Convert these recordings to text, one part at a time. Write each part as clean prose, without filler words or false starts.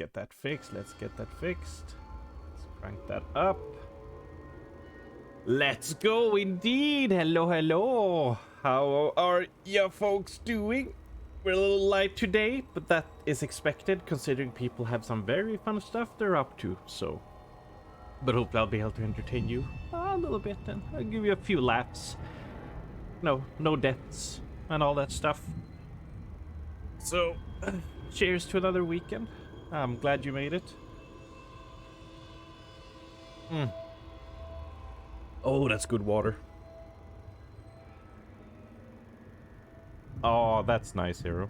get that fixed. Let's get that fixed. Let's crank that up. Let's go indeed. Hello, hello. How are you folks doing? We're a little light today, but that is expected considering people have some very fun stuff they're up to, so. But hopefully I'll be able to entertain you a little bit and I'll give you a few laughs. No deaths and all that stuff. So, cheers to another weekend. I'm glad you made it. Oh, that's good water. Oh, that's nice, Hero.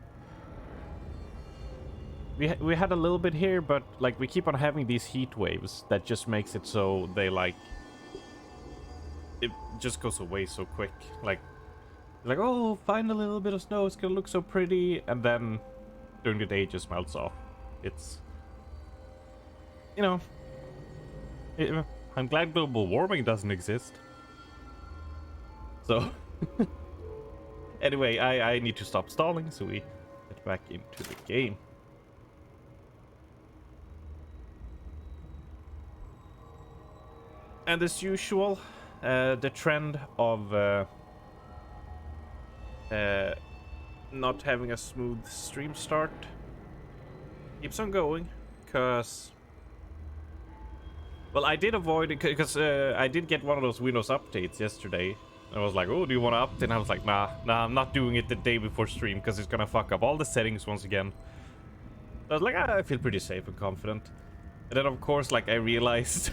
We had a little bit here, but like we keep on having these heat waves that just makes it so they like it just goes away so quick. Like oh, find a little bit of snow, it's gonna look so pretty, and then during the day it just melts off. It's, you know, I'm glad global warming doesn't exist. So anyway, I need to stop stalling so we get back into the game. And as usual, the trend of not having a smooth stream start keeps on going, because, well, I did avoid it, because I did get one of those Windows updates yesterday. I was like, oh, do you want to update? And I was like, nah, I'm not doing it the day before stream, because it's gonna fuck up all the settings once again. So I was like, I feel pretty safe and confident. And then, of course, like, I realized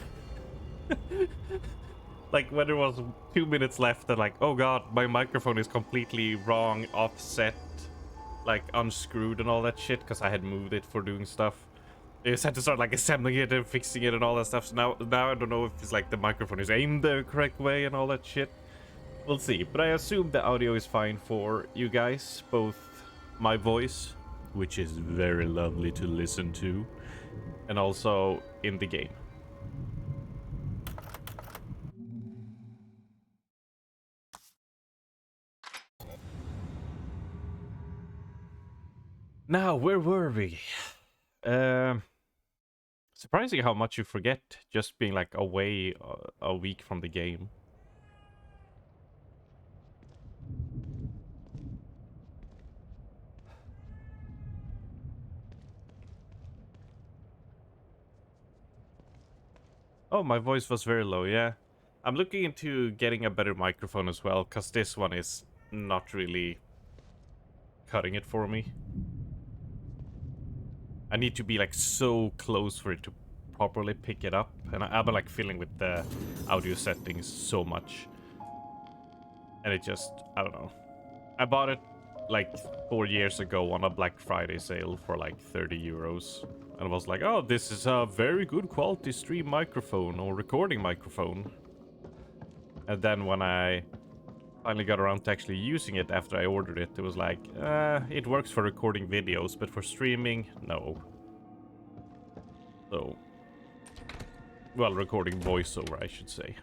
like when there was 2 minutes left, that like, oh god, my microphone is completely wrong, offset, like unscrewed and all that shit, because I had moved it for doing stuff. I just had to start like assembling it and fixing it and all that stuff. So now I don't know if it's like the microphone is aimed the correct way and all that shit. We'll see, but I assume the audio is fine for you guys, both my voice, which is very lovely to listen to, and also in the game. Now, where were we? Surprising how much you forget just being like away a week from the game. Oh, my voice was very low, yeah. I'm looking into getting a better microphone as well, because this one is not really cutting it for me. I need to be like so close for it to properly pick it up, and I've been like fiddling with the audio settings so much. And it just, I don't know. I bought it like 4 years ago on a Black Friday sale for like 30 euros. And I was like, oh, this is a very good quality stream microphone or recording microphone. And then when I finally got around to actually using it after I ordered it, it was like, it works for recording videos, but for streaming, no. So, well, recording voiceover, I should say.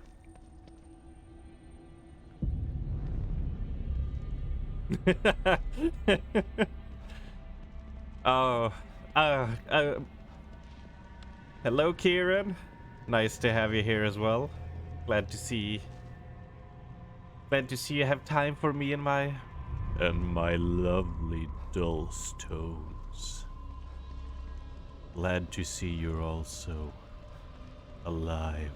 Oh, hello, Kieran. Nice to have you here as well. Glad to see you have time for me and my lovely dulce tones. Glad to see you're also alive.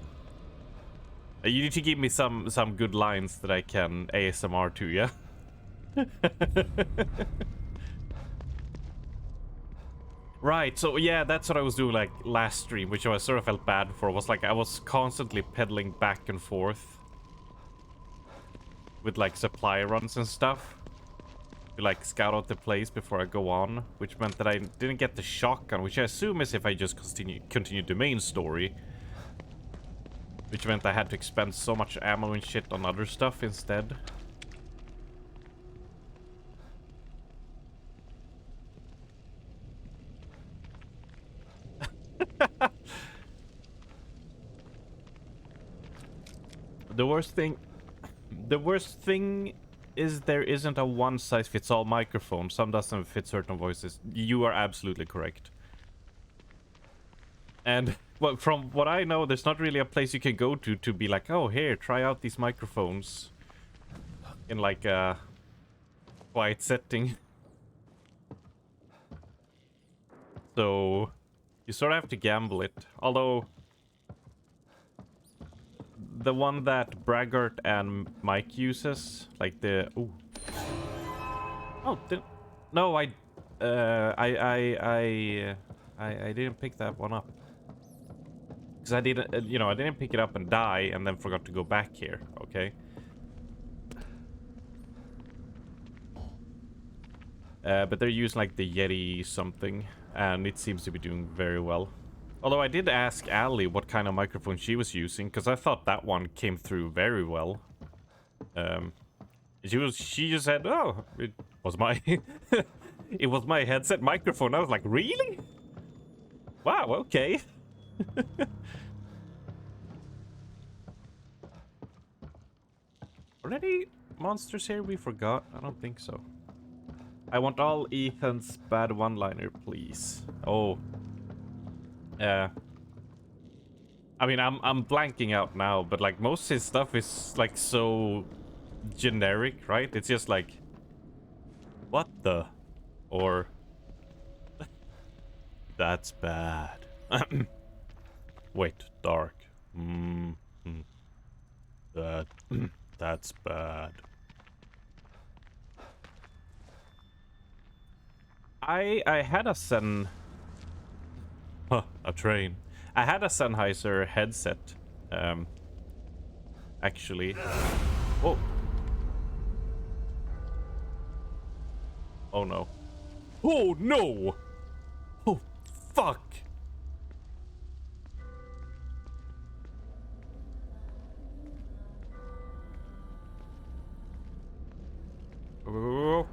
You need to give me some good lines that I can ASMR to, yeah? Right, so yeah, that's what I was doing like last stream, which I sort of felt bad for. Was like I was constantly pedaling back and forth with like supply runs and stuff to like scout out the place before I go on, which meant that I didn't get the shotgun, which I assume is if I just continue the main story, which meant I had to expend so much ammo and shit on other stuff instead. The worst thing is there isn't a one-size-fits-all microphone. Some doesn't fit certain voices. You are absolutely correct. And well, from what I know, there's not really a place you can go to be like, oh, here, try out these microphones in like a quiet setting. So you sort of have to gamble it. Although the one that Braggart and Mike uses, like the no, I didn't pick that one up because I didn't, I didn't pick it up and die and then forgot to go back here. Okay. But they're using like the Yeti something, and it seems to be doing very well. Although I did ask Ali what kind of microphone she was using, because I thought that one came through very well. She just said, "Oh, it was my it was my headset microphone." I was like, "Really? Wow, okay." Are there any monsters here we forgot? I don't think so. I want all Ethan's bad one-liner, please. Oh. I mean, I'm blanking out now, but like most of his stuff is like so generic, right? It's just like, what the? Or, that's bad. Wait, dark. That, that's bad. I had a a train. I had a Sennheiser headset, actually. Oh. Oh no. Oh no! Oh, fuck! Oh.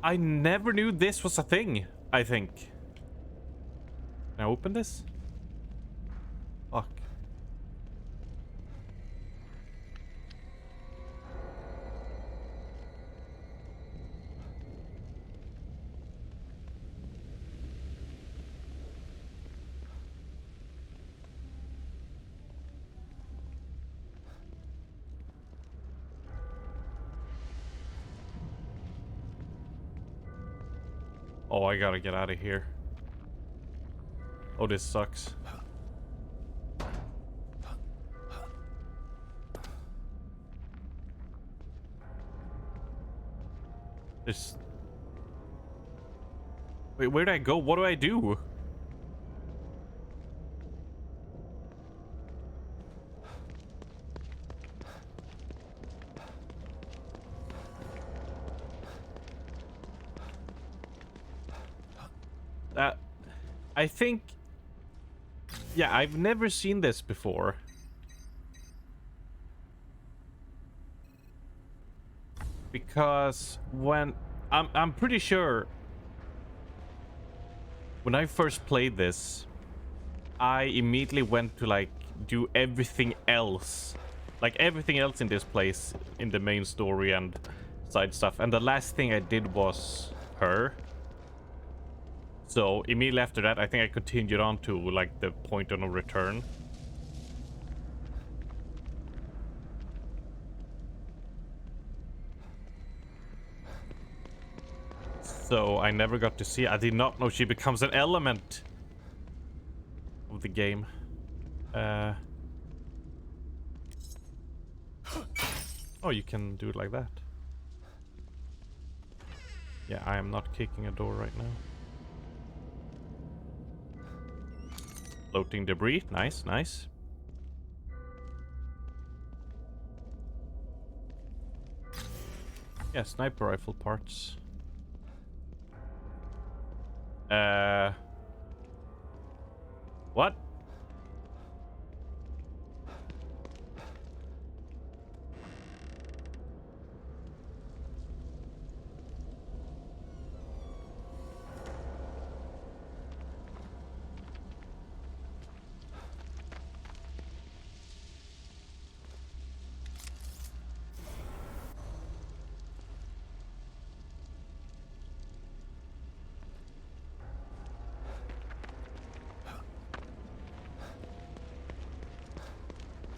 I never knew this was a thing, I think. Can I open this? Fuck. Oh, I gotta get out of here. Oh, this sucks. This... Wait, where did I go? What do I do? I think... Yeah, I've never seen this before. Because when... I'm pretty sure... When I first played this, I immediately went to, like, do everything else. Like, everything else in this place, in the main story and side stuff. And the last thing I did was her. So, immediately after that, I think I continued on to, like, the point of no return. So, I never got to see... I did not know she becomes an element of the game. Oh, you can do it like that. Yeah, I am not kicking a door right now. Floating debris. Nice, nice. Yeah, sniper rifle parts. What?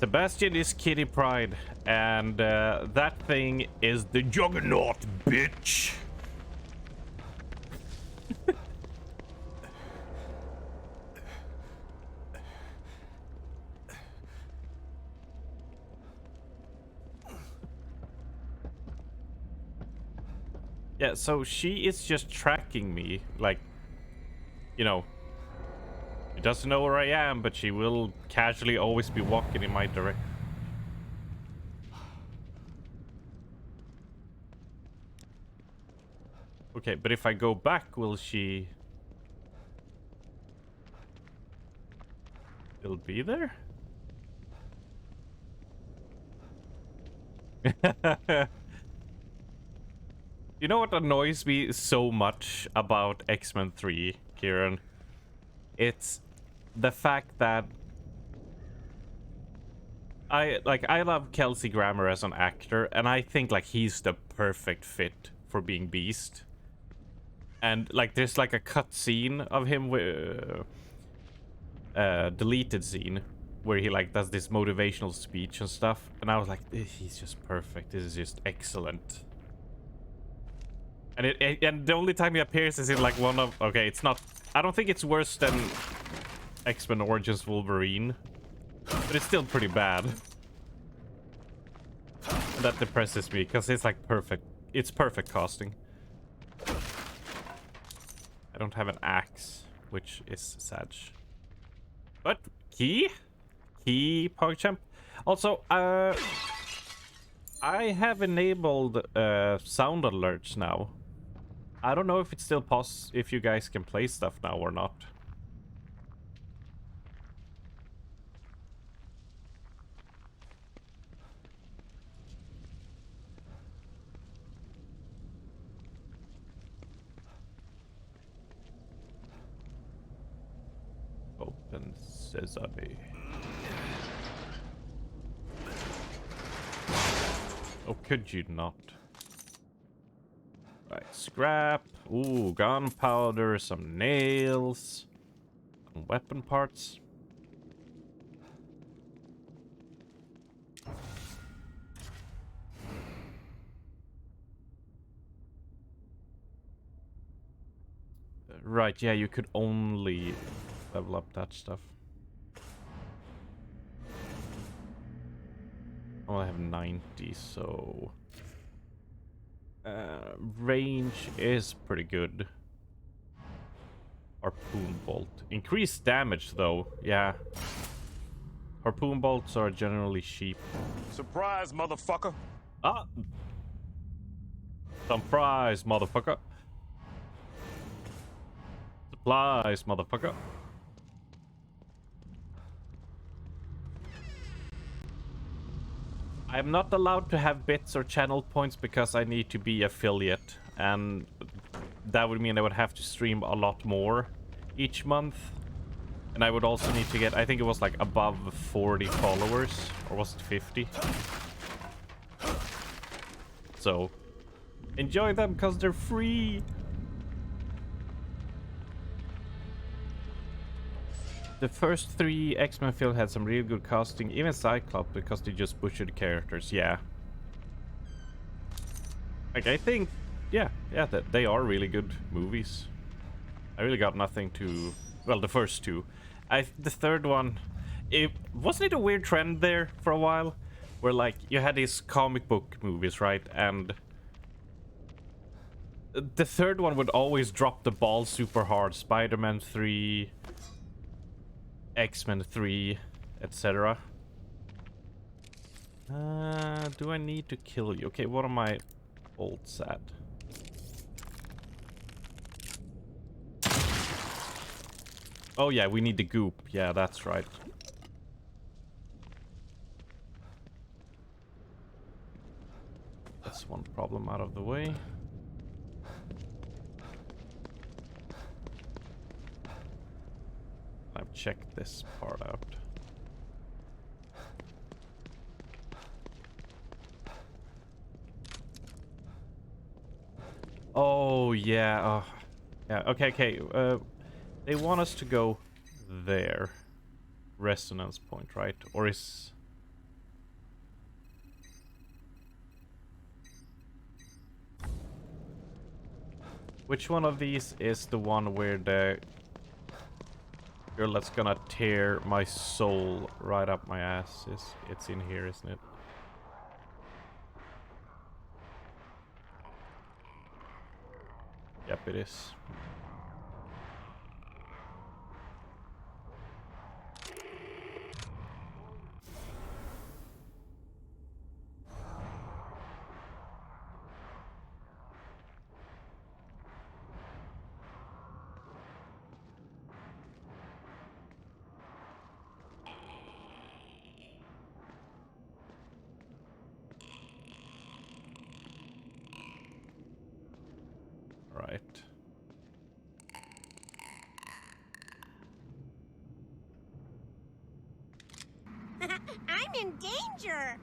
Sebastian is Kitty Pryde, and that thing is the Juggernaut, bitch. Yeah, so she is just tracking me, like, you know, she doesn't know where I am, but she will casually always be walking in my direction. Okay, but if I go back, will she still be there? You know what annoys me so much about X-Men 3, Kieran? It's the fact that I love Kelsey Grammer as an actor, and I think like he's the perfect fit for being Beast. And like there's like a cut scene of him with deleted scene where he like does this motivational speech and stuff, and I was like, he's just perfect. This is just excellent. And and the only time he appears is in like one of, okay, it's not, I don't think it's worse than X-Men Origins Wolverine, but it's still pretty bad. And that depresses me because it's like perfect. It's perfect casting. I don't have an axe, which is sad. But key PogChamp. Also, I have enabled sound alerts now. I don't know if it's still if you guys can play stuff now or not. Open sesame. Oh, could you not? Right, scrap. Ooh, gunpowder, some nails, some weapon parts. Right, yeah, you could only level up that stuff. I only have 90, so range is pretty good. Harpoon bolt. Increased damage, though. Yeah. Harpoon bolts are generally cheap. Surprise, motherfucker. Ah! Surprise, motherfucker. Supplies, motherfucker. I'm not allowed to have bits or channel points because I need to be affiliate, and that would mean I would have to stream a lot more each month. And I would also need to get, I think it was like above 40 followers, or was it 50? So, enjoy them because they're free! The first 3 X-Men films had some real good casting, even Cyclops, because they just butchered characters, yeah. Like, I think, yeah, that they are really good movies. I really got nothing to, well, the first 2. The third one, wasn't it a weird trend there for a while? Where, like, you had these comic book movies, right? And the third one would always drop the ball super hard. Spider-Man 3... X-Men 3, etc. Do I need to kill you? Okay, what are my bolts at? Oh yeah, we need the goop. Yeah, that's right. That's one problem out of the way. I've checked this part out. Oh, yeah. Yeah, okay. They want us to go there. Resonance point, right? Or is... Which one of these is the one where the girl that's gonna tear my soul right up my ass is? It's in here, isn't it? Yep, it is. Right. I'm in danger.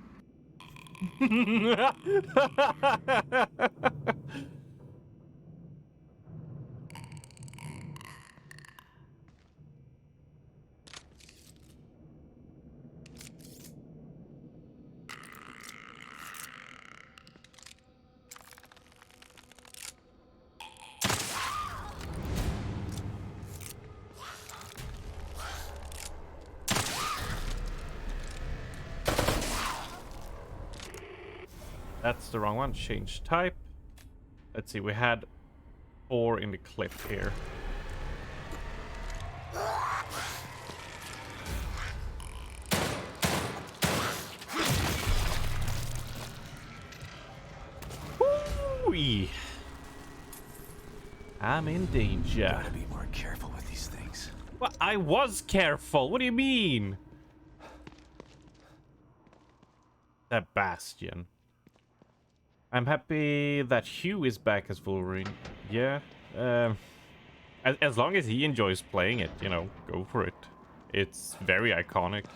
That's the wrong one. Change type. Let's see, we had 4 in the clip here. Woo-wee. I'm in danger. Gotta be more careful with these things. Well, I was careful. What do you mean? That Bastion. I'm happy that Hugh is back as Wolverine. Yeah. As long as he enjoys playing it, you know, go for it. It's very iconic.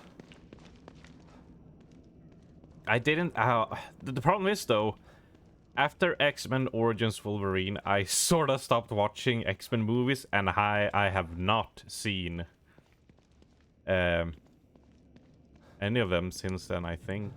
I didn't... the problem is, though, after X-Men Origins Wolverine, I sort of stopped watching X-Men movies, and I have not seen any of them since then, I think.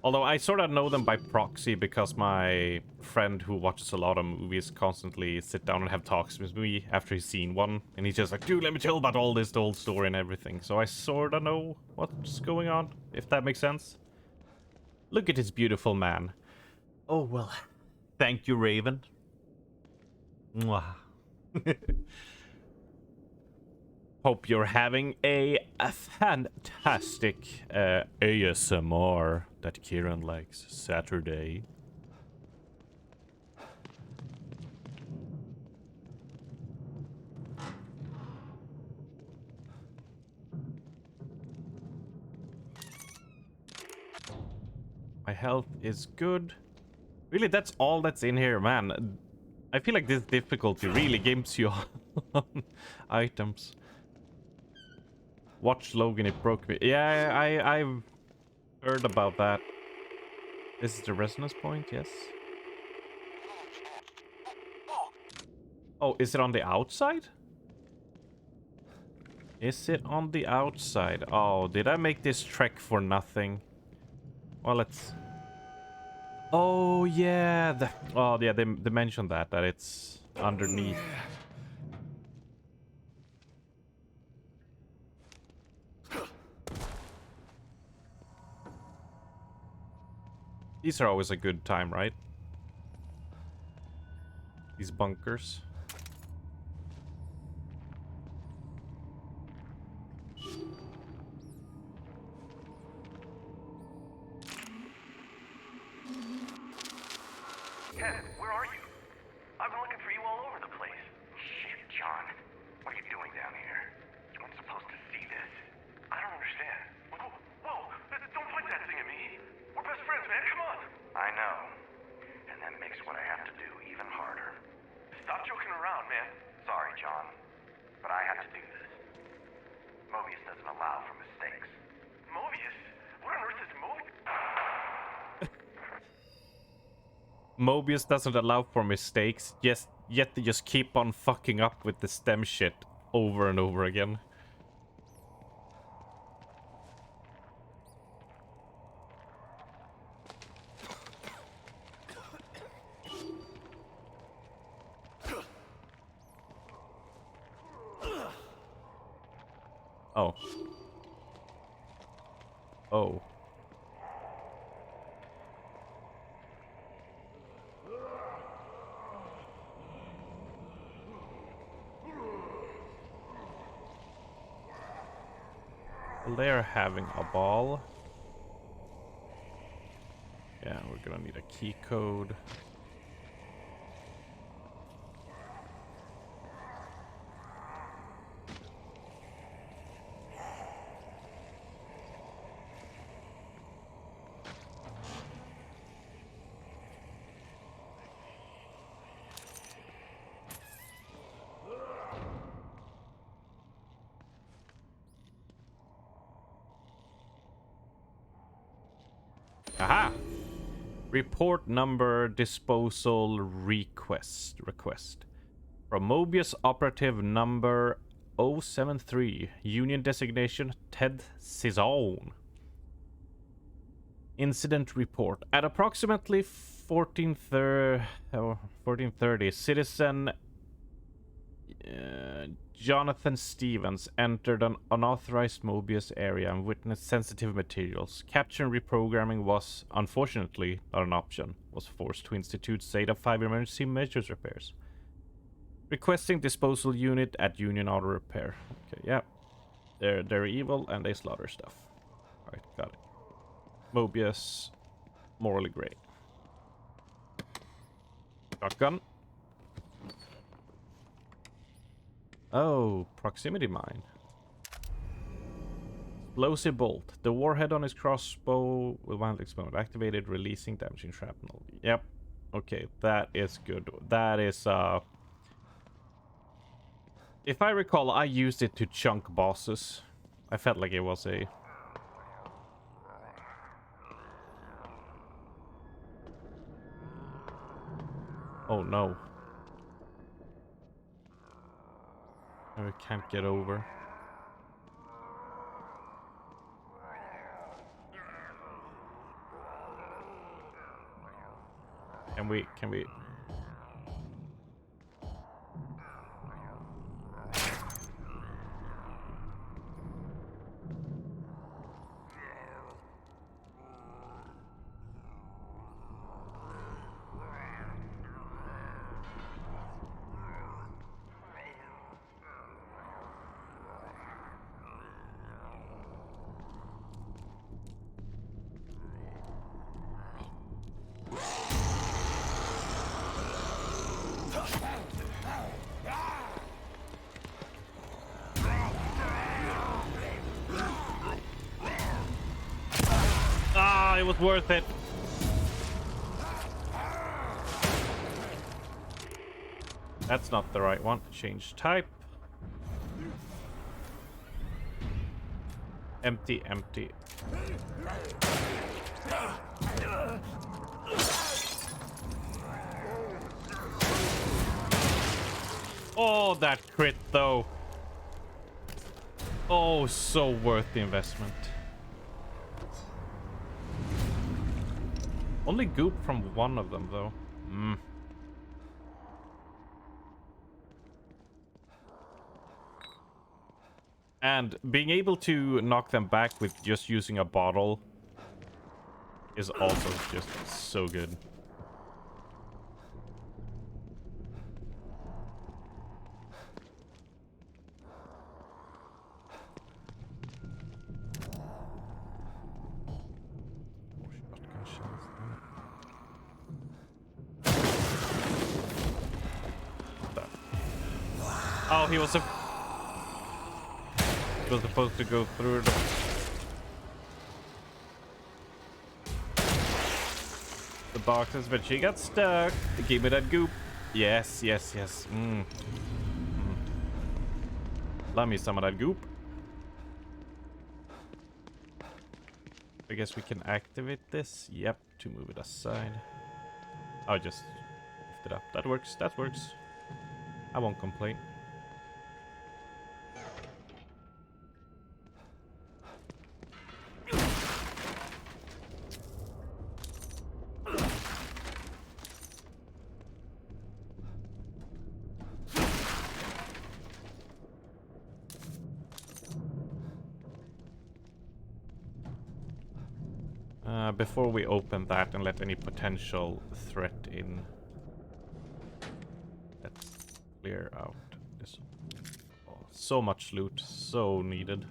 Although I sort of know them by proxy because my friend who watches a lot of movies constantly sit down and have talks with me after he's seen one. And he's just like, dude, let me tell about all this, the old story and everything. So I sort of know what's going on, if that makes sense. Look at this beautiful man. Oh, well. Thank you, Raven. Mwah. Hope you're having a fantastic ASMR that Kieran likes Saturday. My health is good. Really, that's all that's in here, man. I feel like this difficulty really gives you items. Watch Logan, it broke me. Yeah, I've heard about that. This is the resonance point, yes. Oh, is it on the outside? Is it on the outside? Oh, did I make this trek for nothing? Well, let's... Oh, yeah. Oh, yeah, they mentioned that it's underneath. These are always a good time, right? These bunkers. Ken, where are you? I've been looking for you all over the place. Shit, John. What are you doing down here? You weren't supposed to see this. I don't understand. Whoa! Don't point that thing at me! We're best friends, man. Come on! I know. And that makes what I have to do even harder. Stop joking around, man. Sorry, John. But I have to do this. Mobius doesn't allow for mistakes. Mobius? What on earth is Mobius? Mobius doesn't allow for mistakes, yet they just keep on fucking up with the stem shit over and over again. Oh. Oh. They're having a ball. Yeah, we're gonna need a key code. Aha! Report number disposal request. From Mobius operative number 073. Union designation Ted Cizone. Incident report. At approximately 1430, citizen Jonathan Stevens entered an unauthorized Mobius area and witnessed sensitive materials. Capture and reprogramming was, unfortunately, not an option. Was forced to institute SATA 5 emergency measures repairs. Requesting disposal unit at Union Auto Repair. Okay, yeah. They're evil and they slaughter stuff. Alright, got it. Mobius, morally gray. Shotgun. Oh, proximity mine. Explosive bolt. The warhead on his crossbow will violently explode. Activated, releasing damaging shrapnel. Yep. Okay, that is good. That is, if I recall, I used it to chunk bosses. I felt like it was a... Oh no. I can't get over. Can we... it was worth it. That's not the right one. Change type. Empty, empty. Oh, that crit though. Oh, so worth the investment. Only goop from one of them though. And being able to knock them back with just using a bottle is also just so good. Oh, he was supposed to go through the boxes, but she got stuck. Give me that goop. Yes, yes, yes. Love me some of that goop. I guess we can activate this. Yep, to move it aside. I'll just lift it up. That works. That works. I won't complain. Before we open that and let any potential threat in, let's clear out this. Oh, so much loot, so needed.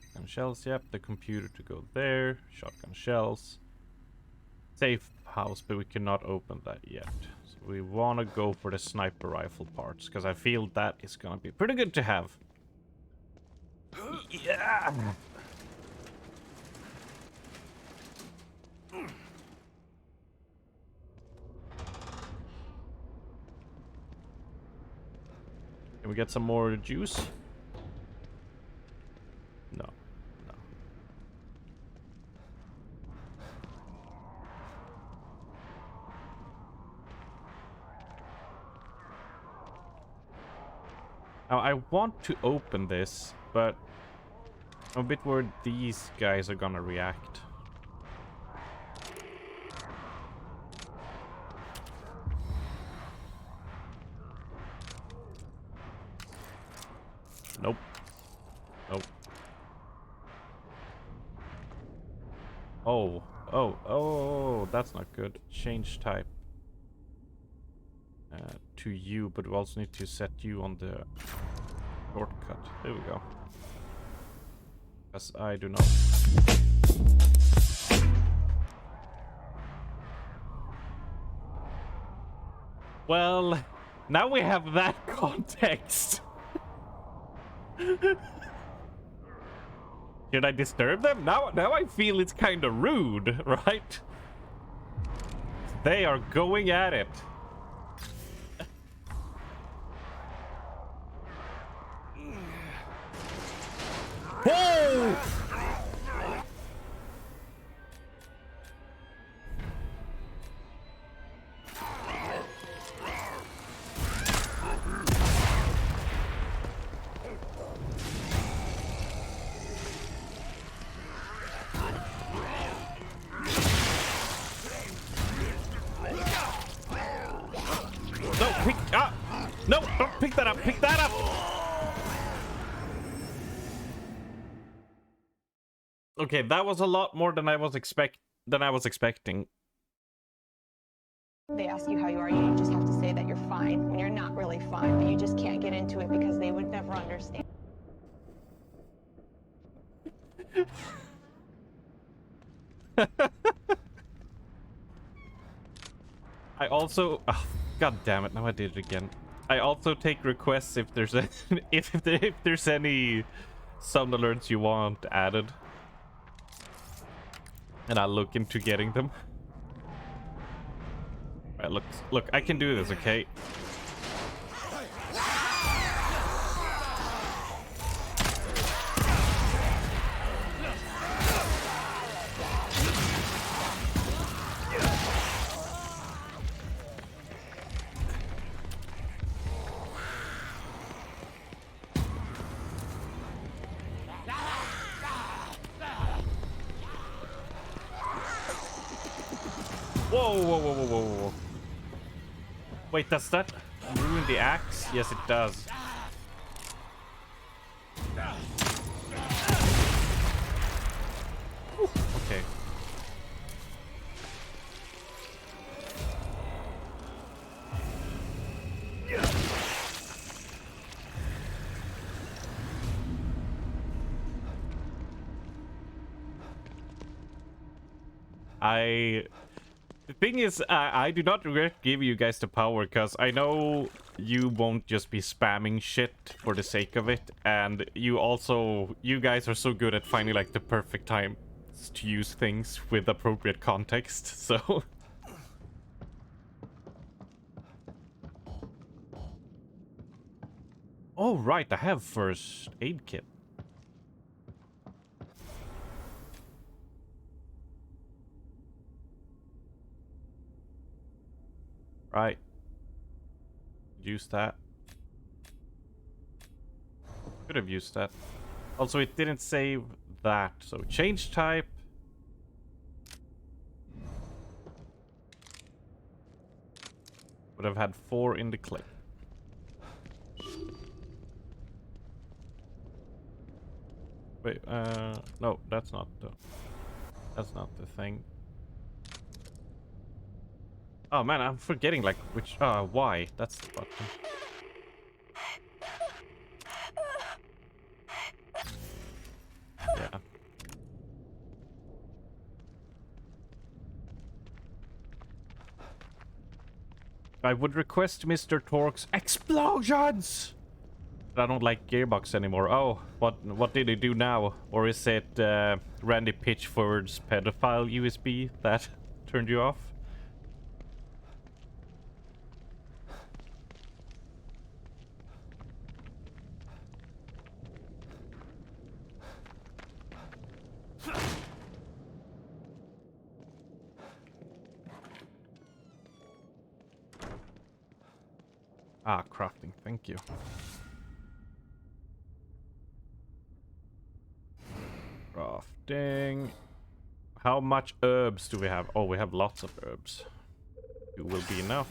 Shotgun shells, yep. The computer to go there. Shotgun shells. Safe house, but we cannot open that yet. So we want to go for the sniper rifle parts, because I feel that is going to be pretty good to have. Yeah! Can we get some more juice? No. No. Now, I want to open this, but I'm a bit worried these guys are gonna react. Nope. Nope. Oh, that's not good. Change type to you, but we also need to set you on the shortcut. There we go. Because I do not. Well, now we have that context. Should I disturb them? Now I feel it's kind of rude, right? They are going at it. Whoa! No, don't pick that up. Pick that up. Okay, that was a lot more than I was expecting. They ask you how you are, you just have to say that you're fine when you're not really fine, but you just can't get into it because they would never understand. I also, oh, god damn it! Now I did it again. I also take requests if there's if there's any sound alerts you want added, and I'll look into getting them. All right, look, I can do this, okay? Whoa. Wait, does that ruin the axe? Yes, it does. Whew, okay. The thing is, I do not regret giving you guys the power, because I know you won't just be spamming shit for the sake of it, and you guys are so good at finding like the perfect time to use things with appropriate context, so... Oh right, I have first aid kit. Right. Use that. Could have used that. Also, it didn't save that. So change type. But I've had 4 in the clip. Wait, no, that's not the thing. Oh man, I'm forgetting like which, why? That's the button. Yeah. I would request Mr. Torque's explosions! But I don't like Gearbox anymore. Oh, what did he do now? Or is it Randy Pitchford's pedophile USB that turned you off? Ah, crafting, thank you. Crafting. How much herbs do we have? Oh, we have lots of herbs. 2 will be enough.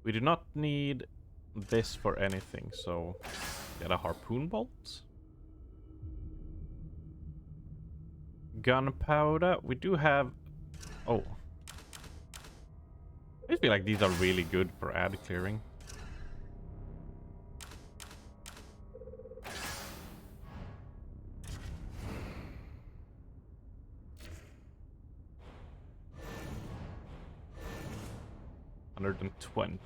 We do not need this for anything, so get a harpoon bolt. Gunpowder. We do have... Oh. I feel like these are really good for ad clearing. $120.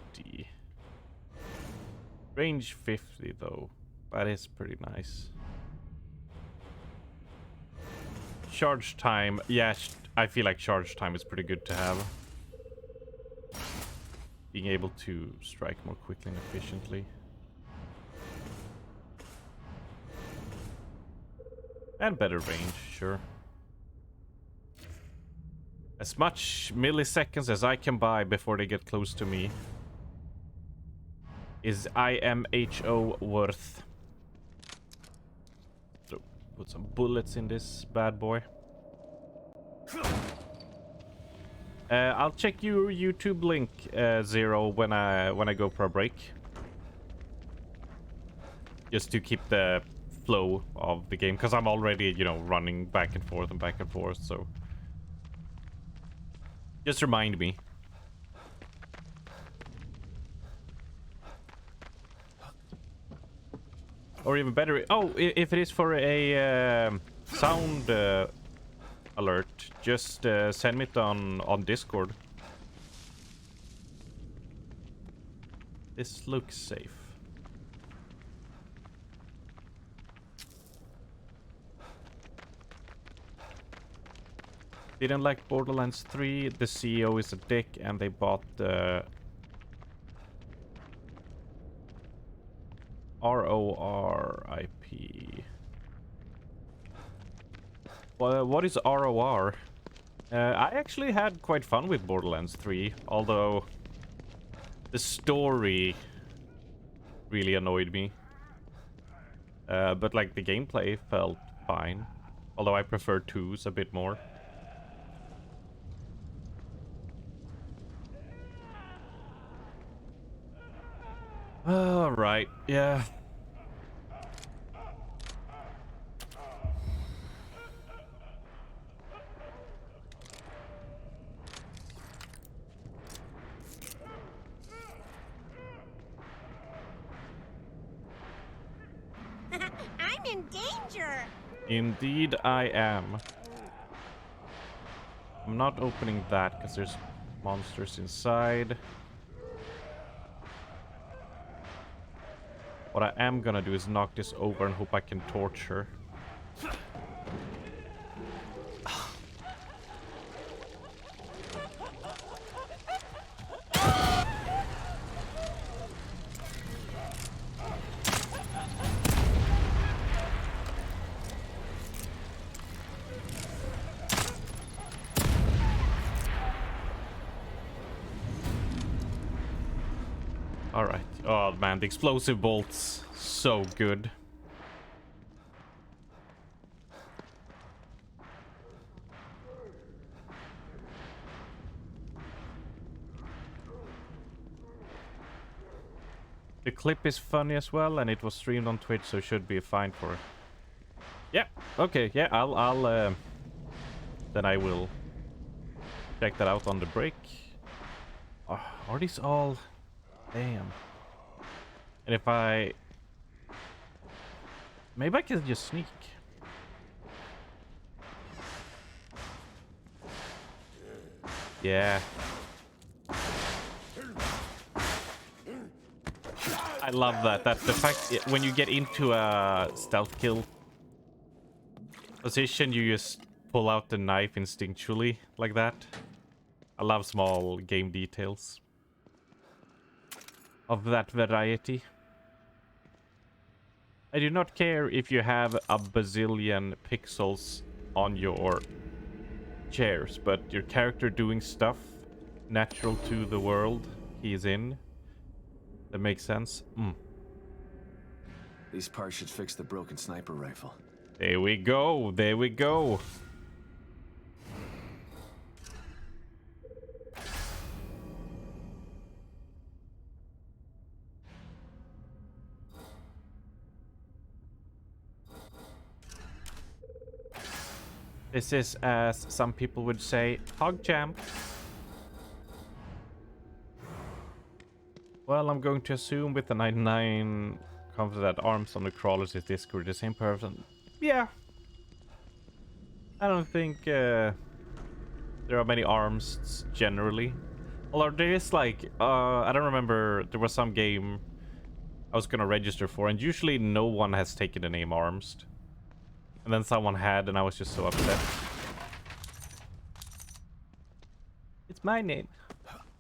Range 50 though. That is pretty nice. Charge time. Yeah, I feel like charge time is pretty good to have. Being able to strike more quickly and efficiently. And better range, sure. As much milliseconds as I can buy before they get close to me is IMHO worth. So put some bullets in this bad boy. I'll check your YouTube link, Zero, when I go for a break. Just to keep the flow of the game, because I'm already, you know, running back and forth, so just remind me. Or even better, oh, if it is for a sound alert, just send me it on Discord. This looks safe. Didn't like Borderlands 3. The CEO is a dick, and they bought the ROR IP. Well, what is ROR? I actually had quite fun with Borderlands 3, although the story really annoyed me. But like the gameplay felt fine, although I prefer 2's a bit more. All right, yeah. I'm in danger. Indeed I am. I'm not opening that because there's monsters inside. What I am gonna do is knock this over and hope I can torch her. Alright. Oh man, the explosive bolts. So good. The clip is funny as well, and it was streamed on Twitch, so should be fine for. Yeah. Okay. Yeah. I'll. Then I will check that out on the break. Are these all? Damn. And if I. Maybe I can just sneak. Yeah. I love that. That the fact when you get into a stealth kill position, you just pull out the knife instinctually like that. I love small game details of that variety. I do not care if you have a bazillion pixels on your chairs, but your character doing stuff natural to the world he's in. That makes sense. These parts should fix the broken sniper rifle. There we go. There we go. This is, as some people would say, PogChamp. Well, I'm going to assume with the 99 confident that arms on the crawlers is Discord the same person. Yeah. I don't think there are many arms generally. Although there is like, I don't remember, there was some game I was gonna register for, and usually no one has taken the name Armsed. And then someone had, and I was just so upset. It's my name.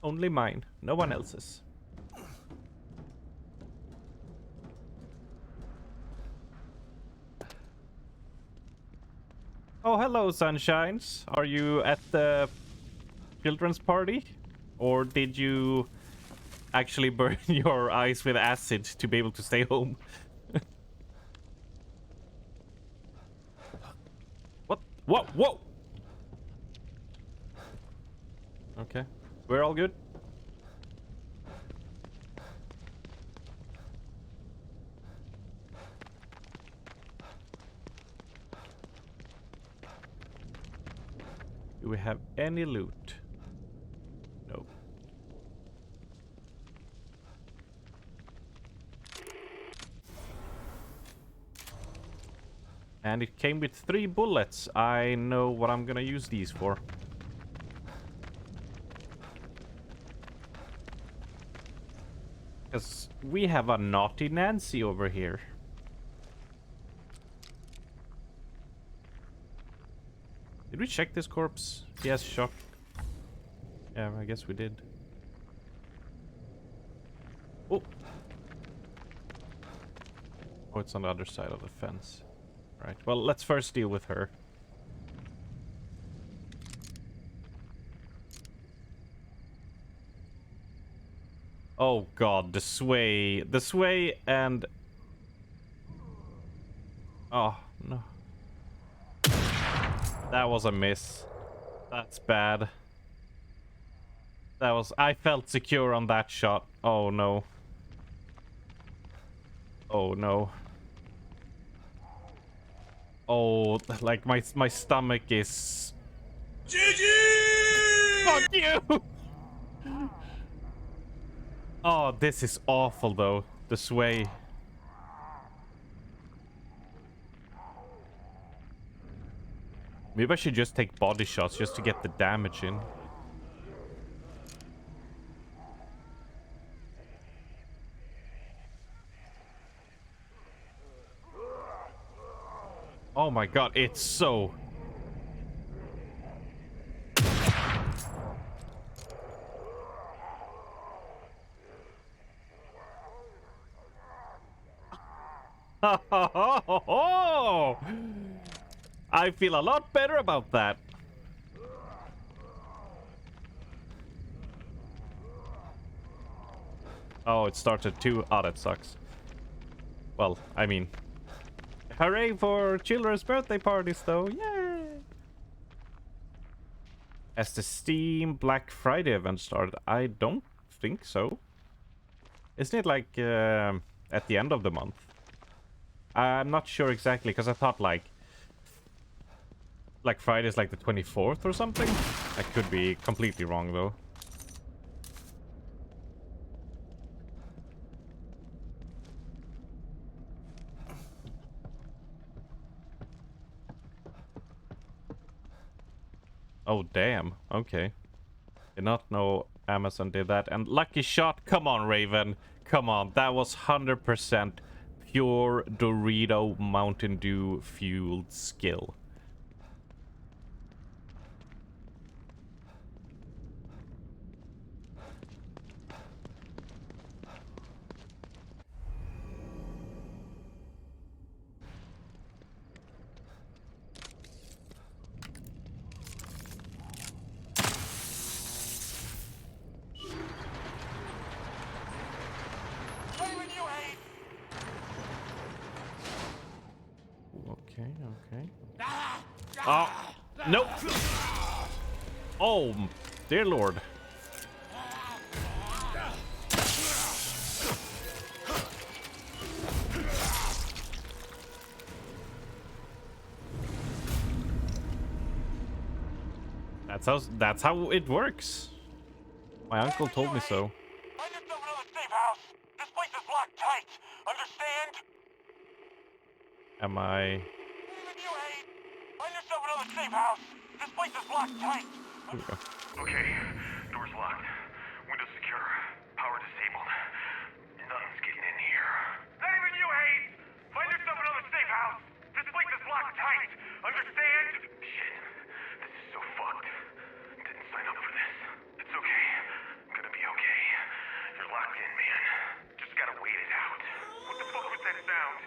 Only mine. No one else's. Oh, hello, Sunshines. Are you at the children's party? Or did you actually burn your eyes with acid to be able to stay home? What? Whoa, whoa! Okay. We're all good? Do we have any loot? No. And it came with 3 bullets. I know what I'm gonna use these for. Because we have a naughty Nancy over here. Did we check this corpse? Yes, shot. Yeah, I guess we did. Oh. Oh, it's on the other side of the fence. Right, well, let's first deal with her. Oh god, the sway. The sway and... Oh, no. That was a miss. That's bad. That was... I felt secure on that shot. Oh no. Oh no. Oh, like my stomach is... GG! Fuck you! Oh, this is awful though. The sway. Maybe I should just take body shots just to get the damage in. Oh my god, it's so... I feel a lot better about that. Oh, it started too. Oh, that sucks. Well, I mean... Hooray for children's birthday parties, though. Yay! Has the Steam Black Friday event started? I don't think so. Isn't it like at the end of the month? I'm not sure exactly because I thought like Friday's like the 24th or something. I could be completely wrong though. Oh damn. Okay. Did not know Amazon did that. And lucky shot. Come on, Raven. Come on. That was 100% pure Dorito Mountain Dew fueled skill. Okay, okay. Oh, nope. Oh, dear Lord. That's how it works. My uncle told me so. Find yourself another safe house. This place is locked tight. Understand? Am I? Even you hate. Find yourself another safe house. This place is locked tight. Here we go. Okay, door's locked. Windows secure. Power disabled. Nothing's getting in here. Not even you, Hayes! Find yourself another safe house! This place is locked tight! Understand? Shit. This is so fucked. Didn't sign up for this. It's okay. I'm gonna be okay. You're locked in, man. Just gotta wait it out. What the fuck was that sound?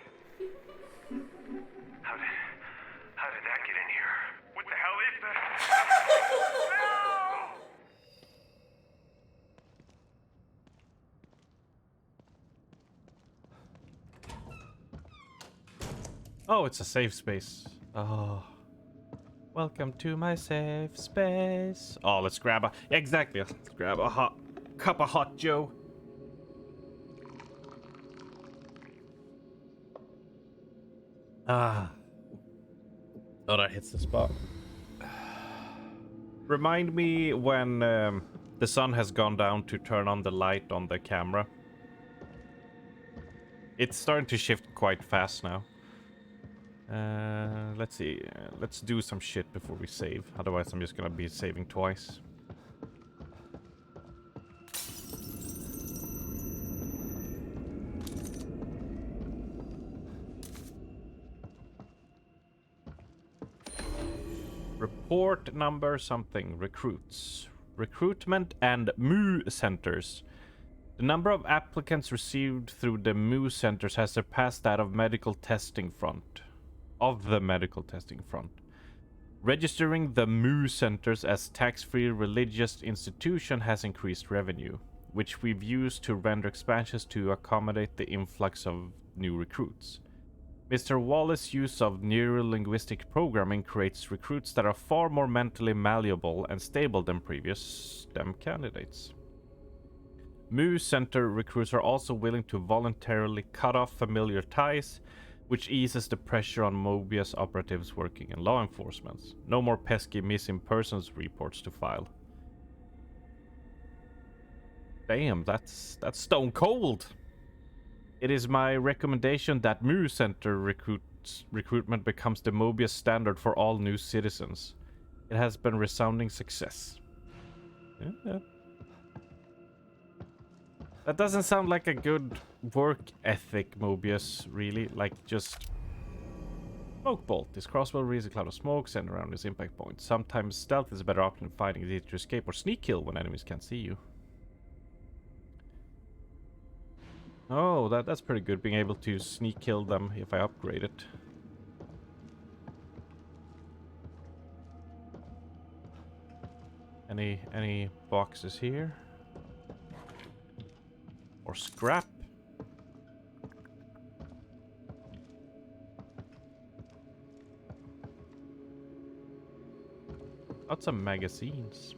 How did that get in here? What the hell is that? No! Oh, it's a safe space. Oh. Welcome to my safe space. Oh, let's grab a... Exactly. Let's grab a hot cup of hot Joe. Ah. Oh, that hits the spot. Remind me when the sun has gone down to turn on the light on the camera. It's starting to shift quite fast now. Let's see. Let's do some shit before we save. Otherwise, I'm just gonna be saving twice. Report number something. Recruits. Recruitment and MOO centers. The number of applicants received through the MOO centers has surpassed that of medical testing front. Registering the MOO centers as tax-free religious institution has increased revenue, which we've used to render expansions to accommodate the influx of new recruits. Mr. Wallace's use of neuro-linguistic programming creates recruits that are far more mentally malleable and stable than previous STEM candidates. MOO Center recruits are also willing to voluntarily cut off familiar ties, which eases the pressure on Mobius operatives working in law enforcement. No more pesky missing persons reports to file. Damn, that's stone cold. It is my recommendation that MOO Center recruitment becomes the Mobius standard for all new citizens. It has been resounding success. Yeah. That doesn't sound like a good work ethic, Mobius, really. Like, just... Smoke Bolt. This crossbow releases a cloud of smoke sent around its impact point. Sometimes stealth is a better option than fighting, either to escape or sneak kill when enemies can't see you. Oh, that's pretty good, being able to sneak kill them if I upgrade it. Any boxes here? Or scrap? Lots of magazines.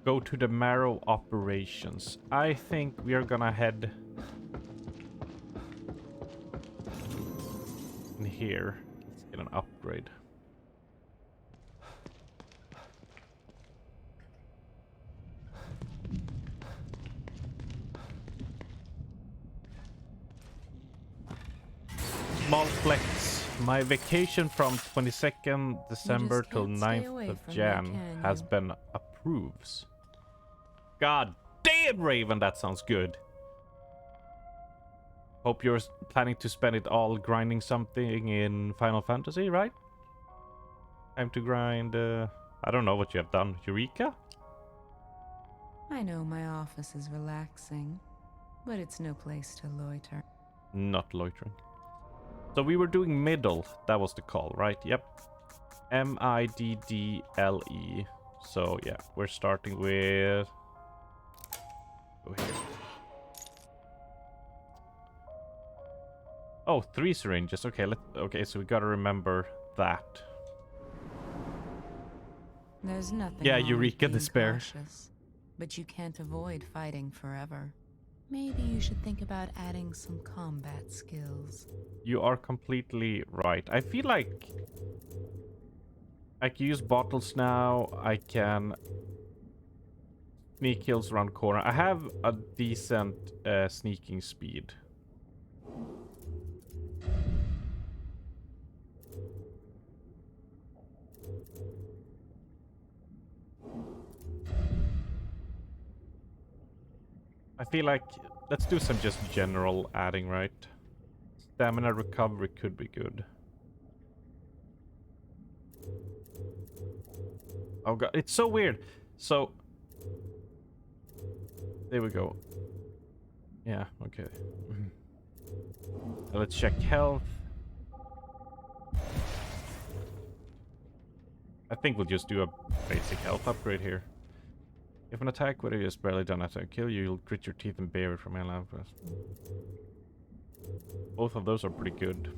Go to the Marrow operations. I think we are gonna head in here. Let's get an upgrade. Small flex. My vacation from 22nd December till can't stay 9th away of from that, Jan can has you? been approved. God damn, Raven, that sounds good. Hope you're planning to spend it all grinding something in Final Fantasy, right? Time to grind, I don't know what you have done. Eureka? I know my office is relaxing, but it's no place to loiter. Not loitering. So we were doing middle. That was the call, right? Yep. Middle. So yeah, we're starting with... Go here. Oh, 3 syringes. Okay, okay, so we gotta remember that. There's nothing Yeah, wrong with Eureka being despair. cautious, but you can't avoid fighting forever. Maybe you should think about adding some combat skills. You are completely right. I feel like I can use bottles now. I can sneak kills around corner. I have a decent sneaking speed. I feel like let's do some just general adding, right? Stamina recovery could be good. Oh god, it's so weird. So there we go. Yeah, okay. Now let's check health. I think we'll just do a basic health upgrade here. If an attack would have just barely done attack kill you, you'll grit your teeth and bear it from melee. Both of those are pretty good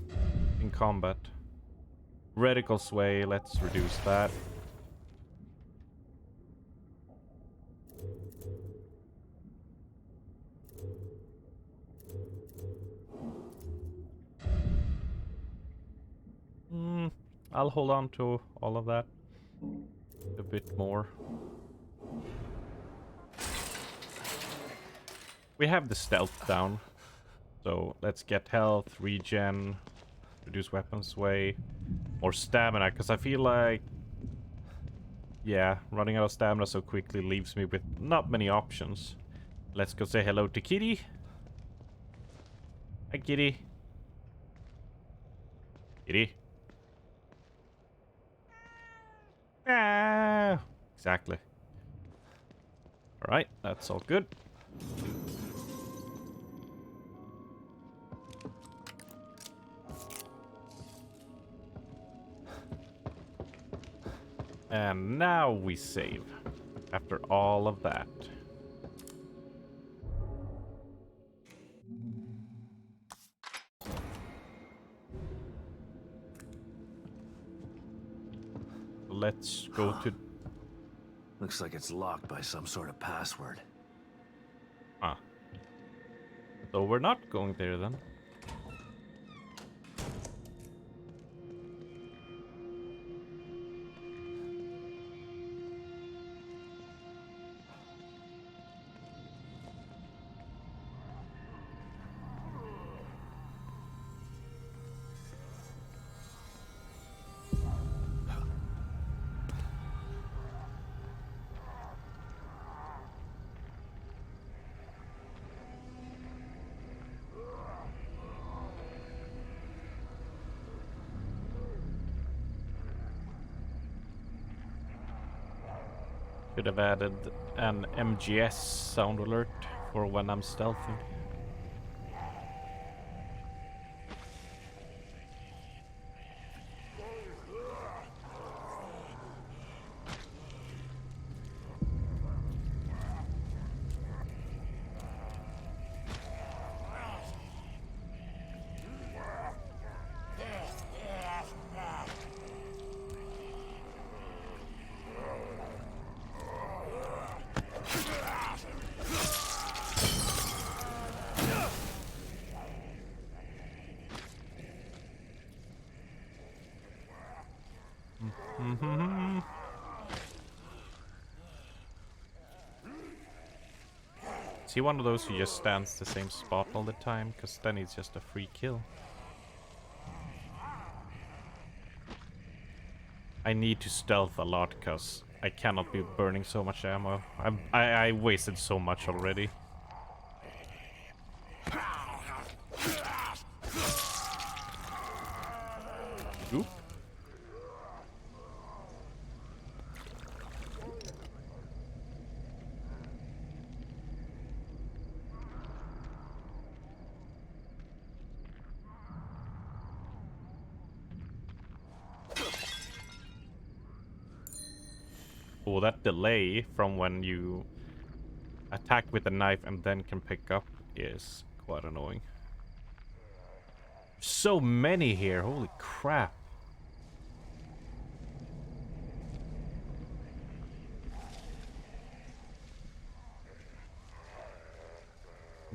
in combat. Radical sway, let's reduce that. I'll hold on to all of that a bit more. We have the stealth down, so let's get health, regen, reduce weapon sway, more stamina, because I feel like, yeah, running out of stamina so quickly leaves me with not many options. Let's go say hello to Kitty. Hi, Kitty. Kitty. Ah, exactly. All right, that's all good. And now we save after all of that. Let's go to... Looks like it's locked by some sort of password. Ah. So we're not going there then. Could have added an MGS sound alert for when I'm stealthing. Mm-hmm. Is he one of those who just stands the same spot all the time? Because then it's just a free kill. I need to stealth a lot because I cannot be burning so much ammo. I wasted so much already. Oop. Oh, that delay from when you attack with a knife and then can pick up is quite annoying. So many here, holy crap.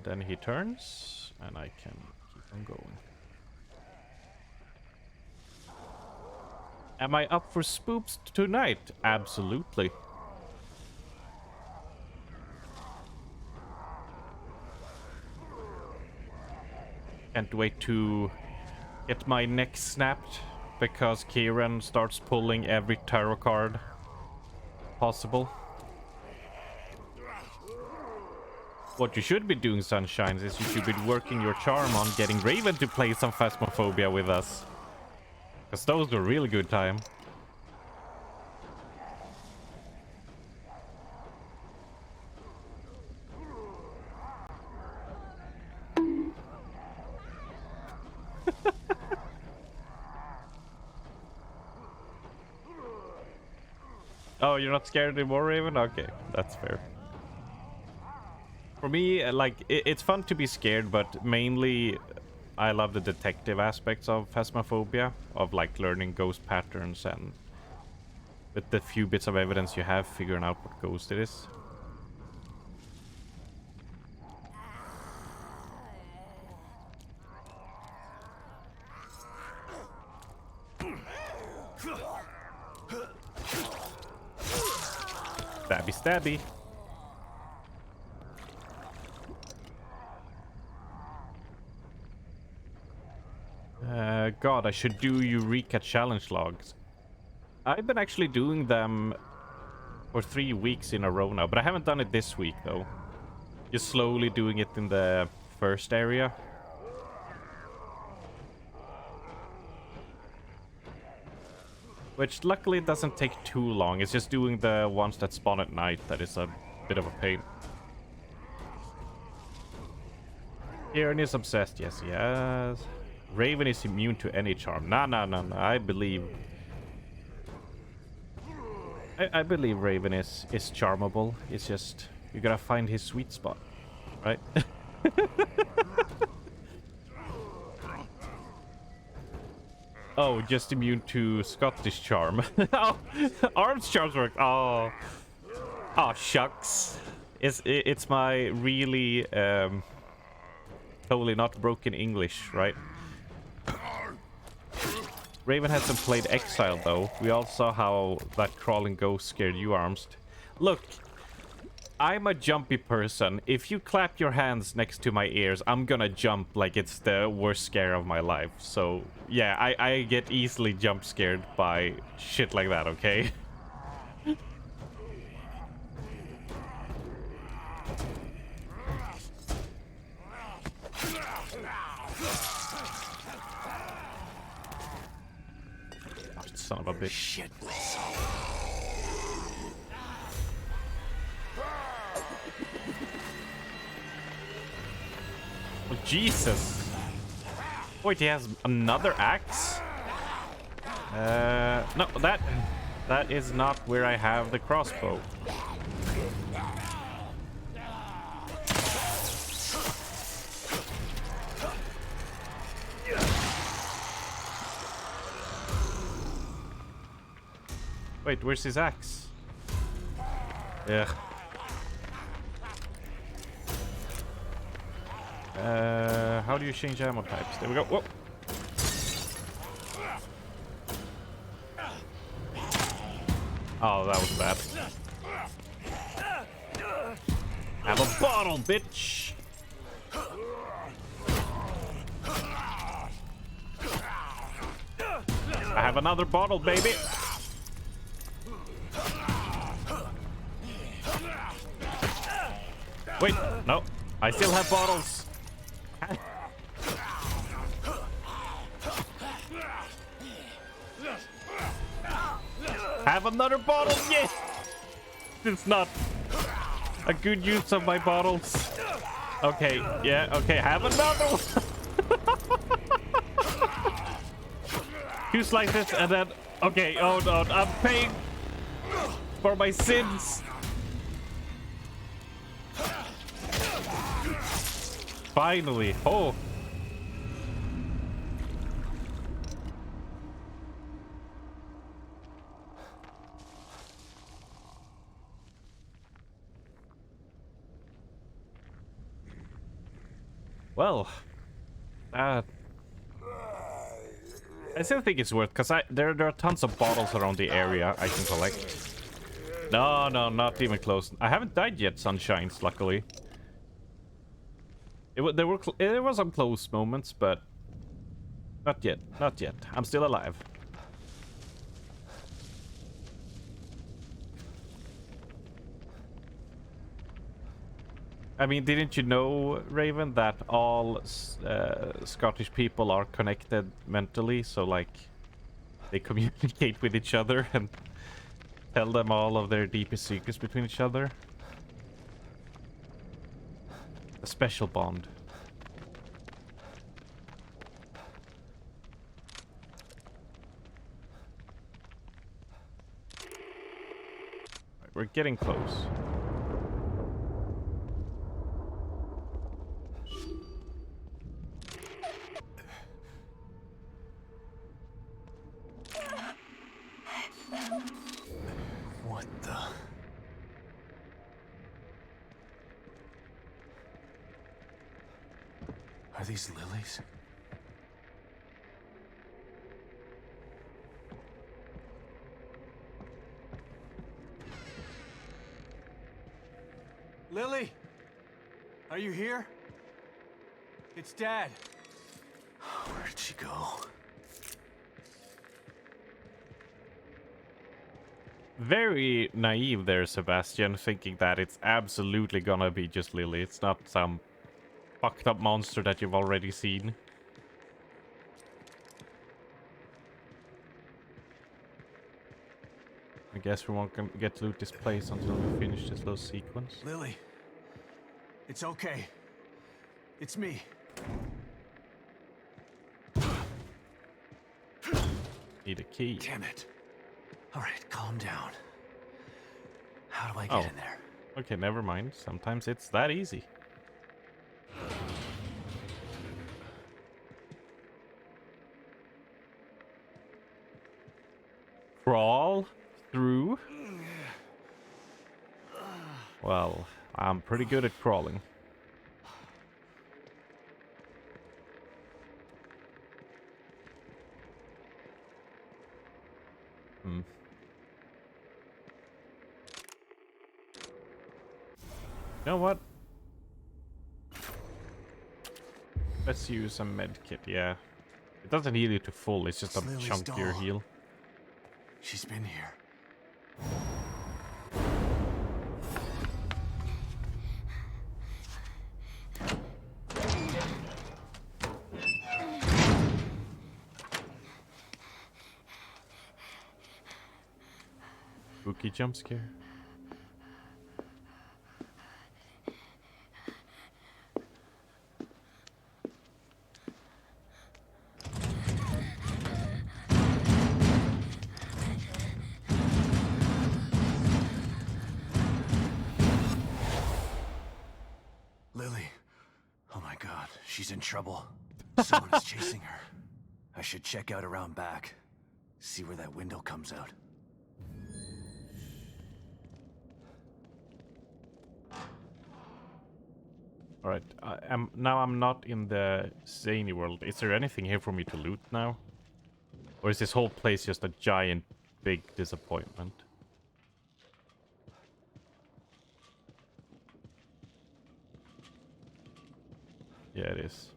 Then he turns and I can keep on going. Am I up for spoops tonight? Absolutely. Can't wait to get my neck snapped because Kieran starts pulling every tarot card possible. What you should be doing, Sunshines, is you should be working your charm on getting Raven to play some Phasmophobia with us. Because those were really good time. Oh, you're not scared anymore, Raven? Okay, that's fair. For me, like, it's fun to be scared, but mainly I love the detective aspects of Phasmophobia, of like learning ghost patterns and with the few bits of evidence you have, figuring out what ghost it is. Stabby stabby. God, I should do Eureka challenge logs. I've been actually doing them for 3 weeks in a row now, but I haven't done it this week though. Just slowly doing it in the first area. Which luckily doesn't take too long. It's just doing the ones that spawn at night that is a bit of a pain. Kieran is obsessed. Yes, yes. Raven is immune to any charm. Nah. I believe... I believe Raven is charmable. It's just... you gotta find his sweet spot. Right? Oh, just immune to Scottish charm. Oh, arms charms work. Oh. Oh, shucks. It's my really... totally not broken English, right? Raven hasn't played Exile though. We all saw how that crawling ghost scared you, Armst. Look, I'm a jumpy person. If you clap your hands next to my ears, I'm gonna jump like it's the worst scare of my life. So yeah, I get easily jump scared by shit like that, okay? Son of a bitch. Shit. Oh, Jesus. Wait, he has another axe? No, that is not where I have the crossbow. Wait, where's his axe? Yeah. How do you change ammo types? There we go. Whoa. Oh, that was bad. Have a bottle, bitch! I have another bottle, baby! Wait, no. I still have bottles. Have another bottle, yeah! It's not a good use of my bottles. Okay, yeah, okay, have another one. 2 slices and then, okay, oh no, I'm paying for my sins. Finally, oh. Well, I still think it's worth, because there are tons of bottles around the area I can collect. No, not even close. I haven't died yet, Sunshines, luckily. There were some close moments, but not yet. I'm still alive. I mean, didn't you know, Raven, that all Scottish people are connected mentally? So, like, they communicate with each other and tell them all of their deepest secrets between each other. A special bond. Right, we're getting close. What the? Are these lilies? Lily? Are you here? It's Dad. Where did she go? Very naive there, Sebastian, thinking that it's absolutely gonna be just Lily. It's not some fucked up monster that you've already seen. I guess we won't get to loot this place until we finish this little sequence. Lily. It's okay. It's me. Need a key. Damn it. All right, calm down. How do I get Oh. in there? Okay, never mind. Sometimes it's that easy. Crawl through? Well, I'm pretty good at crawling. You know what? Let's use a med kit, yeah. It doesn't heal you to full, it's just a Lily's chunkier doll. heal. She's been here. Spooky jump scare. Lily. Oh my god, she's in trouble. Someone is chasing her. I should check out around back. See where that window comes out. Alright, now I'm not in the zany world. Is there anything here for me to loot now? Or is this whole place just a giant, big disappointment? Yeah, it is.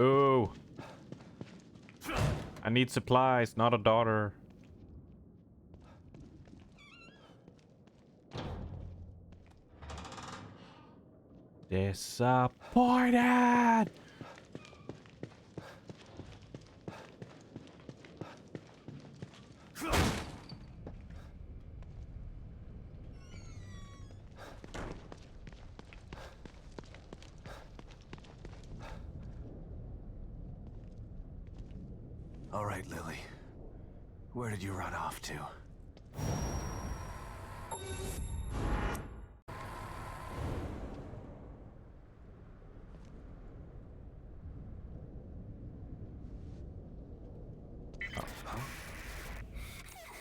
Ooh. I need supplies, not a daughter. Disappointed! All right, Lily. Where did you run off to?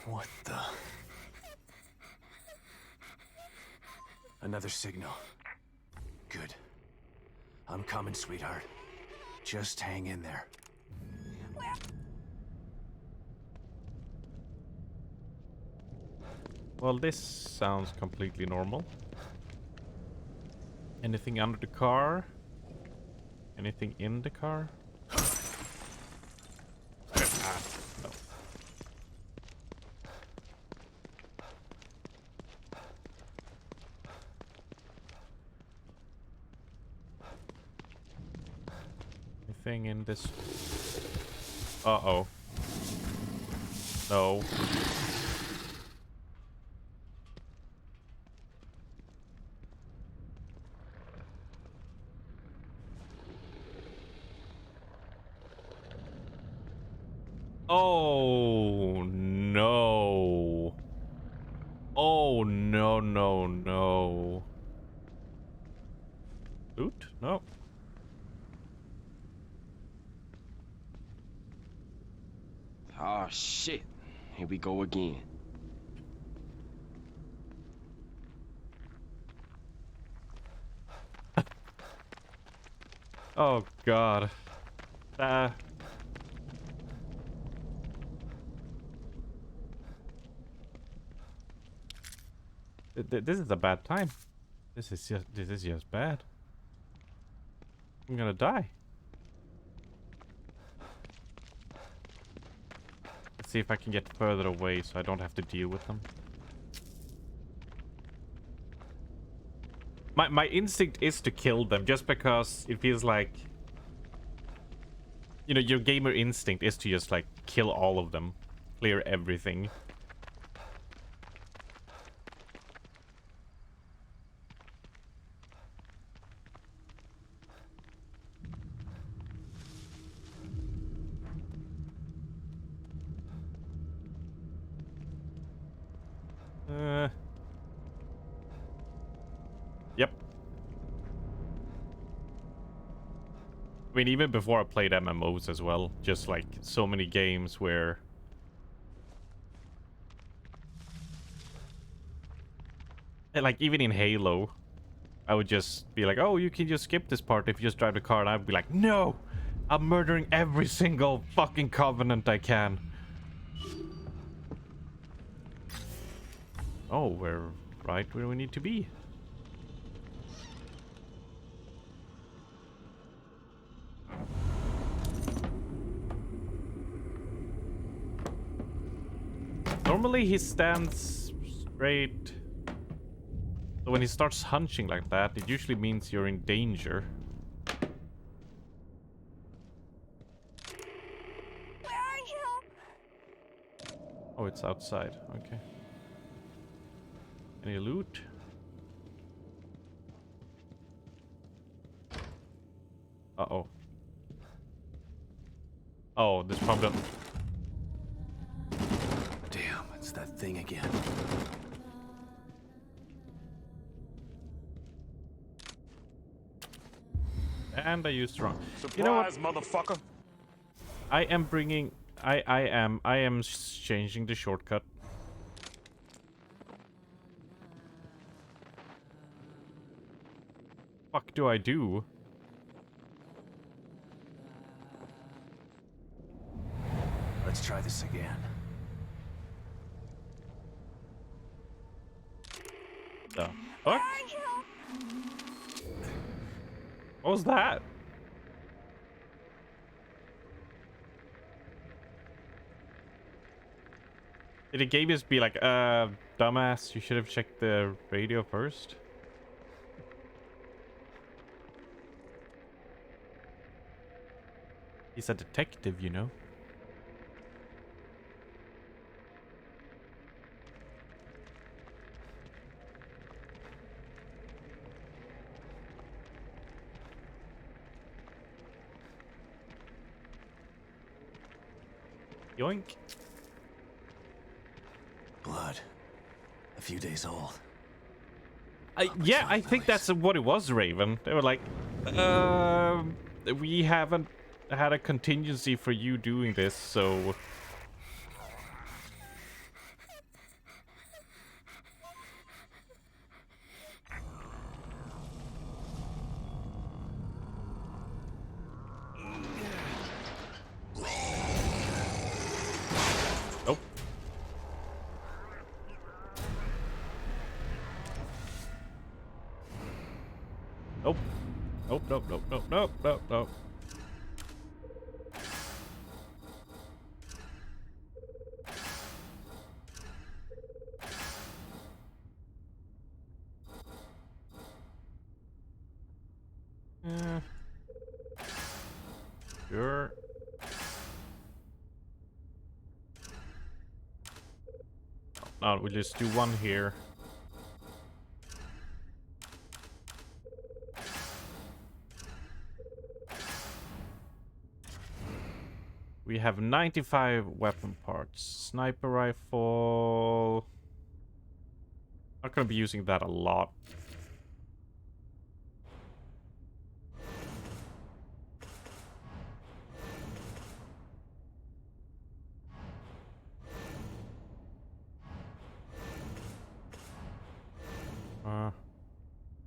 What the? Another signal. Good. I'm coming, sweetheart. Just hang in there. Well, this sounds completely normal. Anything under the car? Anything in the car? No. Anything in this? Uh-oh. No. Oh no. Oh no, no, no. Loot? No. Oh shit. Here we go again. Oh god. This is a bad time. This is just bad. I'm gonna die. Let's see if I can get further away so I don't have to deal with them. My instinct is to kill them just because it feels like, you know, your gamer instinct is to just like kill all of them, clear everything. Yep. I mean, even before I played MMOs as well, just like so many games where and like even in Halo, I would just be like, oh, you can just skip this part if you just drive the car, and I'd be like, no, I'm murdering every single fucking Covenant I can. Oh, we're right where we need to be. Normally he stands straight. So when he starts hunching like that, it usually means you're in danger. Where are you? Oh, it's outside. Okay. Any loot? Uh-oh. Oh, this problem. Damn, it's that thing again. And I used wrong. Surprise, You know what? motherfucker. I am bringing... I am changing the shortcut. Fuck do I do? Let's try this again. Where Fuck? are you? What was that? Did the game just be like, dumbass, you should have checked the radio first? He's a detective, you know. Yoink. Blood. A few days old. Yeah, I think that's what it was, Raven. They were like, we haven't had a contingency for you doing this, so... Nope. Nope. Nope, nope, nope, nope, nope, nope, nope. Sure. No, we'll just do one here. We have 95 weapon parts. Sniper rifle. Not gonna be using that a lot.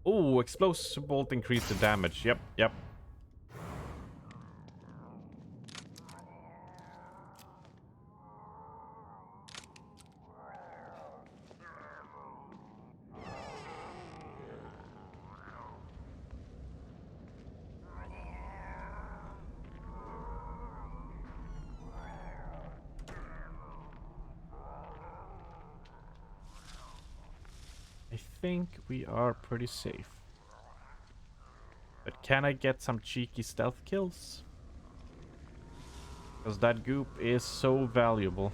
Oh, explosive bolt increased the damage. Yep, yep. I think we are pretty safe. But can I get some cheeky stealth kills? Because that goop is so valuable.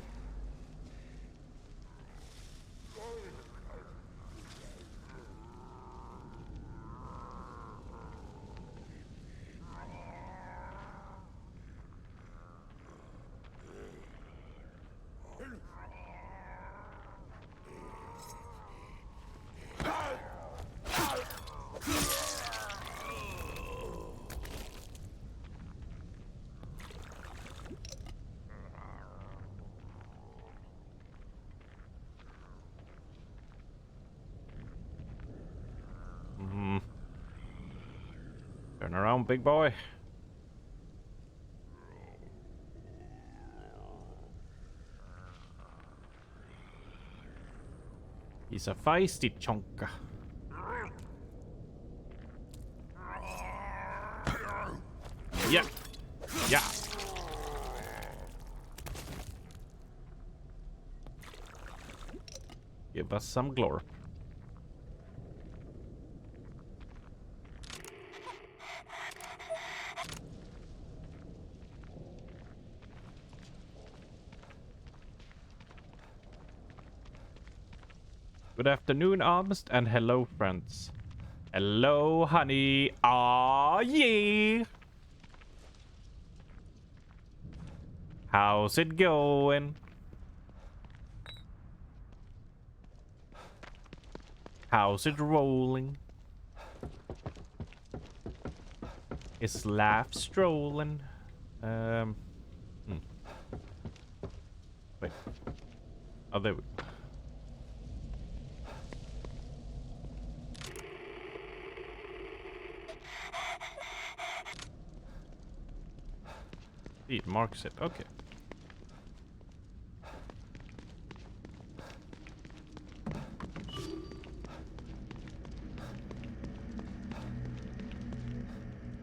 Turn around, big boy. He's a feisty chonka. Yeah. Yeah. Give us some glorp. Good afternoon, Armst, and hello, friends. Hello, honey. Aw, yeah. How's it going? How's it rolling? Is life strolling? Wait. Oh, there we go. It marks it. Okay.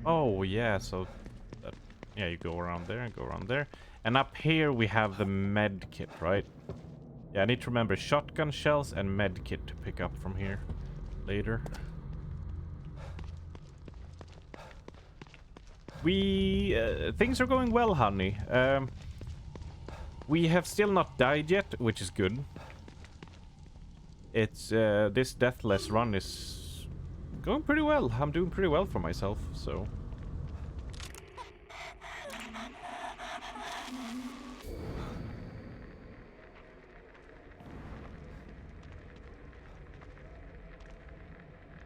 Oh, yeah, so... That, yeah, you go around there and go around there. And up here we have the med kit, right? Yeah, I need to remember shotgun shells and med kit to pick up from here later. We... things are going well, honey. We have still not died yet, which is good. It's... this deathless run is going pretty well. I'm doing pretty well for myself, so...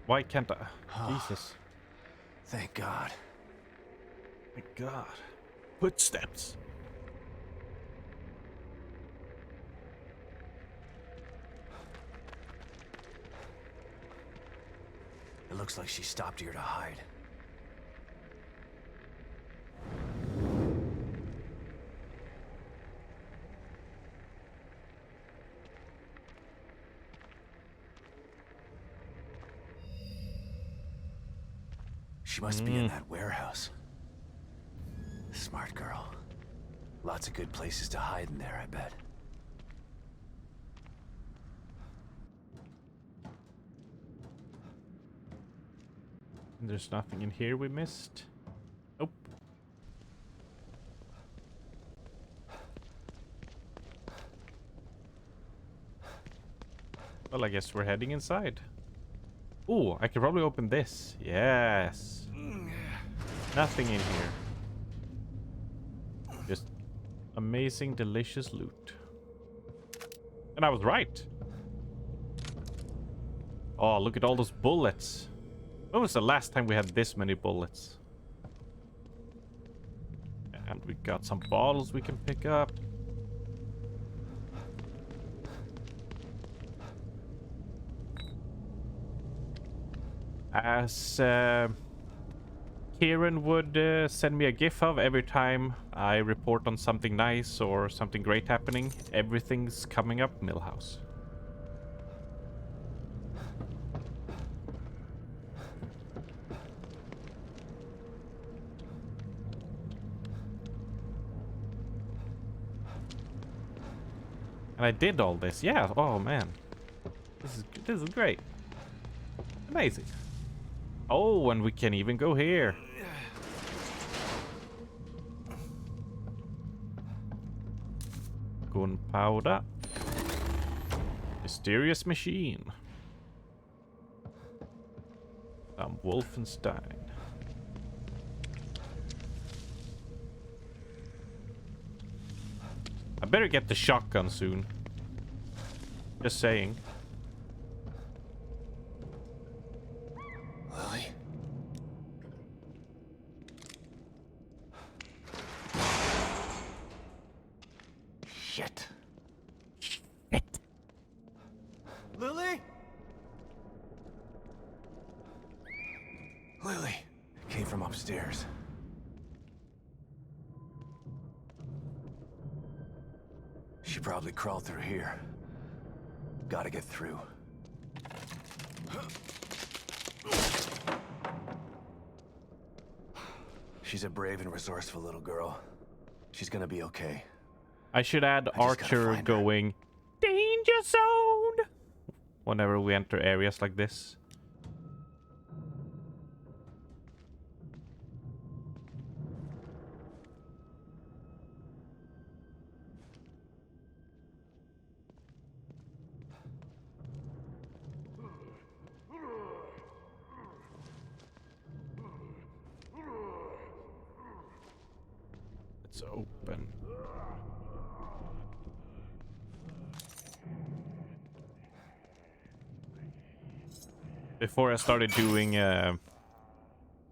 Why can't I? Jesus. Thank God. My God. Footsteps. It looks like she stopped here to hide. She must be in that warehouse. Smart girl. Lots of good places to hide in there, I bet. There's nothing in here we missed. Nope. Well, I guess we're heading inside. Ooh, I could probably open this. Yes. Nothing in here. Just amazing, delicious loot. And I was right. Oh, look at all those bullets. When was the last time we had this many bullets? And we got some bottles we can pick up. As Kieran would send me a gif of every time I report on something nice or something great happening, everything's coming up Millhouse. And I did all this. Yeah. Oh man, this is great. Amazing. Oh, and we can even go here. Gunpowder. Mysterious machine. Wolfenstein. I better get the shotgun soon. Just saying. Lily? Shit. Shit. Lily? Lily came from upstairs. She probably crawled through here. Gotta get through. She's a brave and resourceful little girl. She's gonna be okay. I should add I just gotta Archer find her. going danger zone whenever we enter areas like this. It's open. Before I started doing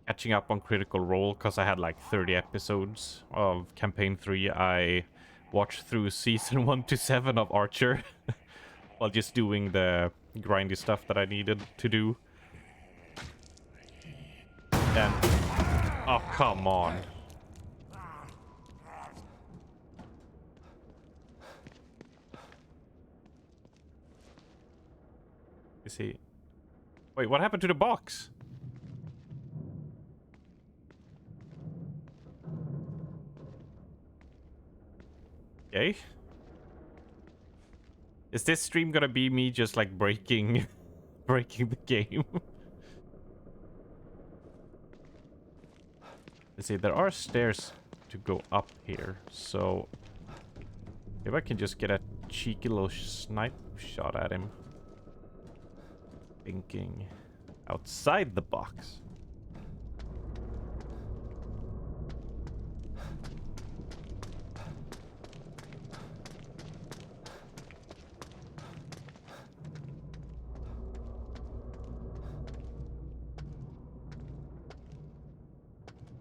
catching up on Critical Role, because I had like 30 episodes of Campaign 3, I watched through Season 1 to 7 of Archer while just doing the grindy stuff that I needed to do. And... oh, come on. Is he... wait, what happened to the box? Okay. Is this stream gonna be me just like breaking the game? Let's see, there are stairs to go up here, so if I can just get a cheeky little snipe shot at him. Thinking outside the box.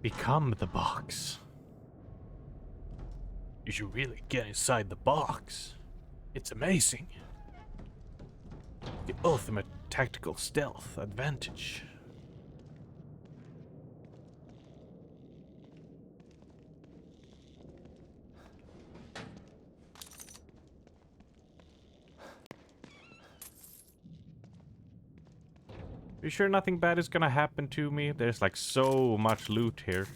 Become the box. You should really get inside the box. It's amazing. The ultimate tactical stealth advantage. You sure nothing bad is gonna happen to me? There's like so much loot here.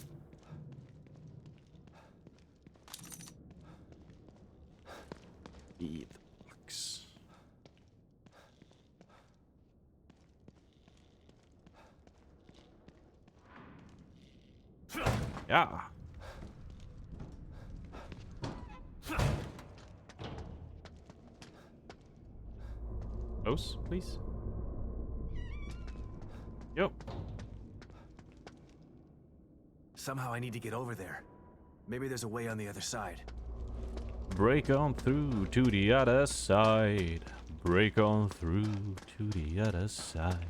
Be the box. Yeah. Close, please. Yep. Somehow I need to get over there. Maybe there's a way on the other side. Break on through to the other side. Break on through to the other side.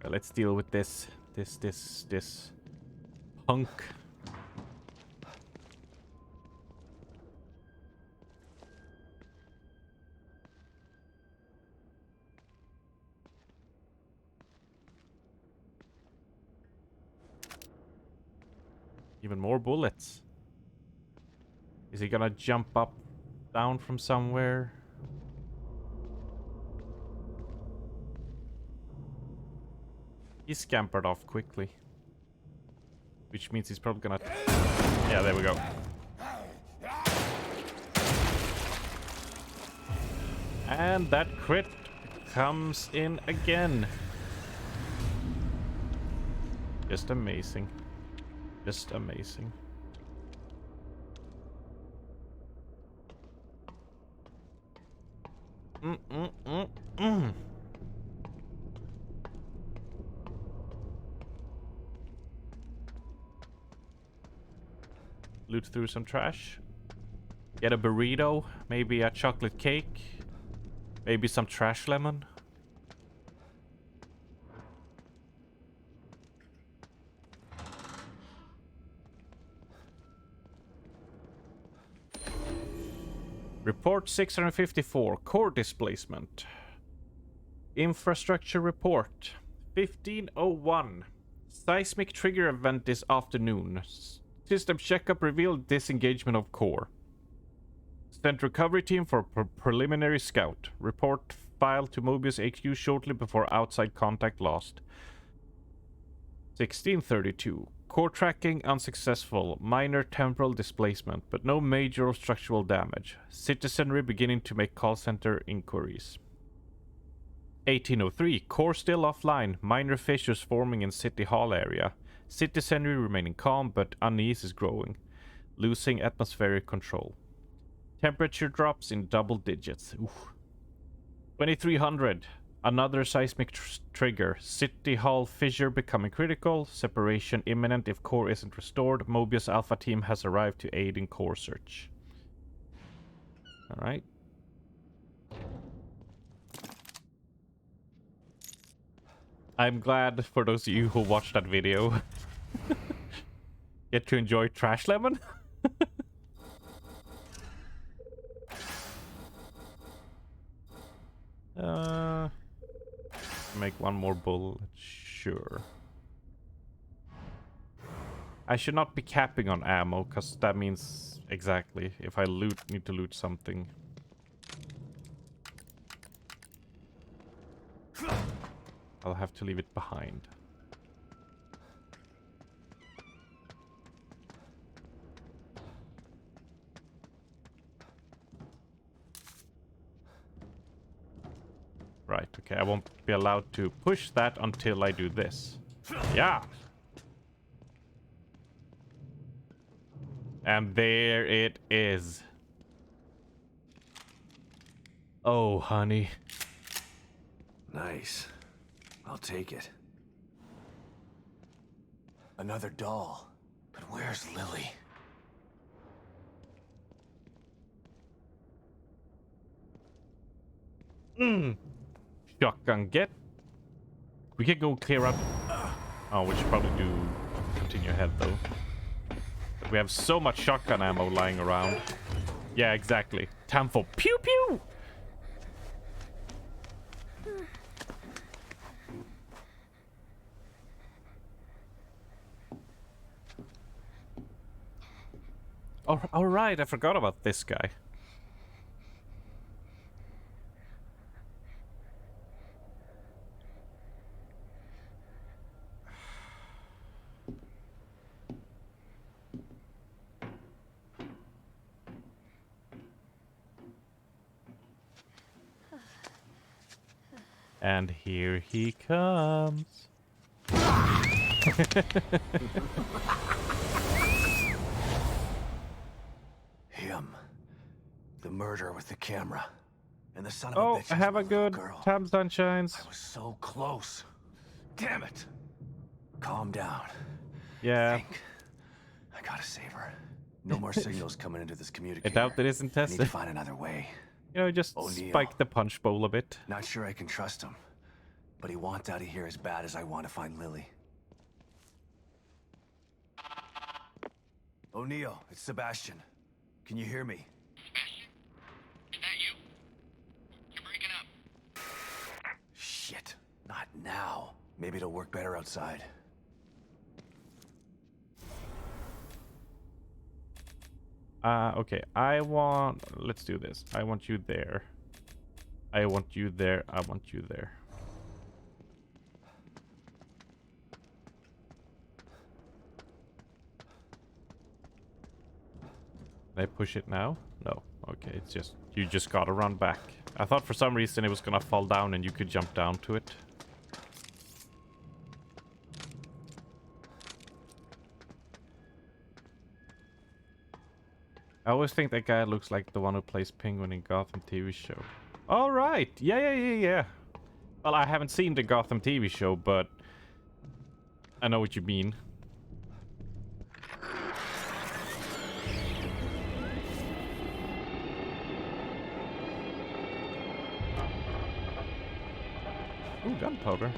Well, let's deal with this punk. Even more bullets. Is he gonna jump up, down from somewhere? He scampered off quickly. Which means he's probably gonna... Yeah, there we go. And that crit comes in again. Just amazing. Just amazing. Loot through some trash. Get a burrito. Maybe a chocolate cake. Maybe some trash lemon. Report 654, core displacement. Infrastructure report 1501. Seismic trigger event this afternoon. System checkup revealed disengagement of core. Sent recovery team for preliminary scout. Report filed to Mobius HQ shortly before outside contact lost. 1632. Core tracking unsuccessful. Minor temporal displacement, but no major structural damage. Citizenry beginning to make call center inquiries. 1803. Core still offline. Minor fissures forming in City Hall area. Citizenry remaining calm, but unease is growing. Losing atmospheric control. Temperature drops in double digits. Oof. 2300. Another seismic trigger. City Hall fissure becoming critical. Separation imminent if core isn't restored. Mobius Alpha team has arrived to aid in core search. Alright. I'm glad for those of you who watched that video get to enjoy Trash Lemon. Make one more bullet, sure. I should not be capping on ammo, because that means exactly if I need to loot something. I'll have to leave it behind. Right, okay, I won't be allowed to push that until I do this. Yeah! And there it is. Oh, honey. Nice. I'll take it. Another doll. But where's Lily? Shotgun get. We could go clear up. Oh, we should probably do continue ahead though. But we have so much shotgun ammo lying around. Yeah, exactly. Time for pew pew. All right, I forgot about this guy. And here he comes. Him. The murderer with the camera. And the son of Oh, a bitch. have a good time, sunshines. I was so close. Damn it. Calm down. Yeah. Think. I gotta save her. No more signals coming into this I communicator. doubt it isn't I need to tested. find another way. You know, just O'Neill. spike the punch bowl a bit. Not sure I can trust him. But he wants out of here as bad as I want to find Lily. O'Neill, it's Sebastian. Can you hear me? Sebastian? Is that you? You're breaking up. Shit. Not now. Maybe it'll work better outside. Okay. Let's do this. I want you there. I want you there. I want you there. Can I push it now? No. Okay, it's just... You just gotta run back. I thought for some reason it was gonna fall down and you could jump down to it. I always think that guy looks like the one who plays Penguin in Gotham TV show. All right. Yeah. Well, I haven't seen the Gotham TV show, but I know what you mean. Ooh, gunpowder.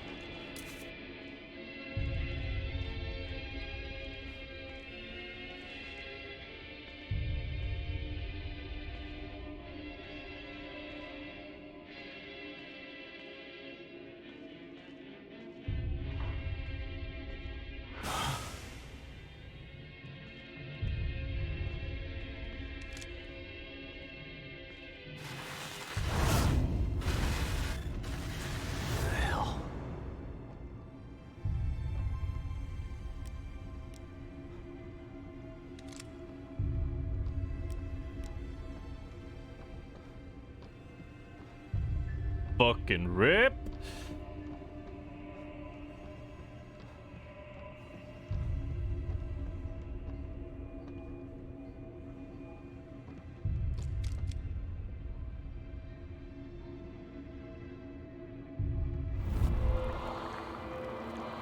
Fucking rip.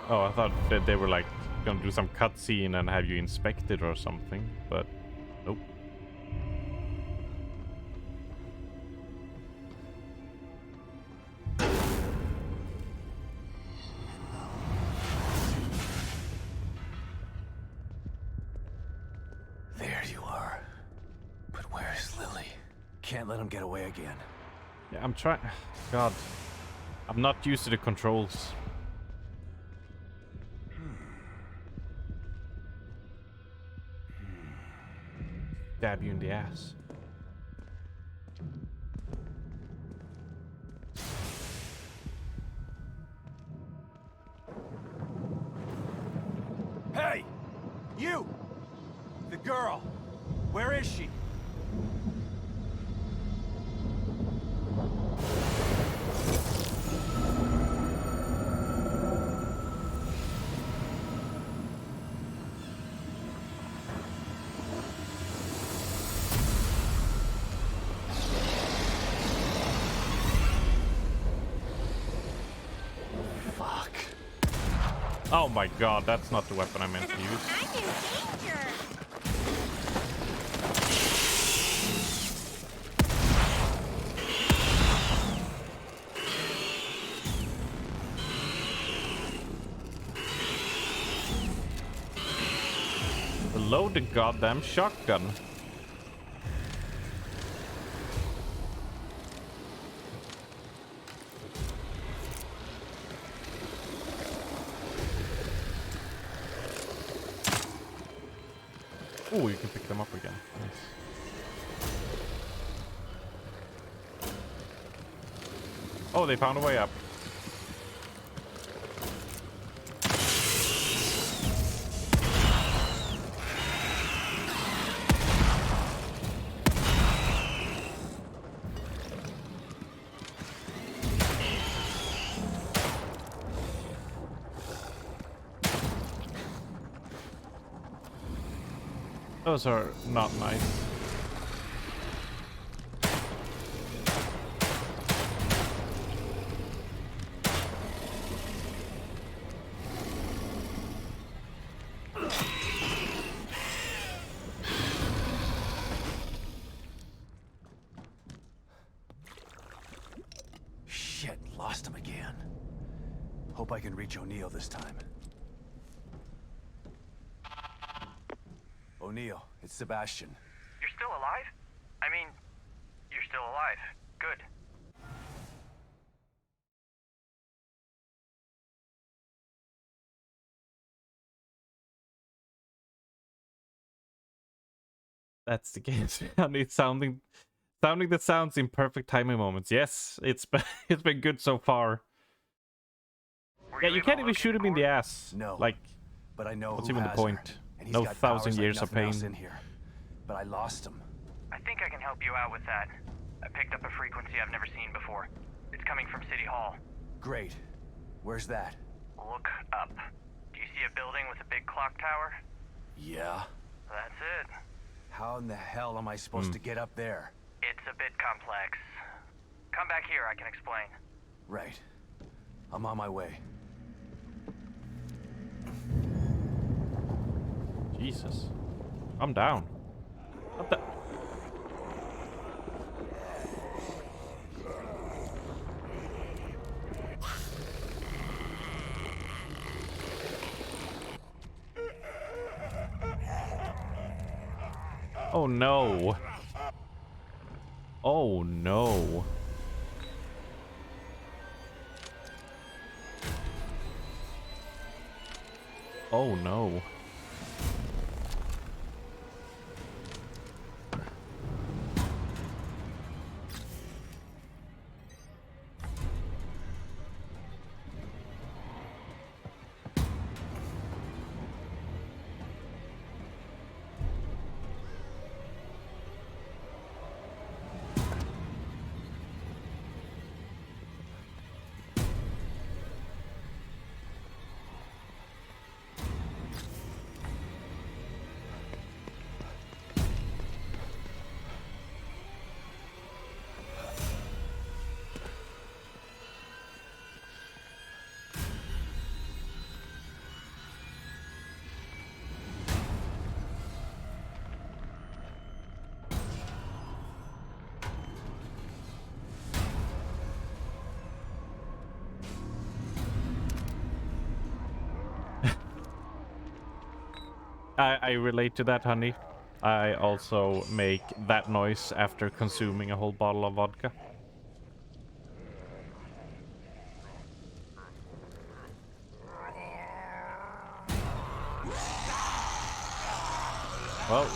Oh, I thought that they were like gonna do some cutscene and have you inspect it or something, but nope. There you are. But where's Lily? Can't let him get away again. Yeah, I'm trying. God, I'm not used to the controls. Stab you in the ass. Oh my god, that's not the weapon I meant to use. I'm in danger. Load the goddamn shotgun. Oh, you can pick them up again. Nice. Oh, they found a way up. Those are not nice. Shit, lost him again. Hope I can reach O'Neill this time. O'Neill, it's Sebastian. You're still alive? I mean, you're still alive. Good. That's the game. And it's sounding that sounds in perfect timing moments. Yes, it's been good so far. Yeah, you can't even shoot him in the ass. No. Like, But I know what's who even the has her, point? and he's No got 1,000 powers like years of nothing else pain. in here. But I lost him. I think I can help you out with that. I picked up a frequency I've never seen before. It's coming from City Hall. Great. Where's that? Look up. Do you see a building with a big clock tower? Yeah. That's it. How in the hell am I supposed to get up there? It's a bit complex. Come back here, I can explain. Right. I'm on my way. Jesus. I'm down. What the? Oh no. Oh no. Oh no. I relate to that, honey. I also make that noise after consuming a whole bottle of vodka. Well.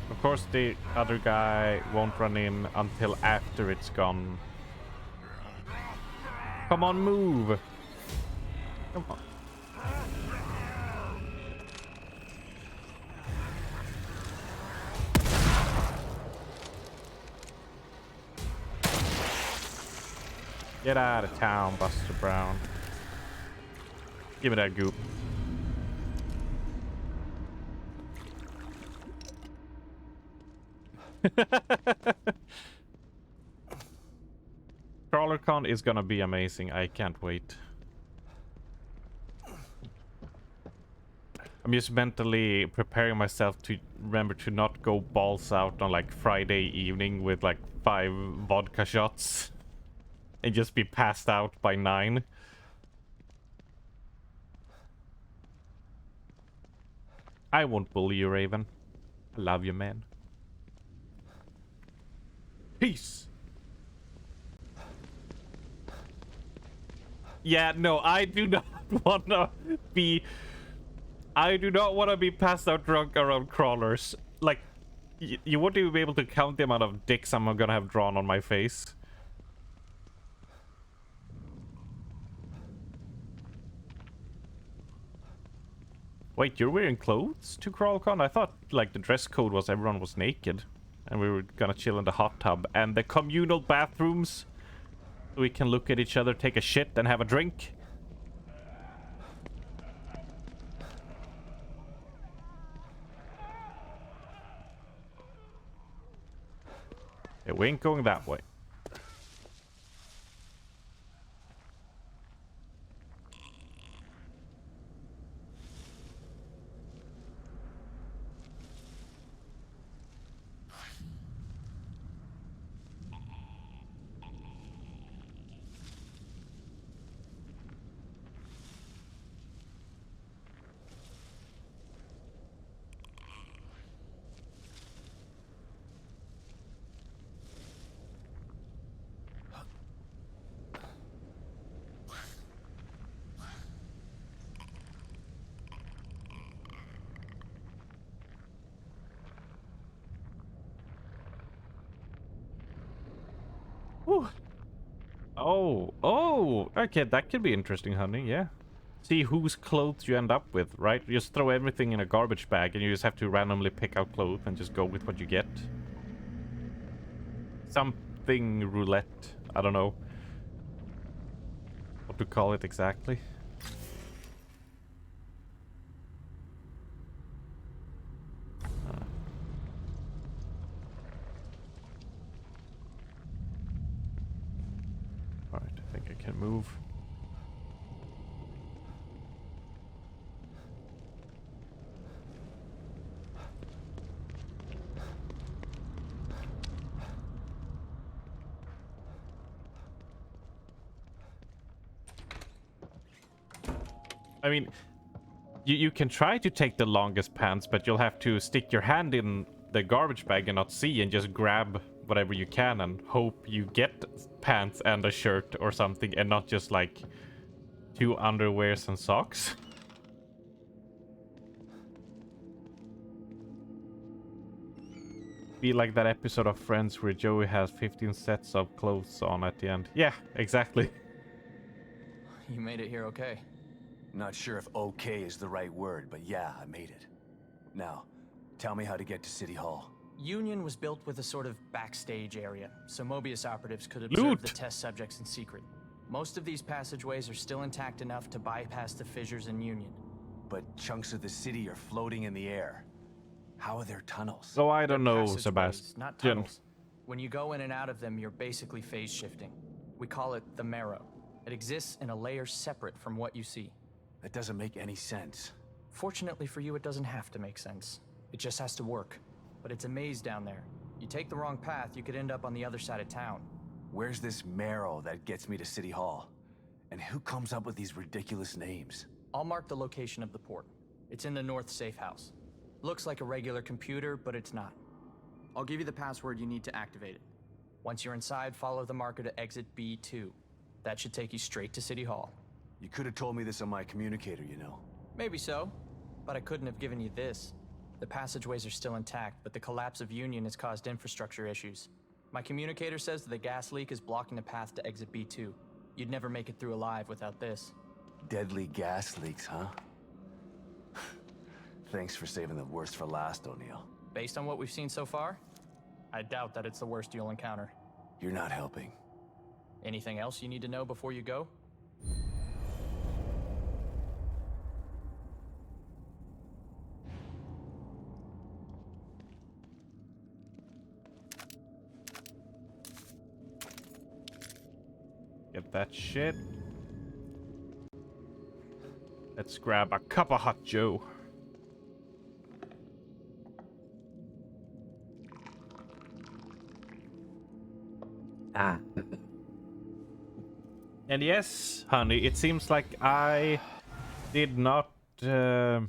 Of course, the other guy won't run in until after it's gone. Come on, move! Come on. Get out of town, Buster Brown. Give me that goop. CrawlerCon is gonna be amazing. I can't wait. I'm just mentally preparing myself to remember to not go balls out on like Friday evening with like 5 vodka shots and just be passed out by 9. I won't bully you, Raven. I love you, man. Peace. Yeah, no, I do not wanna be... I do not want to be passed out drunk around crawlers. Like, you won't even be able to count the amount of dicks I'm gonna have drawn on my face. Wait, you're wearing clothes to CrawlCon? I thought, like, the dress code was everyone was naked. And we were gonna chill in the hot tub. And the communal bathrooms. So we can look at each other, take a shit, and have a drink. Yeah, we ain't going that way. Whew. Oh, okay, that could be interesting, honey, yeah. See whose clothes you end up with, right? You just throw everything in a garbage bag and you just have to randomly pick out clothes and just go with what you get. Something roulette, I don't know what to call it exactly. Alright, I think I can move. I mean, you can try to take the longest pants, but you'll have to stick your hand in the garbage bag and not see and just grab whatever you can and hope you get pants and a shirt or something and not just like 2 underwears and socks. Be like that episode of Friends where Joey has 15 sets of clothes on at the end. Yeah, exactly. You made it here okay. Not sure if okay is the right word, but yeah, I made it. Now, tell me how to get to City Hall. Union was built with a sort of backstage area, so Mobius operatives could observe Loot. the test subjects in secret. Most of these passageways are still intact enough to bypass the fissures in Union. But chunks of the city are floating in the air. How are there tunnels? Oh, I don't know, Passageways, Sebastian. not tunnels. When you go in and out of them, you're basically phase shifting. We call it the Marrow. It exists in a layer separate from what you see. That doesn't make any sense. Fortunately for you, it doesn't have to make sense. It just has to work. But it's a maze down there. You take the wrong path, you could end up on the other side of town. Where's this Marrow that gets me to City Hall? And who comes up with these ridiculous names? I'll mark the location of the port. It's in the north safe house. Looks like a regular computer, but it's not. I'll give you the password you need to activate it. Once you're inside, follow the marker to exit B2. That should take you straight to City Hall. You could have told me this on my communicator, you know. Maybe so, but I couldn't have given you this. The passageways are still intact, but the collapse of Union has caused infrastructure issues. My communicator says that the gas leak is blocking the path to exit B2. You'd never make it through alive without this. Deadly gas leaks, huh? Thanks for saving the worst for last, O'Neill. Based on what we've seen so far, I doubt that it's the worst you'll encounter. You're not helping. Anything else you need to know before you go? that shit. Let's grab a cup of hot Joe. Ah. And yes, honey, it seems like I did not I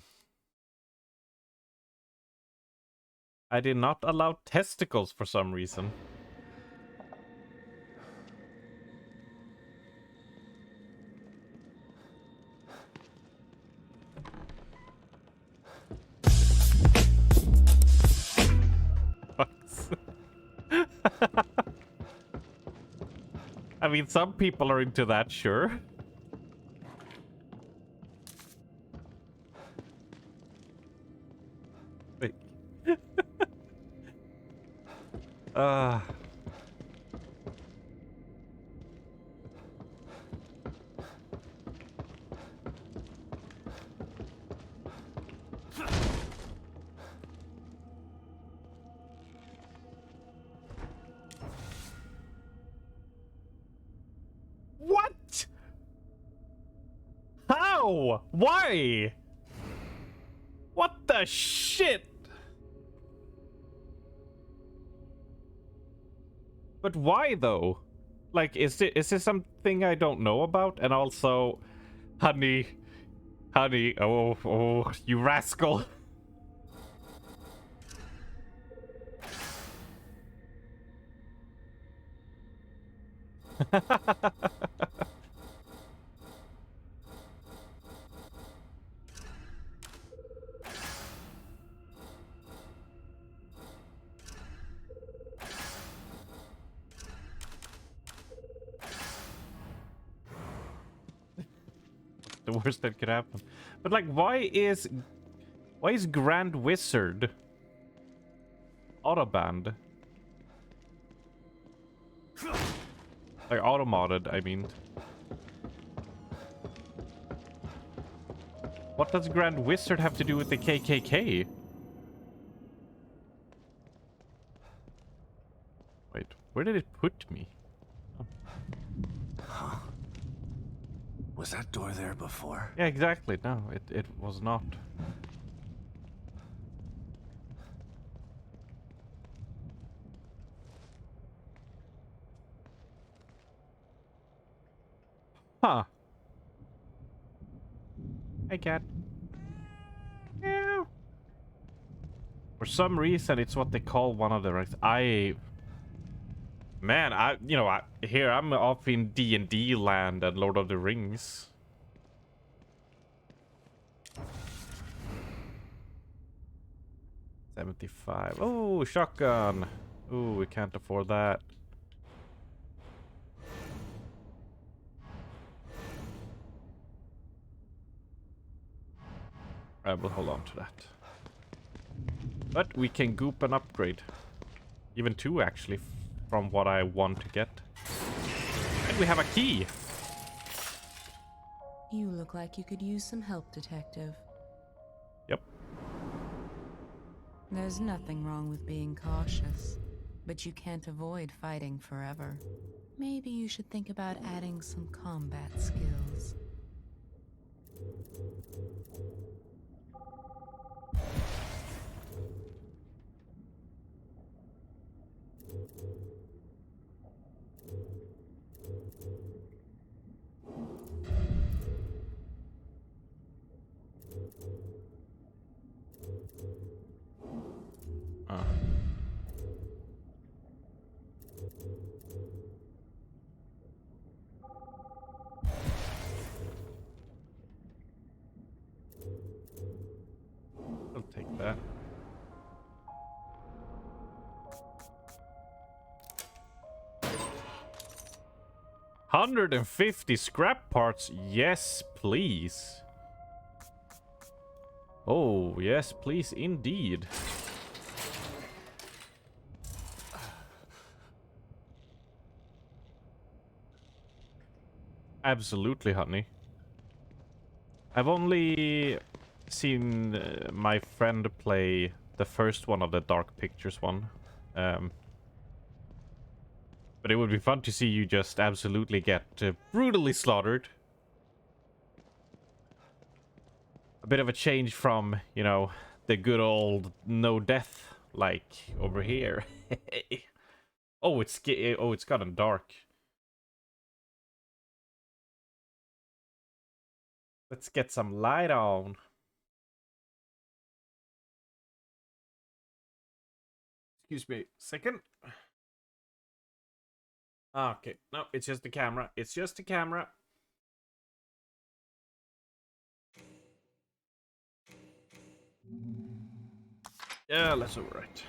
did not allow testicles for some reason. I mean, some people are into that, sure. Wait. What? How? Why? What the shit? But why though? Like, is this something I don't know about? And also, honey, oh, you rascal. The worst that could happen. But like, why is Grand Wizard auto-banned? Like auto-modded, I mean. What does Grand Wizard have to do with the KKK? Wait, where did it put me? Huh. Was that door there before? Yeah, exactly. No, it was not. Huh. Hey, cat. Meow. For some reason, it's what they call one of the ranks. Man, here I'm off in D&D land and Lord of the Rings. $75. Oh, shotgun. Oh, we can't afford that. I will hold on to that. But we can goop an upgrade. Even two, actually, from what I want to get. And we have a key. You look like you could use some help, Detective. Yep. There's nothing wrong with being cautious, but you can't avoid fighting forever. Maybe you should think about adding some combat skills. I'll take that. $150 scrap parts. Yes, please. Oh, yes, please, indeed. Absolutely, honey. I've only seen my friend play the first one of the Dark Pictures one. But it would be fun to see you just absolutely get brutally slaughtered. A bit of a change from, you know, the good old no death like over here. Oh, it's gotten dark. Let's get some light on. Excuse me, second. Okay, no, it's just the camera. It's just the camera. Yeah, that's alright.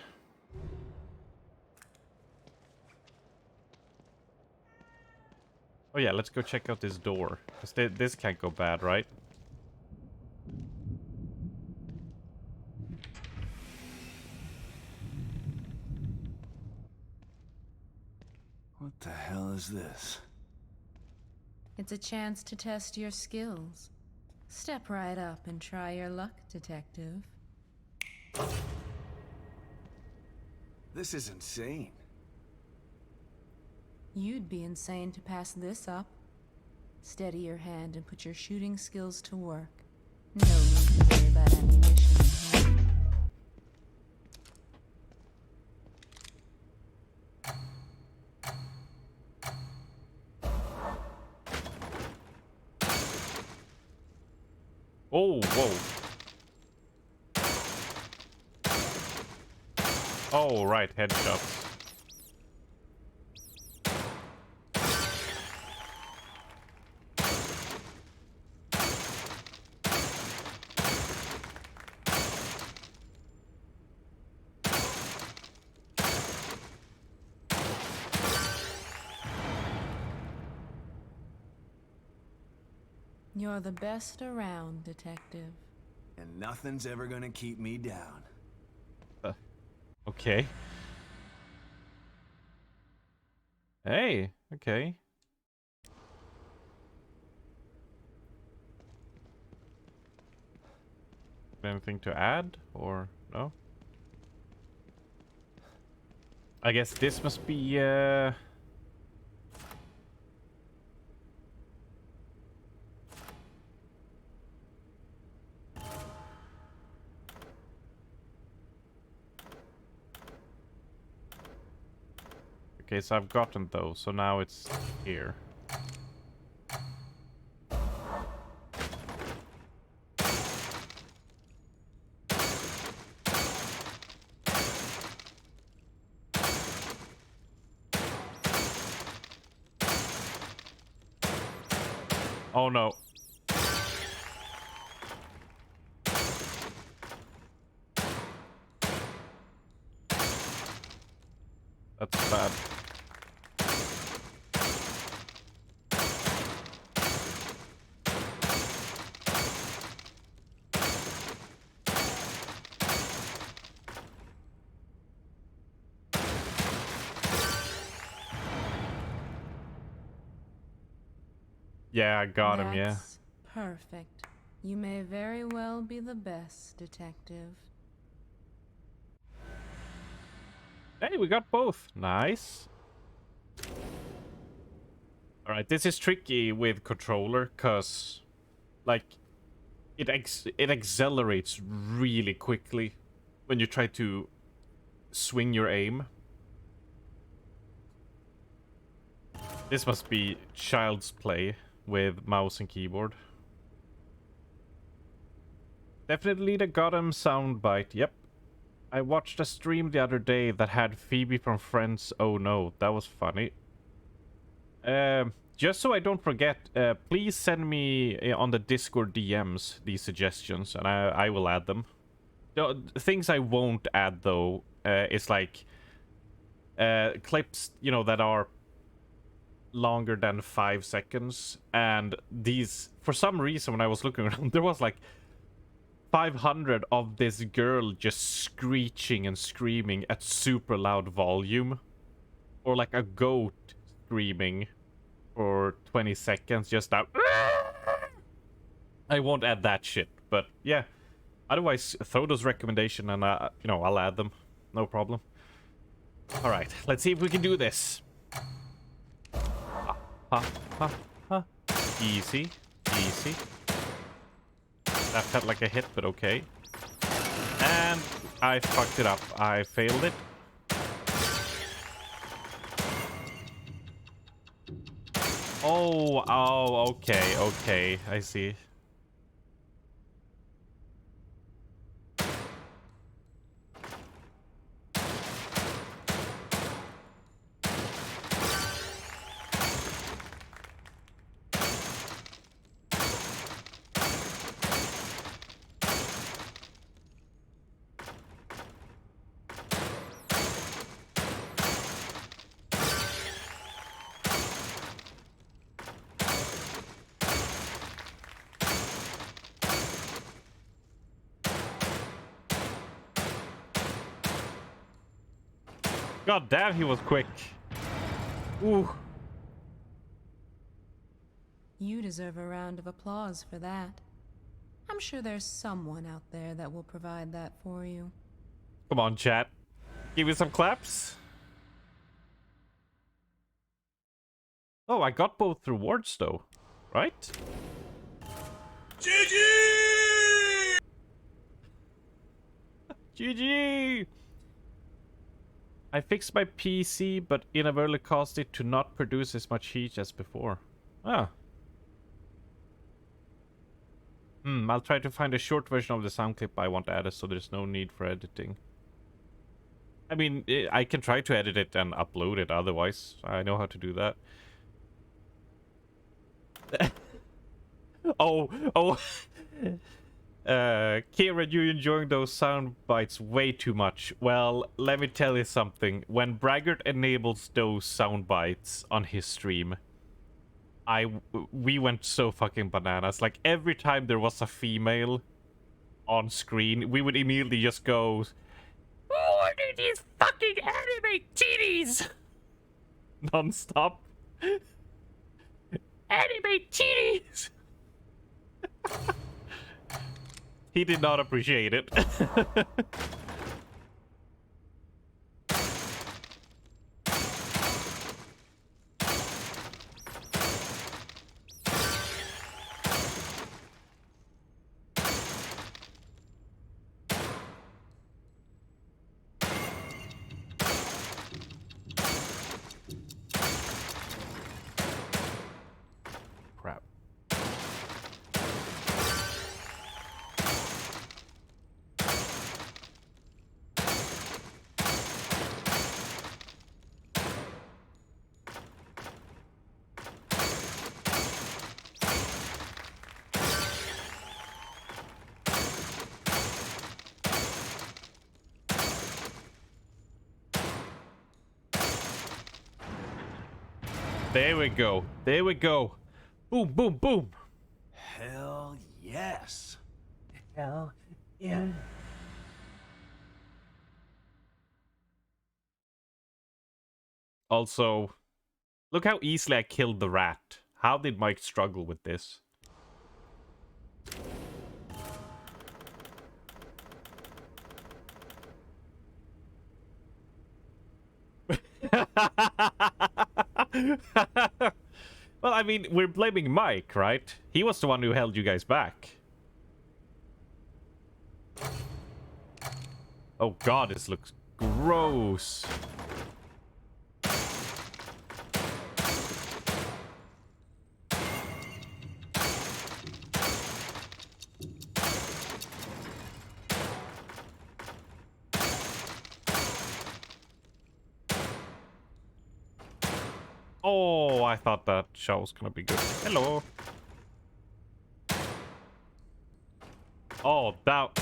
Oh yeah, let's go check out this door. Because this can't go bad, right? What the hell is this? It's a chance to test your skills. Step right up and try your luck, detective. This is insane. You'd be insane to pass this up. Steady your hand and put your shooting skills to work. No need to worry about ammunition in here. Oh, whoa. Oh, right, headshots. You're the best around, detective. And nothing's ever gonna keep me down. Okay. Hey, okay. Anything to add or no? I guess this must be okay, so I've gotten those, so now it's here. Oh no. That's bad. Yeah, I got him, yeah. That's perfect. You may very well be the best, detective. Hey, we got both. Nice. Alright, this is tricky with controller, cause like it accelerates really quickly when you try to swing your aim. This must be child's play with mouse and keyboard. Definitely the Gotham soundbite. Yep. I watched a stream the other day that had Phoebe from Friends. Oh no, that was funny. Just so I don't forget, please send me on the Discord DMs these suggestions, and I will add them. The things I won't add though is like clips, you know, that are longer than 5 seconds, and these, for some reason, when I was looking around, there was like 500 of this girl just screeching and screaming at super loud volume, or like a goat screaming for 20 seconds just out. I won't add that shit, but yeah, otherwise throw those recommendations and you know, I'll add them, no problem. All right, let's see if we can do this. Ha, ha, ha. Easy, easy. That felt like a hit, but okay. And I fucked it up. I failed it. Oh, okay, okay. I see. God damn, he was quick. Ooh. You deserve a round of applause for that. I'm sure there's someone out there that will provide that for you. Come on, chat. Give me some claps. Oh, I got both rewards though, right? GG! GG! I fixed my PC, but inadvertently caused it to not produce as much heat as before. Ah. I'll try to find a short version of the sound clip I want added so there's no need for editing. I mean, I can try to edit it and upload it otherwise. I know how to do that. oh. Kira, you enjoying those sound bites way too much. Well, let me tell you something. When Braggart enables those sound bites on his stream, we went so fucking bananas. Like, every time there was a female on screen, we would immediately just go, "Oh, what are these fucking anime titties?" Non-stop. Anime titties! He did not appreciate it. Crap. There we go. There we go. Boom, boom, boom. Hell yes. Hell yeah. Also, look how easily I killed the rat. How did Mike struggle with this? Well, I mean, we're blaming Mike, right? He was the one who held you guys back. Oh god, this looks gross. Oh, I thought that shot was gonna be good. Hello. Oh, that.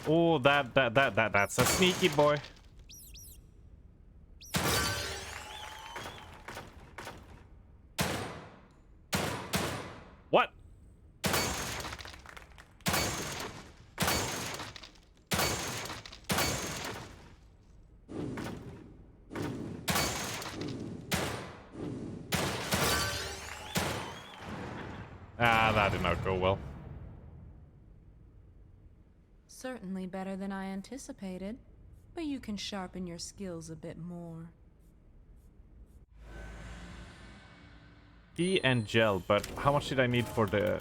Oh, that's a sneaky boy. What? Ah, that did not go well. Certainly better than I anticipated, but you can sharpen your skills a bit more. Key and gel, but how much did I need for the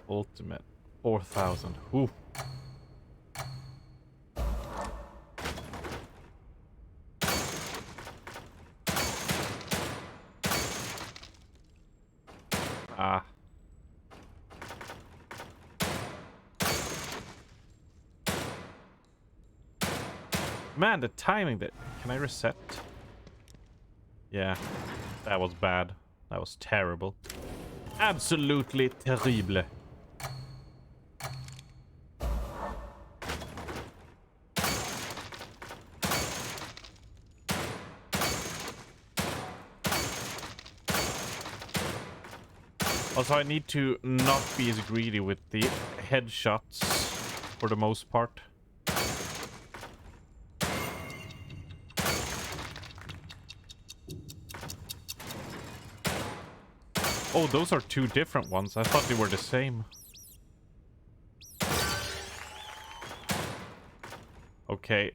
ultimate? 4,000. Ooh. Ah. Man, the timing that... Can I reset? Yeah, that was bad. That was terrible. Absolutely terrible. Also, I need to not be as greedy with the headshots for the most part. Oh, those are two different ones. I thought they were the same. Okay.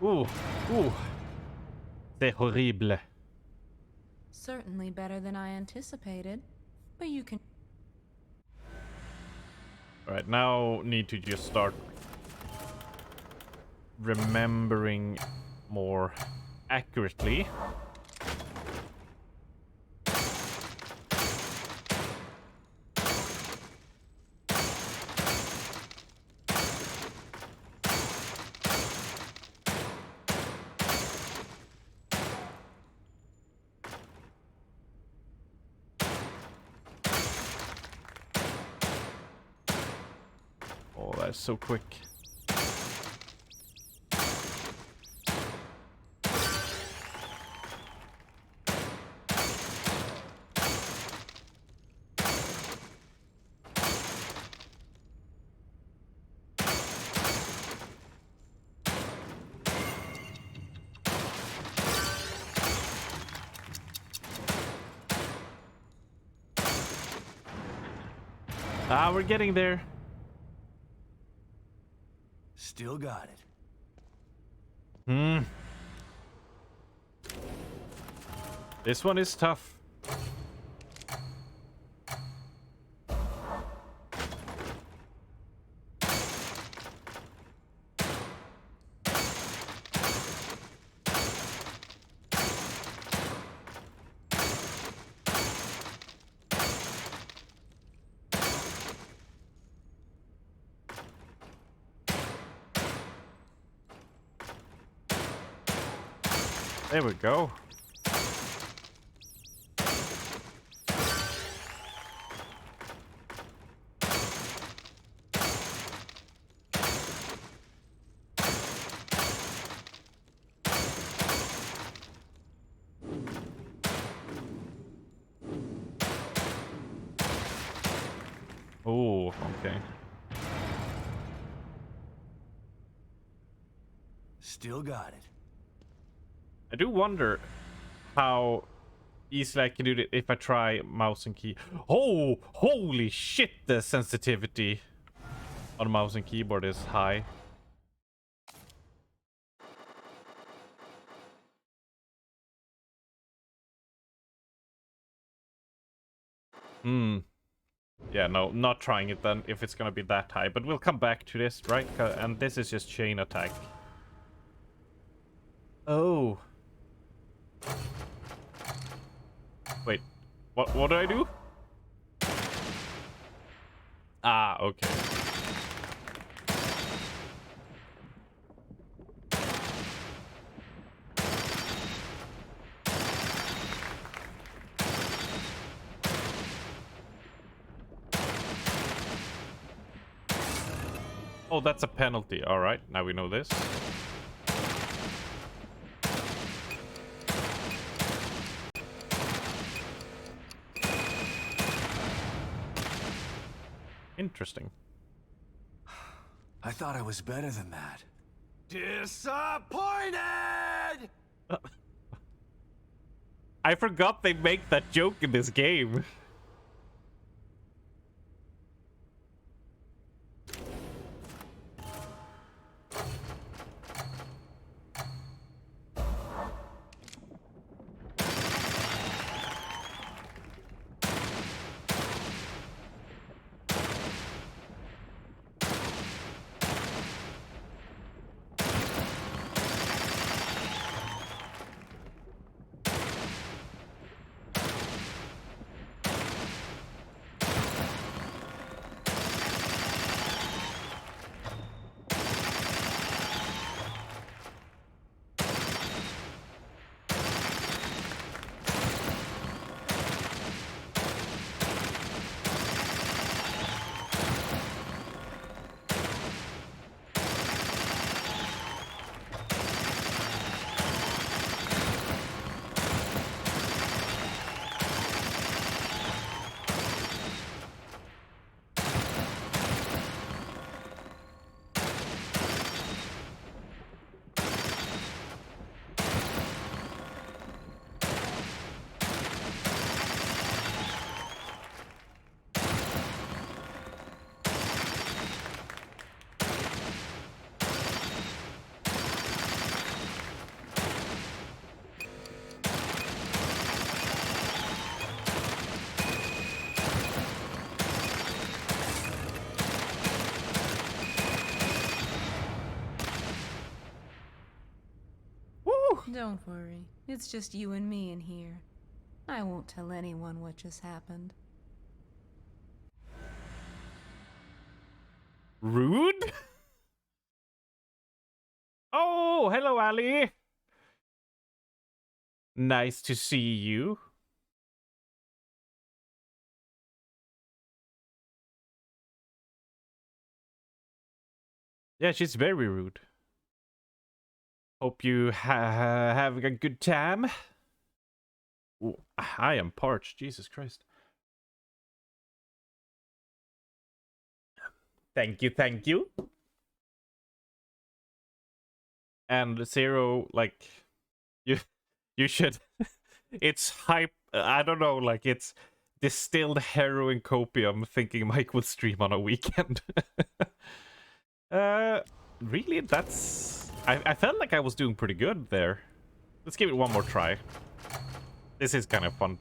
Ooh, ooh. C'est horrible. Certainly better than I anticipated, but you can... Alright, now need to just start remembering more accurately. Oh, that's so quick. Ah, we're getting there. Still got it. Hmm. This one is tough. There we go. Oh, okay. Still got it. I do wonder how easily I can do it if I try mouse and key. Oh, holy shit, the sensitivity on mouse and keyboard is high. Hmm. Yeah, no, not trying it then if it's gonna be that high. But we'll come back to this, right? And this is just chain attack. Oh. Wait, what do I do? Ah, okay. Oh, that's a penalty. All right, now we know this. Interesting. I thought I was better than that. Disappointed! I forgot they make that joke in this game. Don't worry. It's just you and me in here. I won't tell anyone what just happened. Rude? Oh, hello, Ali. Nice to see you. Yeah, she's very rude. Hope you having a good time. Ooh, I am parched. Jesus Christ. Thank you, thank you. And Zero, like, you should. It's hype. I don't know, like it's distilled heroin copium. Thinking Mike will stream on a weekend. Really, that's. I felt like I was doing pretty good there. Let's give it one more try. This is kind of fun.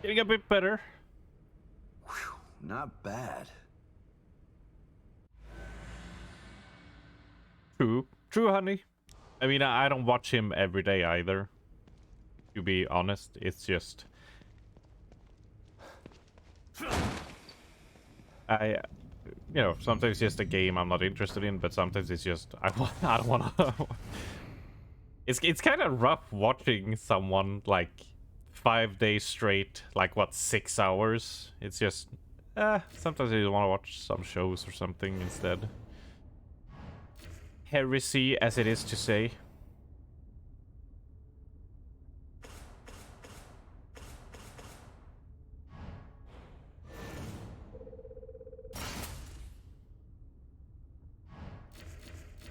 Getting a bit better. Whew, not bad. True. True, honey. I mean, I don't watch him every day either. To be honest, it's just... you know, sometimes it's just a game I'm not interested in, but sometimes it's just... I don't want to... It's kind of rough watching someone, like... 5 days straight, like what, 6 hours? It's just, sometimes I want to watch some shows or something instead. Heresy, as it is to say.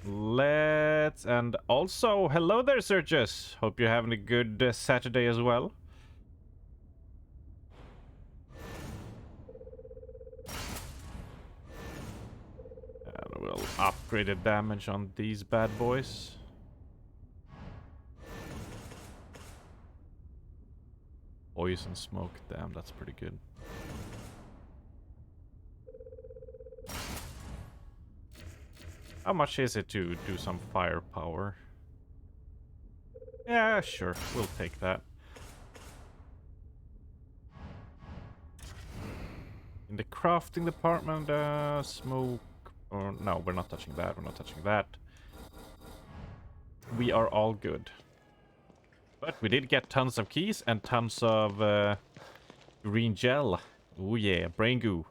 Let's... And also, hello there, Sergius. Hope you're having a good Saturday as well. And we'll upgrade the damage on these bad boys. Poison smoke, damn, that's pretty good. How much is it to do some firepower? Yeah, sure, we'll take that. In the crafting department, smoke... Or, no, we're not touching that, we're not touching that. We are all good. But we did get tons of keys and tons of green gel. Oh yeah, brain goo.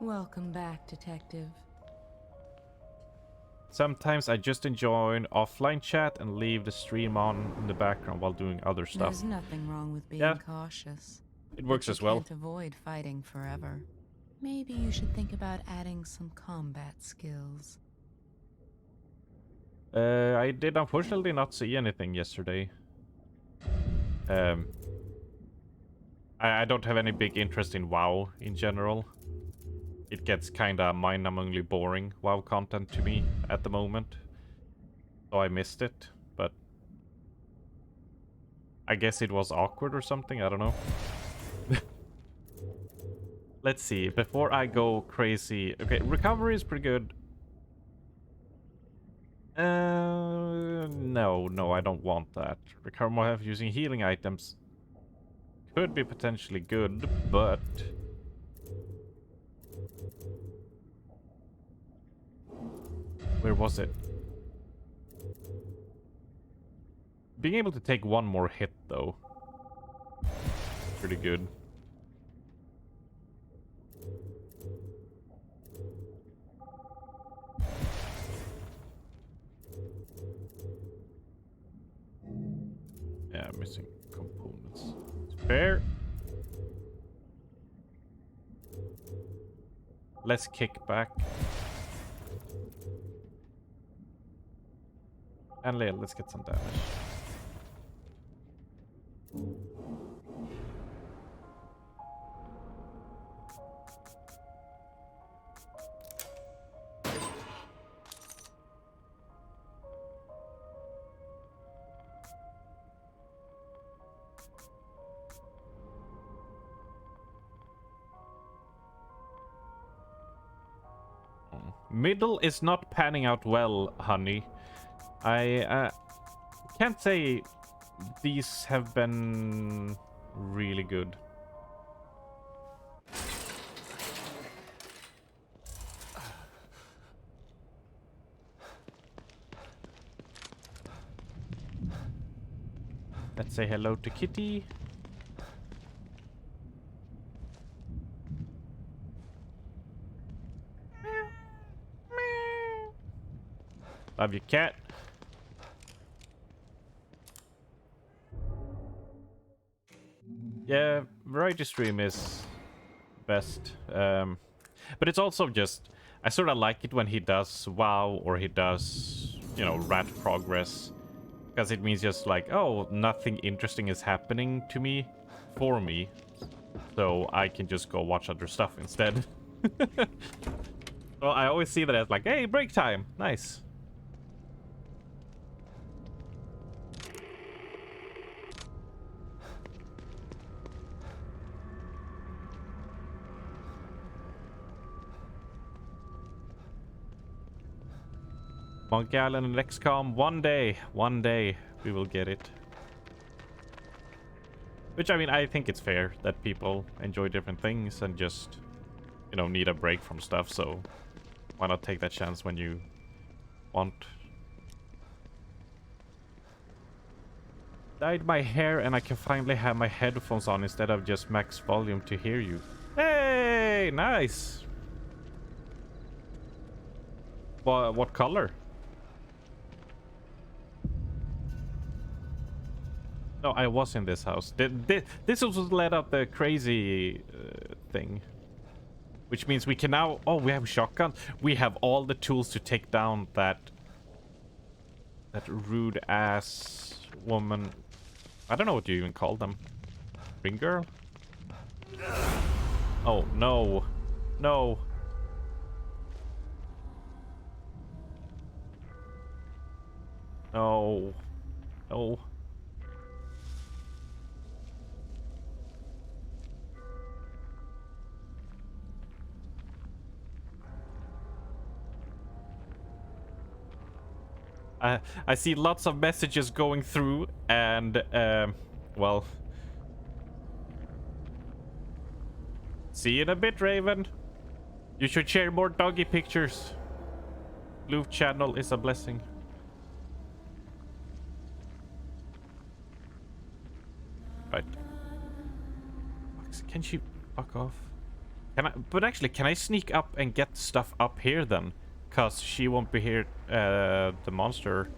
Welcome back, Detective. Sometimes I just enjoy an offline chat and leave the stream on in the background while doing other stuff. There's nothing wrong with being cautious. It works but as well. You can't avoid fighting forever. Maybe you should think about adding some combat skills. I did unfortunately not see anything yesterday. I don't have any big interest in WoW in general. It gets kinda mind-numbingly boring WoW content to me at the moment. So I missed it, but I guess it was awkward or something, I don't know. Let's see, before I go crazy... Okay, recovery is pretty good. No, I don't want that. Recover more health using healing items could be potentially good, but... Where was it? Being able to take one more hit, though. Pretty good. Yeah, missing components. Fair. Let's kick back. And let's get some damage. Middle is not panning out well, honey. I can't say these have been really good. Let's say hello to Kitty. Love you, cat. Yeah, variety stream is best. But it's also just... I sort of like it when he does WoW or he does, you know, rat progress. Because it means just like, oh, nothing interesting is happening to me, for me. So I can just go watch other stuff instead. Well, I always see that as like, hey, break time. Nice. Monkey Island and XCOM, one day we will get it. Which, I mean, I think it's fair that people enjoy different things and just, you know, need a break from stuff, so why not take that chance when you want? Dyed my hair and I can finally have my headphones on instead of just max volume to hear you. Hey, nice! What color? No, I was in this house. This was led up the crazy thing. Which means we can now... Oh, we have a shotgun. We have all the tools to take down that rude ass woman. I don't know what you even call them. Ring girl? Oh, no. No. No. No. I see lots of messages going through, and well, see you in a bit, Raven. You should share more doggy pictures. Blue channel is a blessing. Right. Can she fuck off? Can I? But actually, can I sneak up and get stuff up here then? Cause she won't be here, the monster.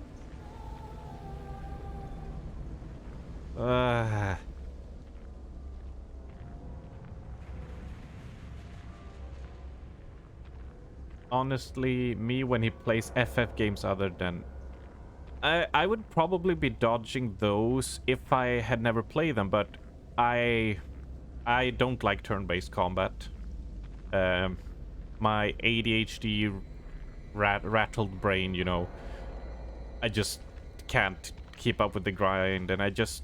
Honestly, me when he plays FF games other than... I would probably be dodging those if I had never played them, but I don't like turn-based combat. My ADHD rattled brain, you know, I just can't keep up with the grind, and I just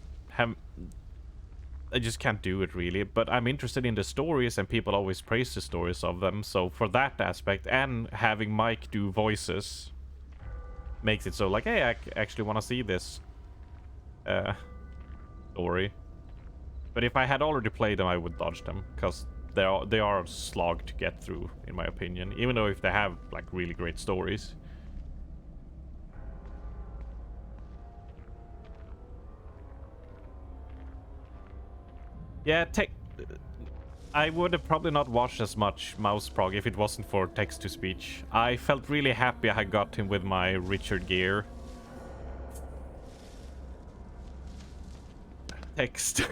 can't do it really. But I'm interested in the stories, and people always praise the stories of them, so for that aspect, and having Mike do voices makes it so like, hey, I actually want to see this story. But if I had already played them, I would dodge them, because they are a slog to get through, in my opinion, even though if they have like really great stories. Yeah, I would have probably not watched as much Mouseprog if it wasn't for text-to-speech. I felt really happy I got him with my Richard Gere text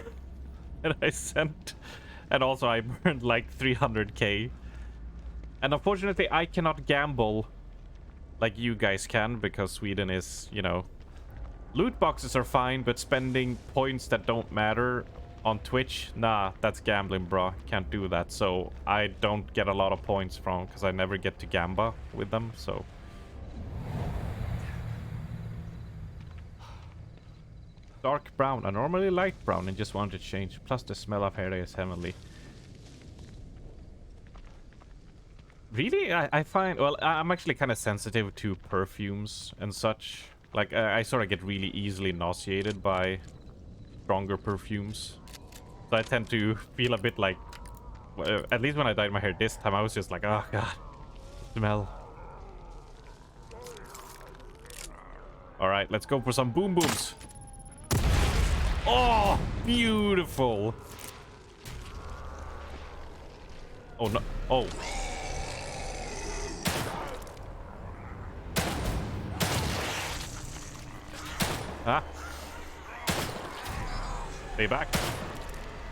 that I sent. And also I burned like 300k. And unfortunately I cannot gamble like you guys can, because Sweden is, you know... Loot boxes are fine, but spending points that don't matter on Twitch, nah, that's gambling, bro. Can't do that. So I don't get a lot of points from, because I never get to gamba with them, so... Dark brown. I normally like brown and just want to change. Plus the smell of hair is heavenly. Really? I find... Well, I'm actually kind of sensitive to perfumes and such. Like, I sort of get really easily nauseated by stronger perfumes. So I tend to feel a bit like... at least when I dyed my hair this time, I was just like, oh god, smell. Alright, let's go for some boom booms. Oh, beautiful. Oh, no. Oh. Ah. Stay back.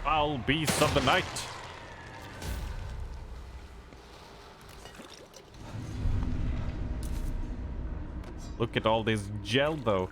Foul beasts of the night. Look at all this gel, though.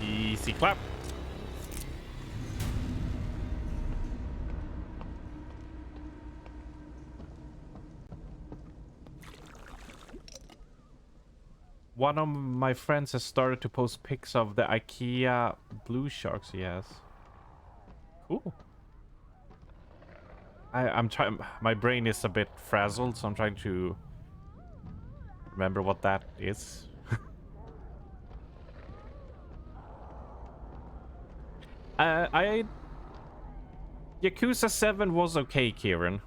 Easy clap. One of my friends has started to post pics of the IKEA blue sharks he has. Cool. I'm trying. My brain is a bit frazzled, so I'm trying to remember what that is. Yakuza 7 was okay, Kieran.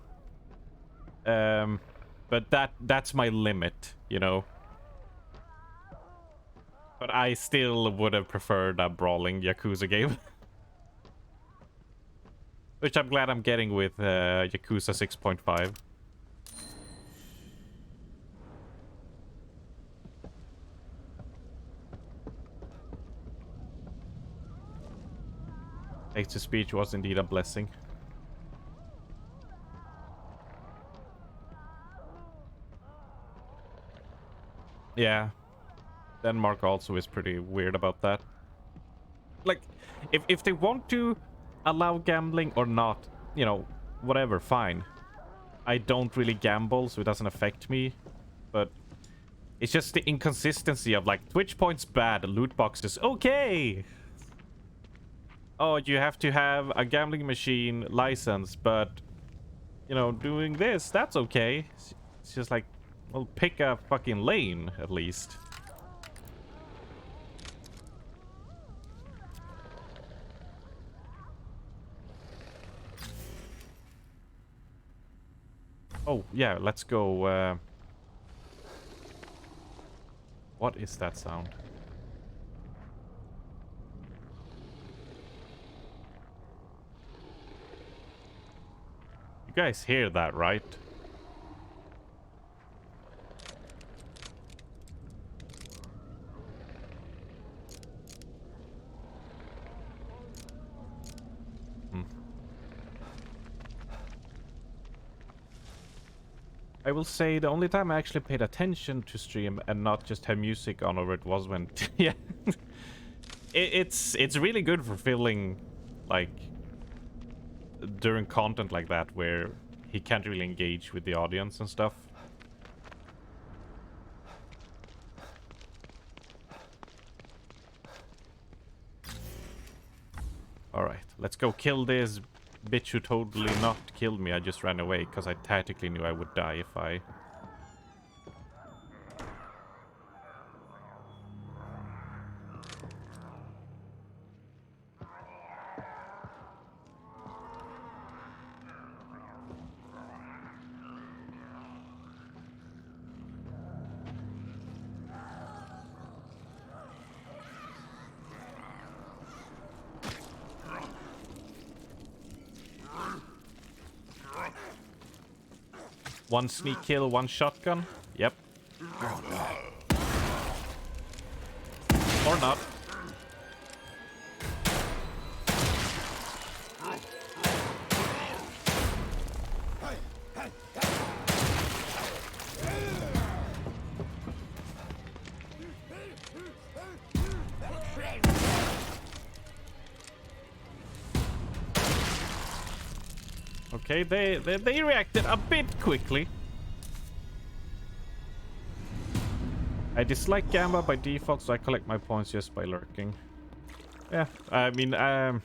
But that's my limit, you know. But I still would have preferred a brawling Yakuza game. Which I'm glad I'm getting with Yakuza 6.5. Text-to-speech was indeed a blessing. Yeah. Denmark also is pretty weird about that. Like, if they want to allow gambling or not, you know, whatever, fine. I don't really gamble, so it doesn't affect me. But it's just the inconsistency of, like, Twitch points bad, loot boxes okay. Oh, you have to have a gambling machine license, but, you know, doing this, that's okay. It's just like, well, pick a fucking lane, at least. Oh, yeah, let's go, What is that sound? You guys hear that, right? I will say the only time I actually paid attention to stream and not just have music on over it was when yeah. It's really good for feeling like during content like that where he can't really engage with the audience and stuff. Alright, let's go kill this bitch who totally not killed me. I just ran away because I tactically knew I would die if I... One sneak kill, one shotgun. Yep. Or not. Okay, they reacted a bit quickly. I dislike Gamba by default, so I collect my points just by lurking. Yeah, I mean, I'm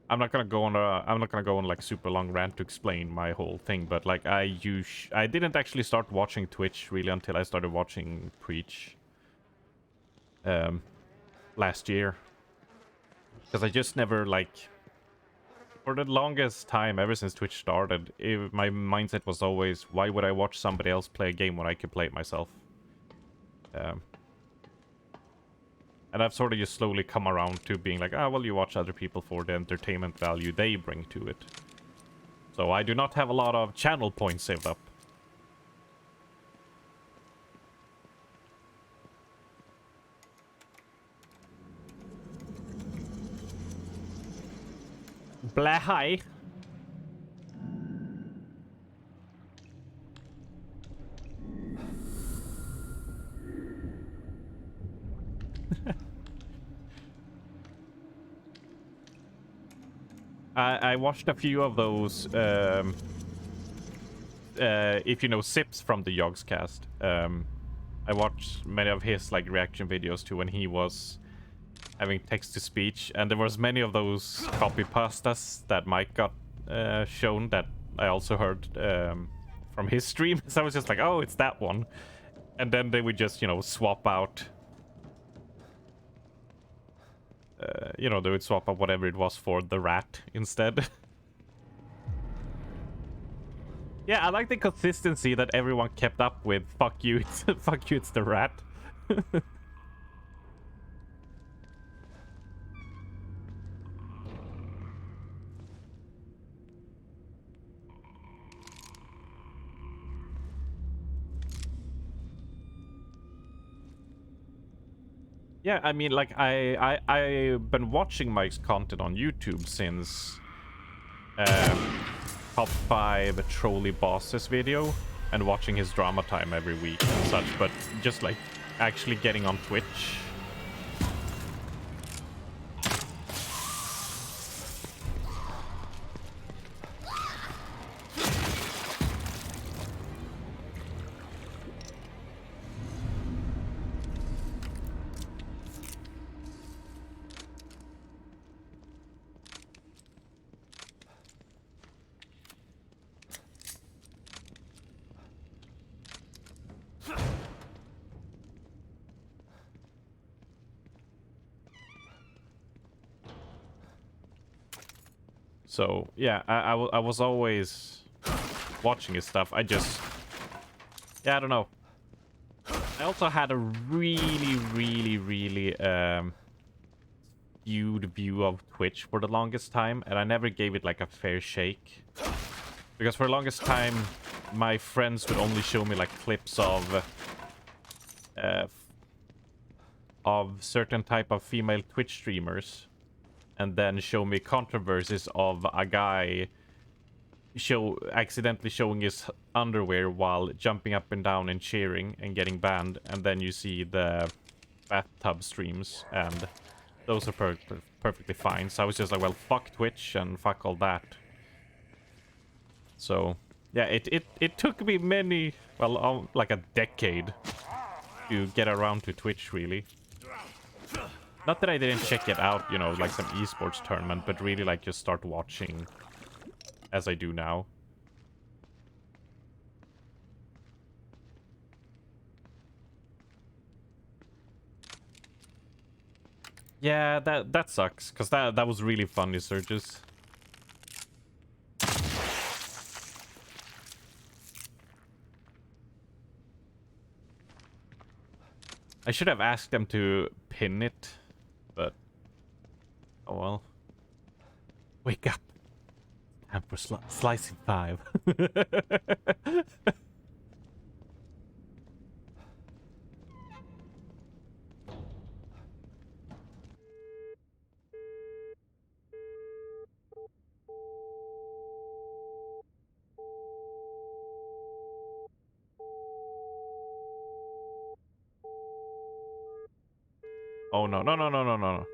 not gonna go on like super long rant to explain my whole thing, but like I didn't actually start watching Twitch really until I started watching Preach last year, because I just never like. For the longest time, ever since Twitch started, my mindset was always, why would I watch somebody else play a game when I could play it myself? And I've sort of just slowly come around to being like, well, you watch other people for the entertainment value they bring to it. So I do not have a lot of channel points saved up. Blah, hi. I watched a few of those, if you know Sips from the Yogscast. I watched many of his like reaction videos to when he was having text-to-speech, and there was many of those copy pastas that Mike got shown that I also heard from his stream. So I was just like, oh, it's that one. And then they would just, you know, swap out you know, they would swap up whatever it was for the rat instead. Yeah, I like the consistency that everyone kept up with. Fuck you, it's, fuck you, it's the rat. Yeah, I mean, like, I've been watching Mike's content on YouTube since top 5 trolley bosses video and watching his drama time every week and such, but just like actually getting on Twitch. So yeah, I was always watching his stuff. I just, yeah, I don't know. I also had a really skewed view of Twitch for the longest time, and I never gave it like a fair shake. Because for the longest time, my friends would only show me like clips of certain type of female Twitch streamers, and then show me controversies of a guy accidentally showing his underwear while jumping up and down and cheering and getting banned. And then you see the bathtub streams, and those are perfectly fine. So I was just like, well, fuck Twitch and fuck all that. So yeah, it took me many, well, like a decade to get around to Twitch, really. Not that I didn't check it out, you know, like some esports tournament, but really like just start watching as I do now. Yeah, that sucks, because that was really funny, Surges. I should have asked them to pin it, but oh well. Wake up. Time for slicing 5. Oh no, no, no, no, no, no, no.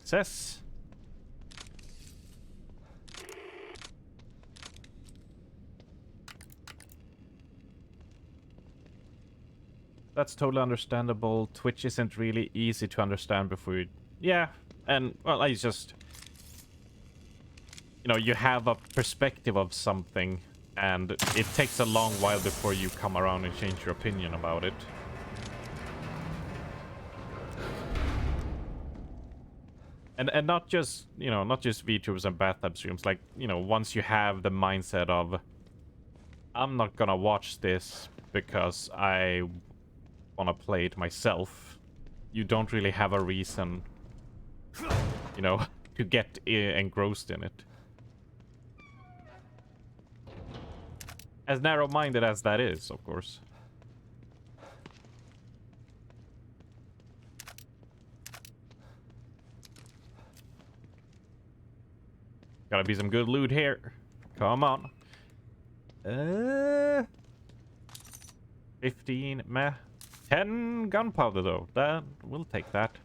Says. That's totally understandable. Twitch isn't really easy to understand before you... Yeah, and, well, I just... You know, you have a perspective of something, and it takes a long while before you come around and change your opinion about it. And not just, you know, not just VTubers and bathtub streams. Like, you know, once you have the mindset of, I'm not gonna watch this because I want to play it myself, you don't really have a reason, you know, to get engrossed in it. As narrow-minded as that is, of course. Gotta be some good loot here. Come on. 15 meh. 10 gunpowder though. That we'll take that.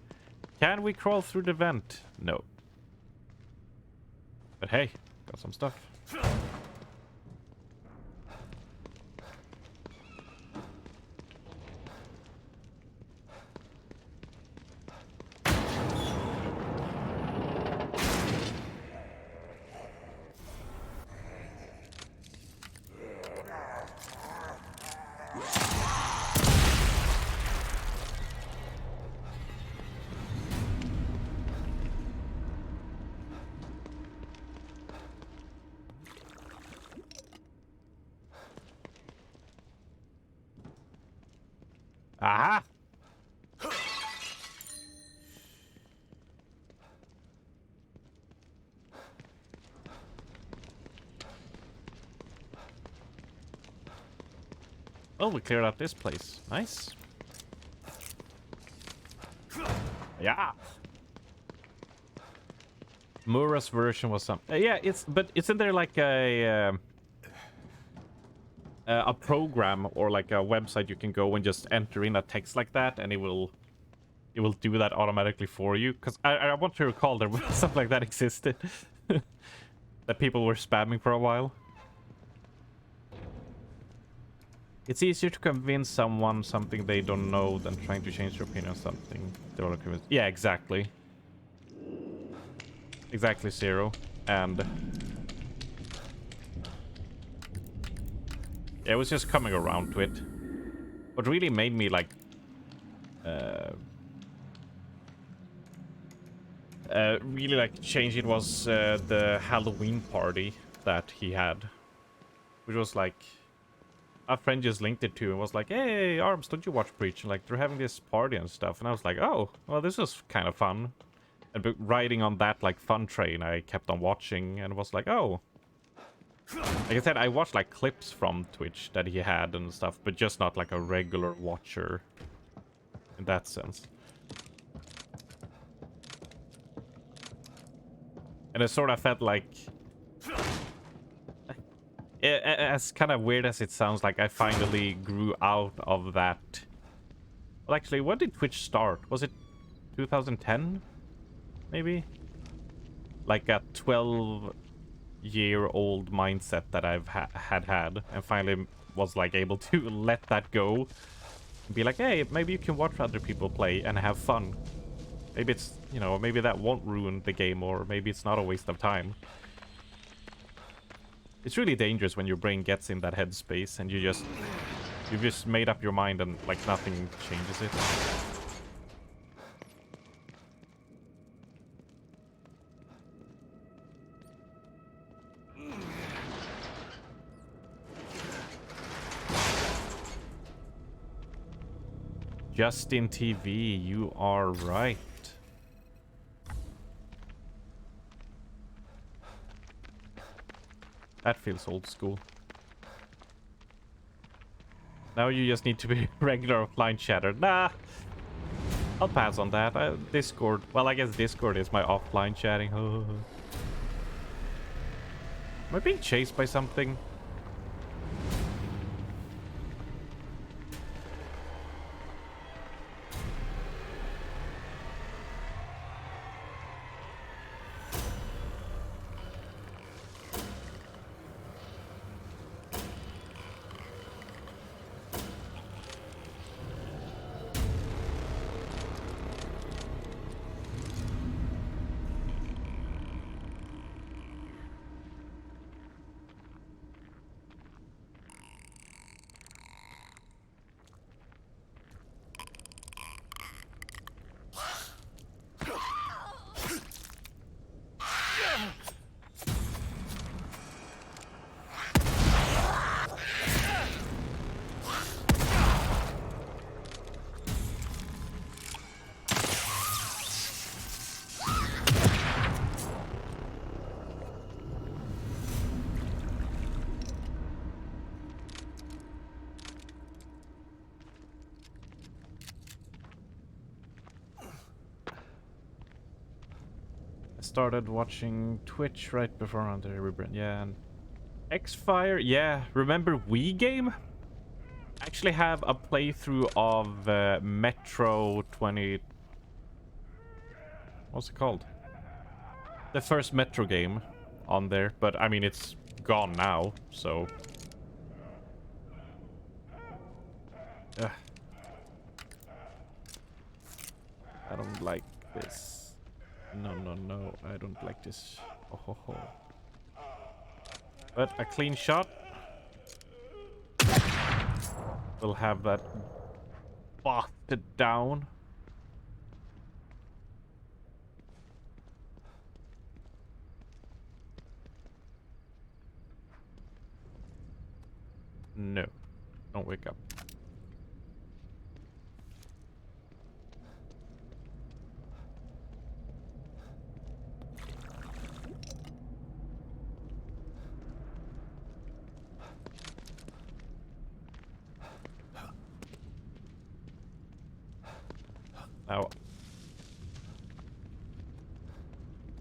Can we crawl through the vent? No. But hey, got some stuff. Aha! Oh, we cleared out this place. Nice. Yeah. Mura's version was some. Yeah, but isn't there like a program or like a website you can go and just enter in a text like that, and it will do that automatically for you? Because I want to recall there was something like that existed that people were spamming for a while. It's easier to convince someone something they don't know than trying to change their opinion on something they're already convinced. Yeah, exactly. Exactly, Zero. And yeah, it was just coming around to it. What really made me like really like change it was the Halloween party that he had, which was like a friend just linked it to and was like, "Hey, Arms, don't you watch Preach? And like they're having this party and stuff." And I was like, "Oh, well, this is kind of fun." And riding on that like fun train, I kept on watching and was like, "Oh." Like I said, I watched like clips from Twitch that he had and stuff, but just not like a regular watcher in that sense. And it sort of felt like, as kind of weird as it sounds, like I finally grew out of that. Well, actually, when did Twitch start? Was it 2010? Maybe? Like a 12-year-old mindset that I've had, and finally was like able to let that go. And be like, hey, maybe you can watch other people play and have fun. Maybe it's, you know, maybe that won't ruin the game, or maybe it's not a waste of time. It's really dangerous when your brain gets in that headspace and you've just made up your mind and like nothing changes it. Justin TV, you are right. That feels old school. Now you just need to be regular offline chatter. Nah, I'll pass on that. Discord. Well, I guess Discord is my offline chatting. Am I being chased by something? Started watching Twitch right before the rebrand. Yeah, and Xfire. Yeah, remember Wii Game? I actually have a playthrough of Metro 20. What's it called? The first Metro game on there, but I mean it's gone now, so. I don't like this. No, no, no, I don't like this. Oh, ho, ho. But a clean shot will have that busted down. No, don't wake up. Now,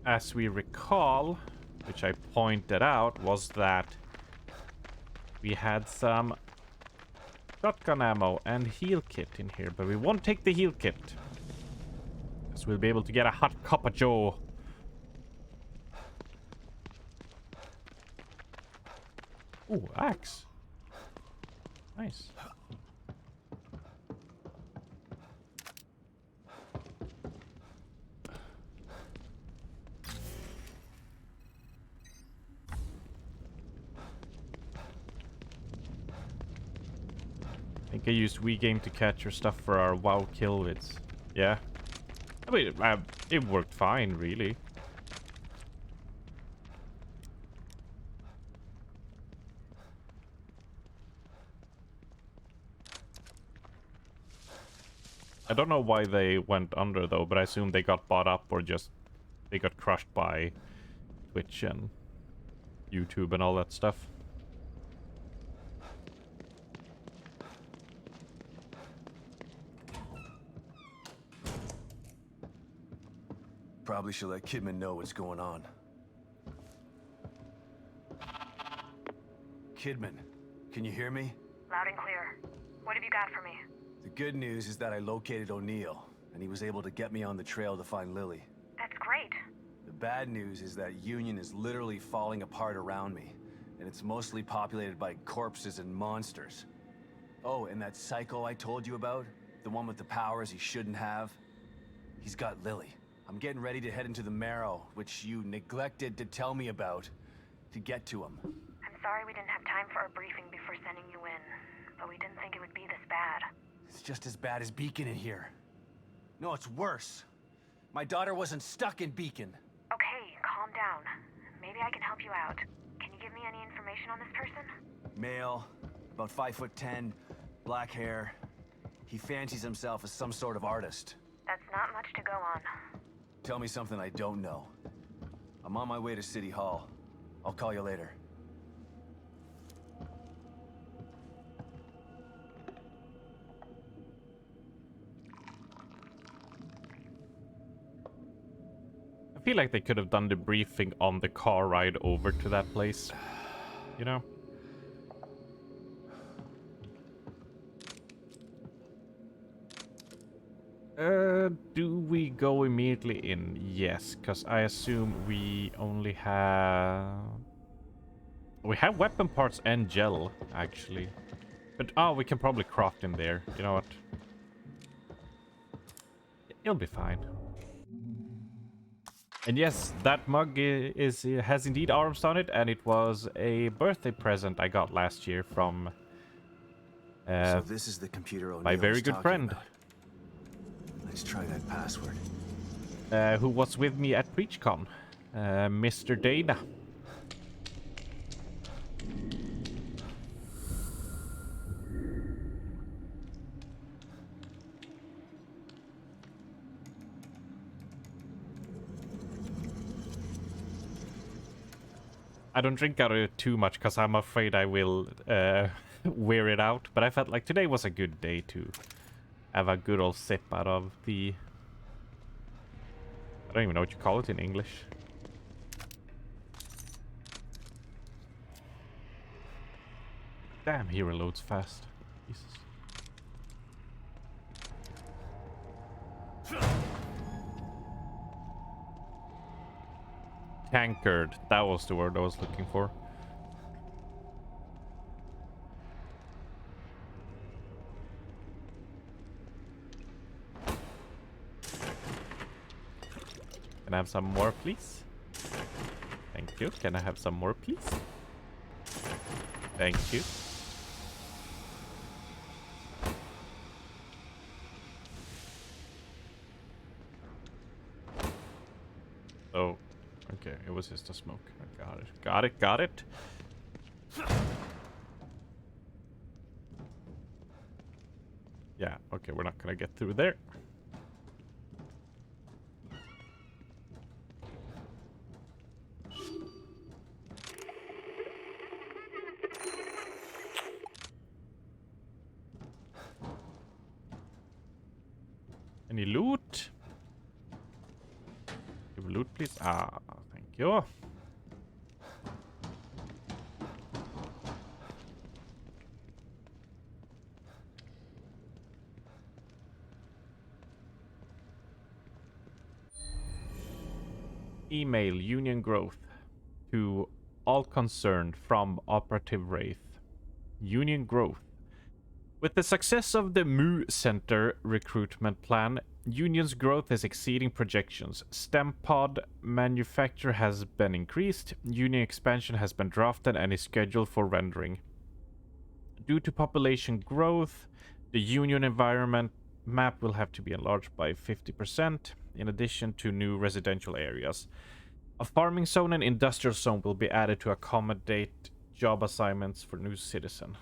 as we recall, which I pointed out, was that we had some shotgun ammo and heal kit in here, but we won't take the heal kit. Because we'll be able to get a hot cup of joe. Ooh, axe. Nice. I think I used WeGame to capture stuff for our WoW kill vids. Yeah. I mean, it worked fine, really. I don't know why they went under, though, but I assume they got bought up or just they got crushed by Twitch and YouTube and all that stuff. Probably should let Kidman know what's going on. Kidman, can you hear me? Loud and clear. What have you got for me? The good news is that I located O'Neill, and he was able to get me on the trail to find Lily. That's great. The bad news is that Union is literally falling apart around me, and it's mostly populated by corpses and monsters. Oh, and that psycho I told you about? The one with the powers he shouldn't have? He's got Lily. I'm getting ready to head into the Marrow, which you neglected to tell me about, to get to him. I'm sorry we didn't have time for a briefing before sending you in, but we didn't think it would be this bad. It's just as bad as Beacon in here. No, it's worse. My daughter wasn't stuck in Beacon. Okay, calm down. Maybe I can help you out. Can you give me any information on this person? Male, about 5'10", black hair. He fancies himself as some sort of artist. That's not much to go on. Tell me something I don't know. I'm on my way to City Hall. I'll call you later. I feel like they could have done the briefing on the car ride over to that place. You know? Do we go immediately in? Yes, because I assume we only have... We have weapon parts and gel, actually. But, oh, we can probably craft in there. You know what? It'll be fine. And yes, that mug has indeed arms on it, and it was a birthday present I got last year from so this is the computer O'Neill my very was good talking friend. about. Let's try that password. Who was with me at PreachCon, Mr. Dana. I don't drink out of it too much because I'm afraid I will wear it out. But I felt like today was a good day to have a good old sip out of the... I don't even know what you call it in English. Damn, he reloads fast. Jesus. Tankard. That was the word I was looking for. Can I have some more, please? Thank you. Can I have some more, please? Thank you. Oh, okay. It was just a smoke. I got it. Got it. Got it. Yeah, okay. We're not gonna get through there. Any loot? Give loot, please. Ah, thank you. Email Union Growth to all concerned from Operative Wraith. Union Growth. With the success of the Mu Center recruitment plan, Union's growth is exceeding projections. STEM pod manufacture has been increased, Union expansion has been drafted and is scheduled for rendering. Due to population growth, the Union environment map will have to be enlarged by 50%, in addition to new residential areas. A farming zone and industrial zone will be added to accommodate job assignments for new citizen.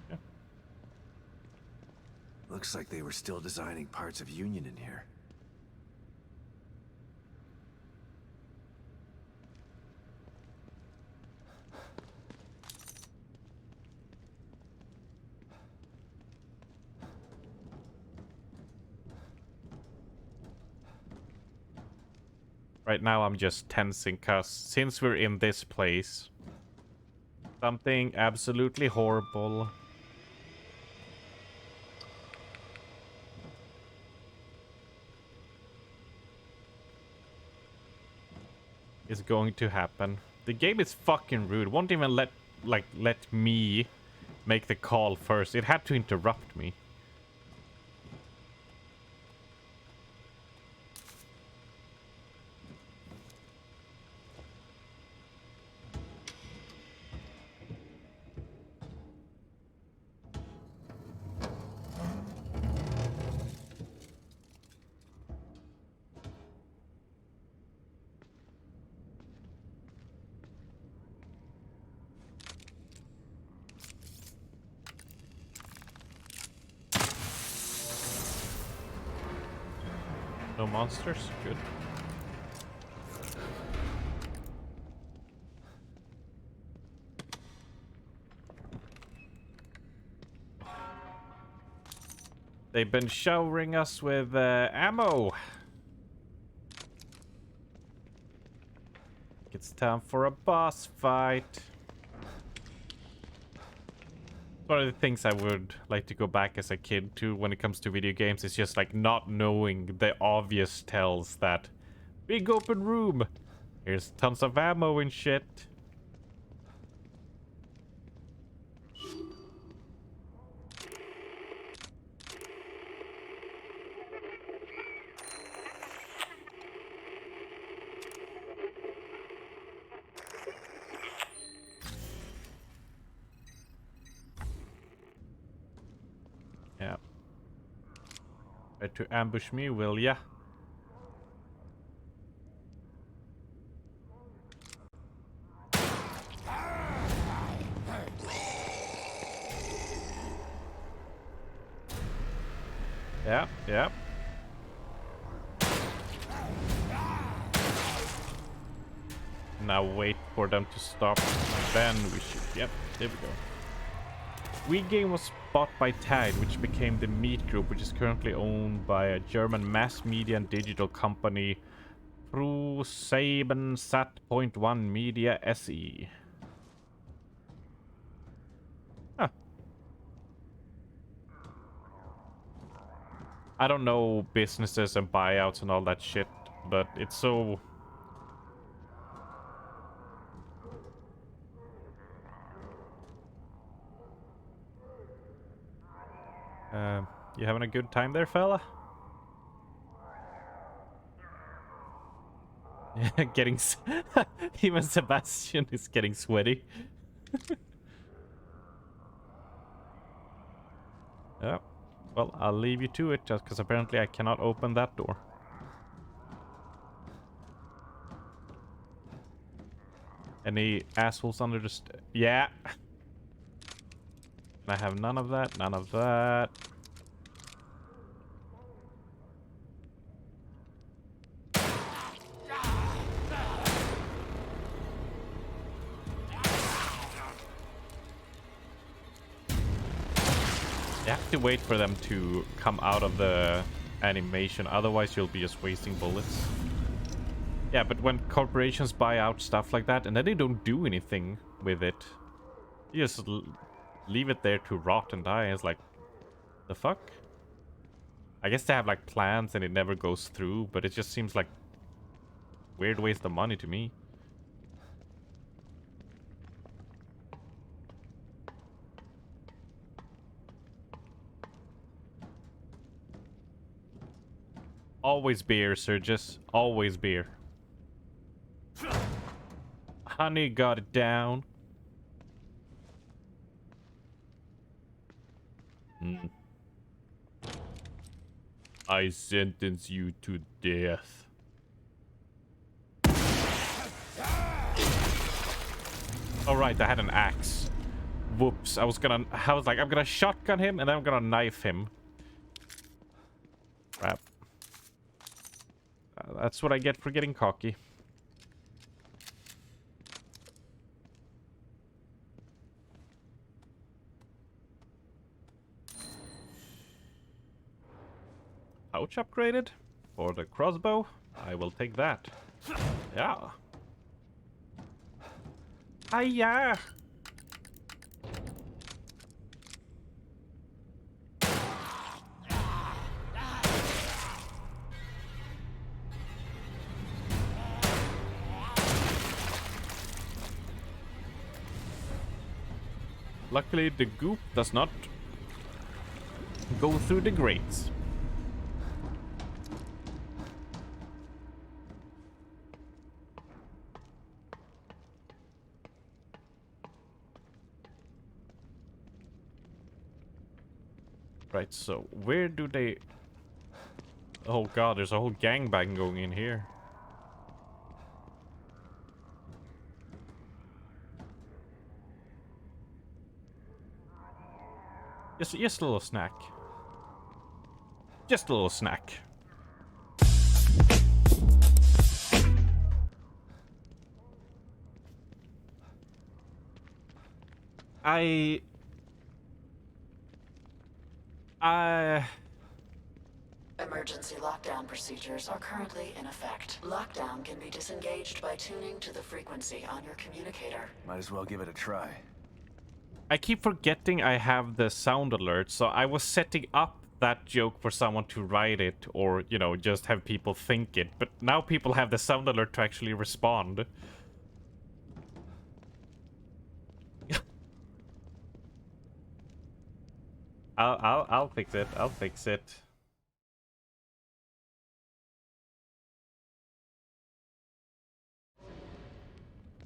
Yeah. Looks like they were still designing parts of Union in here. Right now I'm just tensing cause since we're in this place, something absolutely horrible is going to happen. The game is fucking rude. Won't even let me make the call first. It had to interrupt me. No monsters? Good. They've been showering us with ammo. It's time for a boss fight. One of the things I would like to go back as a kid to when it comes to video games is just like not knowing the obvious tells that big open room, here's tons of ammo and shit. Yeah. Try to ambush me, will ya? Yeah, yeah. Now wait for them to stop, and then we should. Yep, there we go. Wii Game was bought by Tide, which became the Meat Group, which is currently owned by a German mass media and digital company, ProSieben Sat.1 Media SE. Huh. I don't know businesses and buyouts and all that shit, but it's so... You having a good time there, fella? Getting... Even Sebastian is getting sweaty. Yeah. Well, I'll leave you to it, just because apparently I cannot open that door. Any assholes under the yeah. I have none of that, none of that. You have to wait for them to come out of the animation. Otherwise, you'll be just wasting bullets. Yeah, but when corporations buy out stuff like that and then they don't do anything with it, you just leave it there to rot and die. It's like, the fuck? I guess they have like plans and it never goes through, but it just seems like weird waste of money to me. Always beer, Surges. Always beer. Honey got it down. I sentence you to death. All right, I had an axe. Whoops! I was like, I'm gonna shotgun him and then I'm gonna knife him. Crap. That's what I get for getting cocky. Pouch upgraded for the crossbow. I will take that. Yeah. Hiya. Luckily, the goop does not go through the grates. Right, so where do they... Oh god, there's a whole gangbang going in here. Just a little snack. Just a little snack. Emergency lockdown procedures are currently in effect. Lockdown can be disengaged by tuning to the frequency on your communicator. Might as well give it a try. I keep forgetting I have the sound alert, so I was setting up that joke for someone to write it, or, you know, just have people think it. But now people have the sound alert to actually respond. I'll fix it. I'll fix it.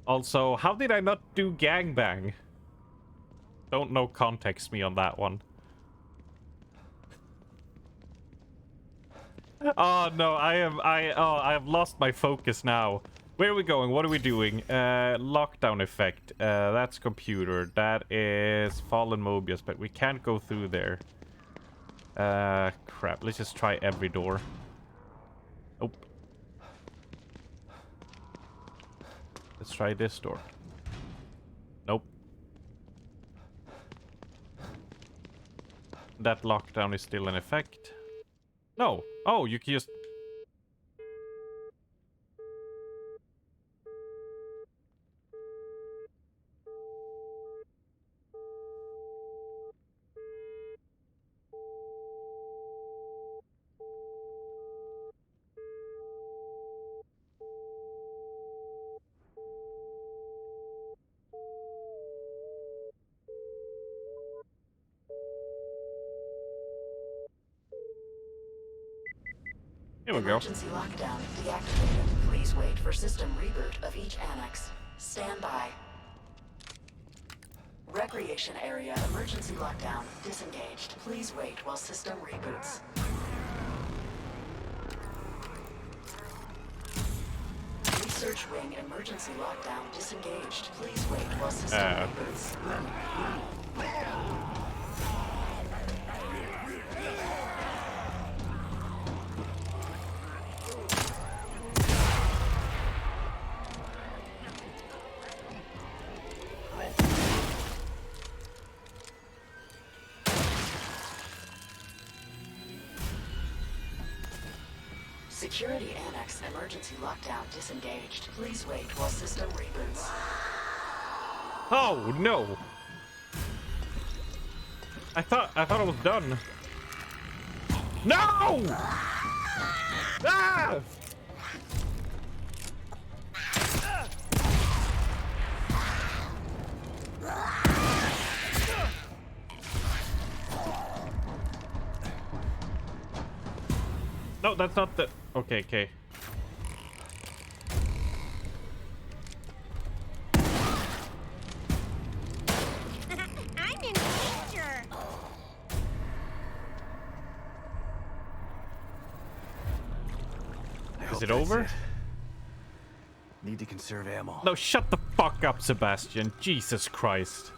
Also, how did I not do gangbang? Don't know context me on that one. Oh no, I have lost my focus now. Where are we going? What are we doing? Lockdown effect. That's computer. That is Fallen Mobius, but we can't go through there. Crap. Let's just try every door. Oh. Let's try this door. Nope. That lockdown is still in effect. No. Oh, you can just... Here we go. Emergency lockdown deactivated. Please wait for system reboot of each annex. Stand by. Recreation area emergency lockdown disengaged. Please wait while system reboots. Research wing emergency lockdown disengaged. Please wait while system reboots. Security Annex emergency lockdown disengaged. Please wait while system reboots. Oh no! I thought I was done. No! Ah! No, that's not the... Okay, okay. I'm in danger. Is it over? Need to conserve ammo. No, shut the fuck up, Sebastian. Jesus Christ.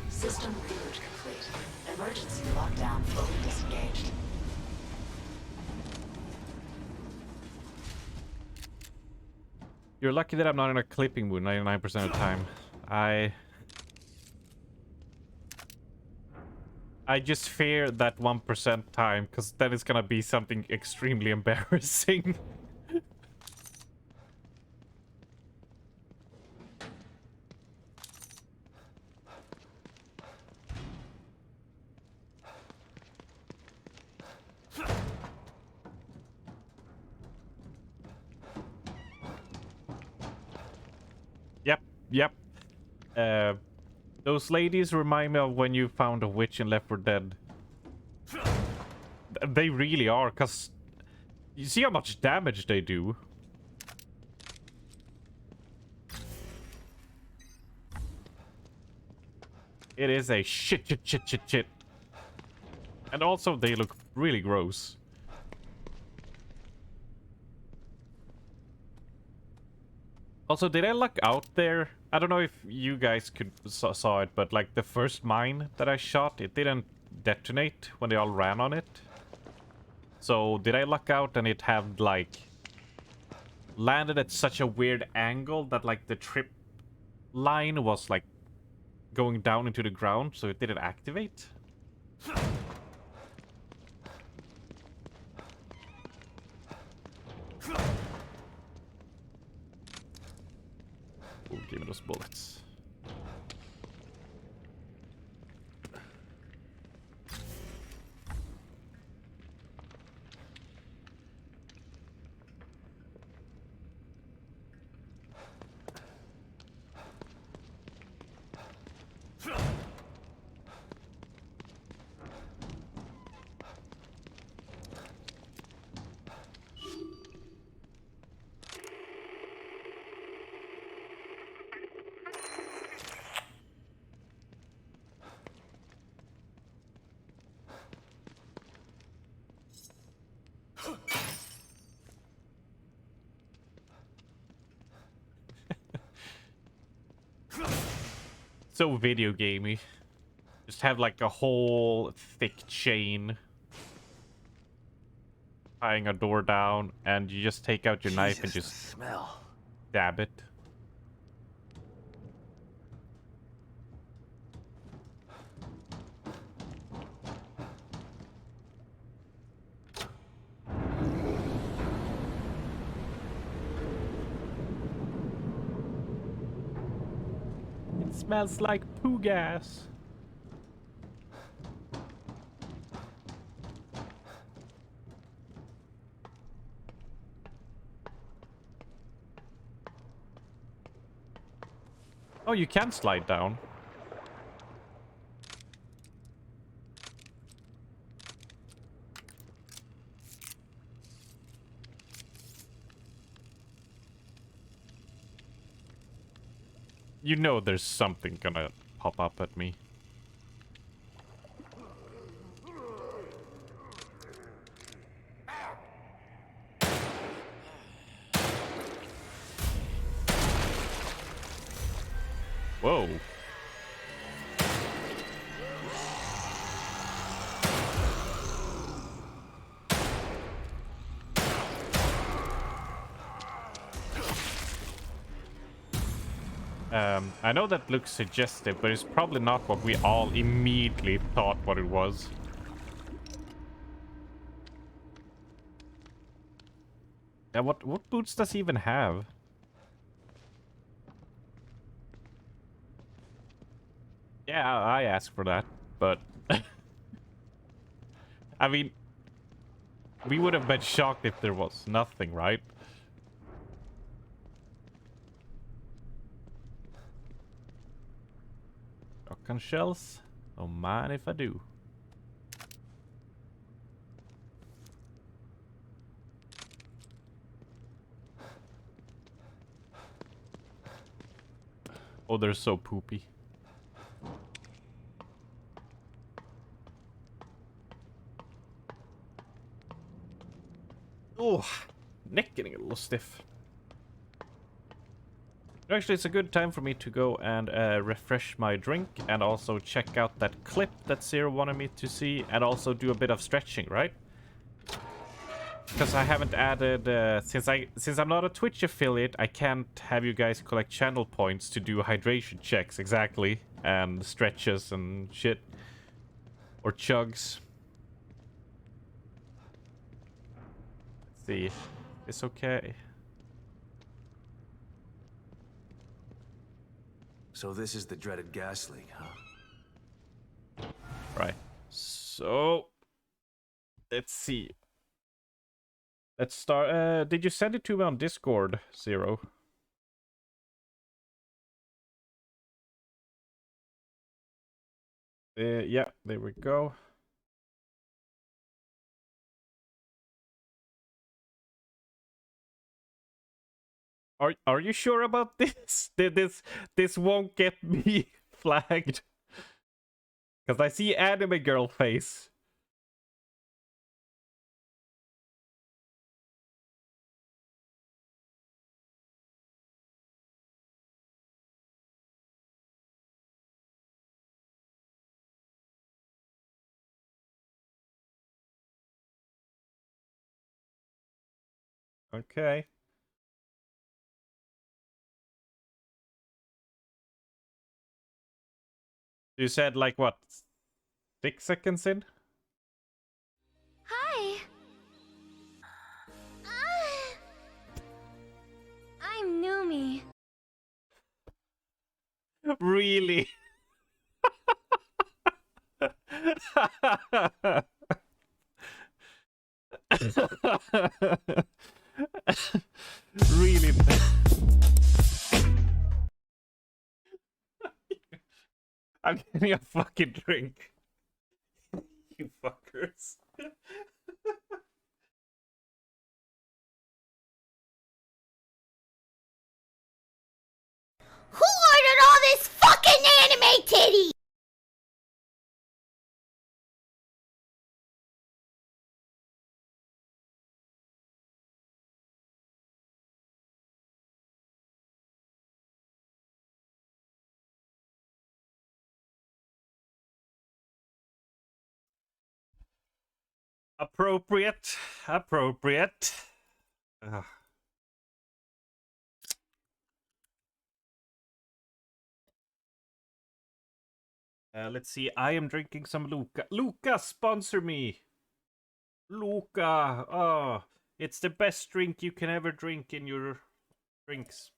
System reboot complete. Emergency lockdown fully disengaged. You're lucky that I'm not in a clipping mood 99% of the time. I just fear that 1% time, because then it's gonna be something extremely embarrassing. Yep. Those ladies remind me of when you found a witch in Left 4 Dead. They really are, because you see how much damage they do. It is a shit. And also they look really gross. Also, did I luck out there? I don't know if you guys saw it, but like the first mine that I shot, it didn't detonate when they all ran on it. So did I luck out and it had like landed at such a weird angle that like the trip line was like going down into the ground, so it didn't activate? Ooh, give me those bullets. So video gamey. Just have like a whole thick chain tying a door down, and you just take out your knife and just smell. Stab it. It smells like poo gas. Oh, you can slide down. You know there's something gonna pop up at me. Whoa. I know that looks suggestive, but it's probably not what we all immediately thought what it was. Yeah, what boots does he even have? Yeah, I asked for that, but I mean, we would have been shocked if there was nothing, right? Shotgun shells? Don't mind if I do. Oh, they're so poopy. Oh, neck getting a little stiff. Actually, it's a good time for me to go and refresh my drink and also check out that clip that Zero wanted me to see and also do a bit of stretching, right? Because I haven't added, since I'm not a Twitch affiliate, I can't have you guys collect channel points to do hydration checks exactly and stretches and shit or chugs. Let's see, it's okay. So this is the dreaded gas leak, huh? Right. So let's see. Let's start. Did you send it to me on Discord, Zero? Yeah, there we go. Are you sure about this? This won't get me flagged? Because I see anime girl face. Okay. You said like what? 6 seconds in? Hi. I'm Numi. Really? Really? I'm getting a fucking drink. You fuckers. Who ordered all this fucking anime titty? Appropriate. Appropriate. Ugh. Let's see. I am drinking some Luca. Luca, sponsor me. Luca. Oh, it's the best drink you can ever drink in your drinks.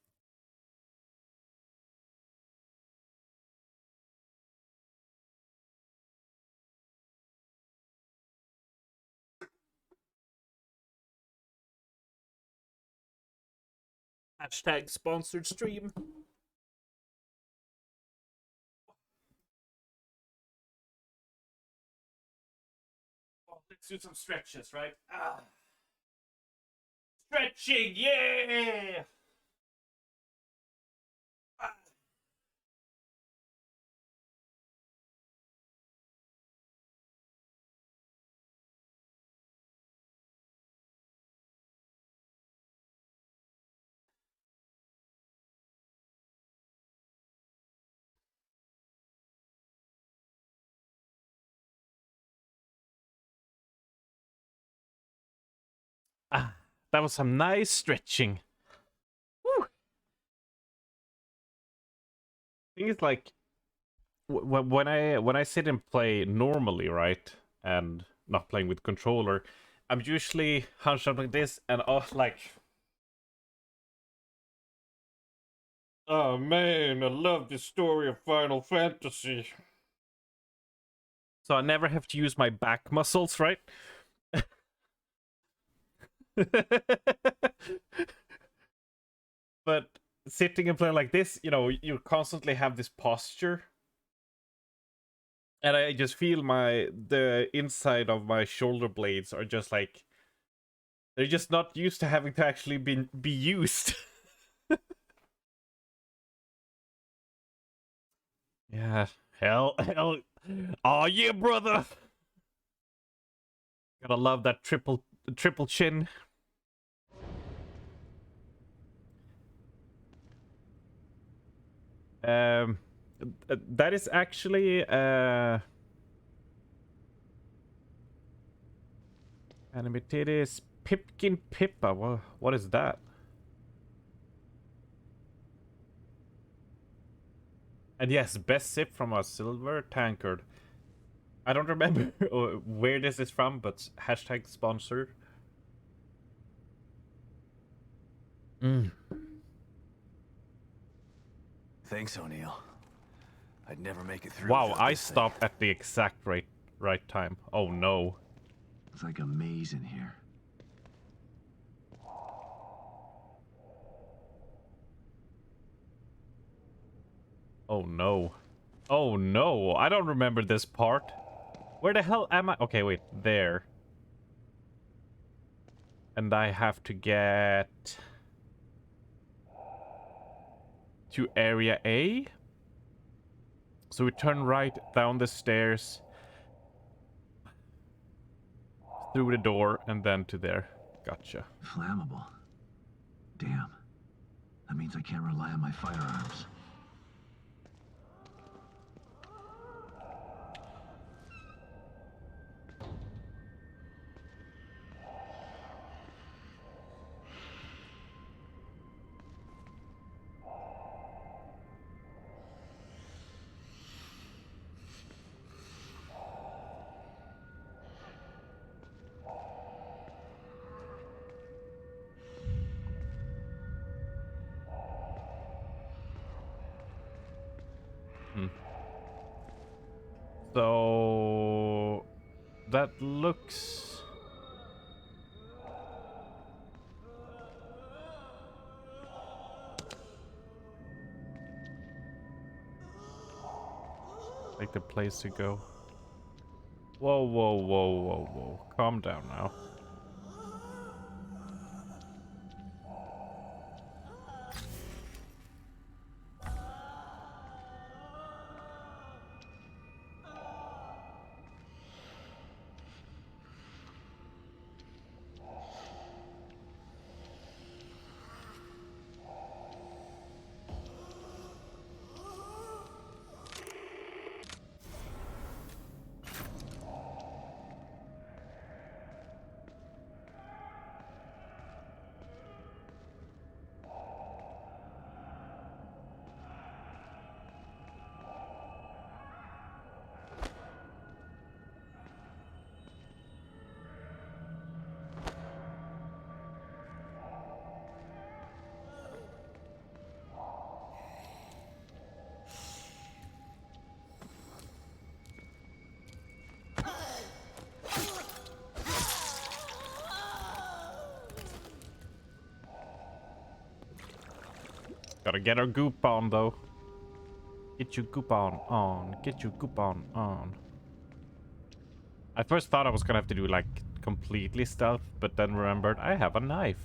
Hashtag sponsored stream. Oh, let's do some stretches, right? Ah. Stretching, yeah! Ah. Ah, that was some nice stretching. Woo. Thing is, like, when I sit and play normally, right, and not playing with controller, I'm usually hunched up like this, and like Oh man, I love the story of Final Fantasy. So I never have to use my back muscles, right? But sitting and playing like this, you know, you constantly have this posture. And I just feel the inside of my shoulder blades are just like, they're just not used to having to actually be used. Yeah, hell. Oh yeah, brother. Gotta love that triple chin. That is actually anime titties Pipkin Pippa. What is that? And yes, best sip from a silver tankard. I don't remember where this is from, but hashtag sponsored. Thanks, O'Neill. I'd never make it through. Wow, without I this thing. stopped at the exact right time. Oh no. It's like a maze in here. Oh no. Oh no, I don't remember this part. Where the hell am I? Okay, wait, there. And I have to get to area A. So we turn right down the stairs, through the door, and then to there. Gotcha. Flammable. Damn. That means I can't rely on my firearms. So that looks like the place to go. Whoa, whoa, whoa, whoa, whoa. Calm down now. Gotta get our goop on, though. Get your goop on. Get your goop on. I first thought I was gonna have to do, like, completely stealth, but then remembered I have a knife.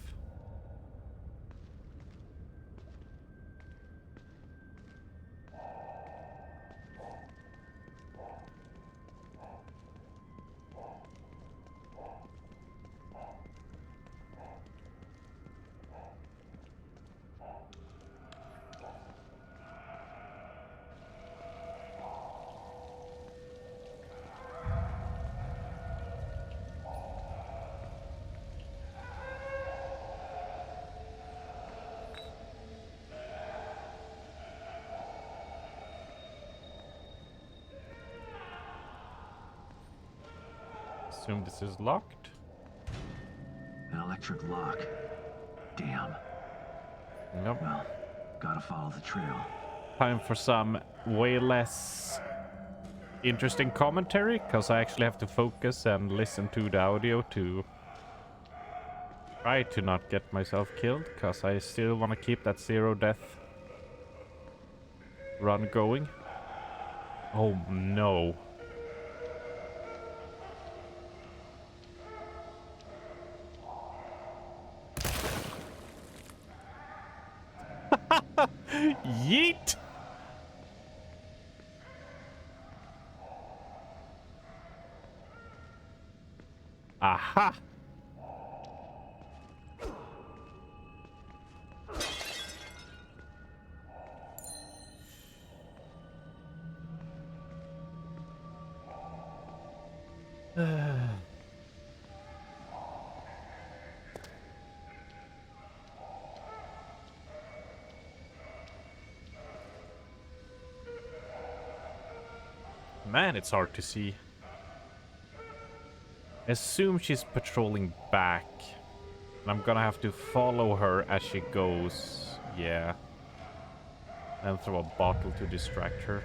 Assume this is locked. An electric lock. Damn. Nope. Well, Gotta follow the trail. Time for some way less interesting commentary, because I actually have to focus and listen to the audio to try to not get myself killed, because I still want to keep that 0 death run going. Oh no. Yeet! Aha! Man, it's hard to see. Assume she's patrolling back. And I'm gonna have to follow her as she goes. Yeah. And throw a bottle to distract her.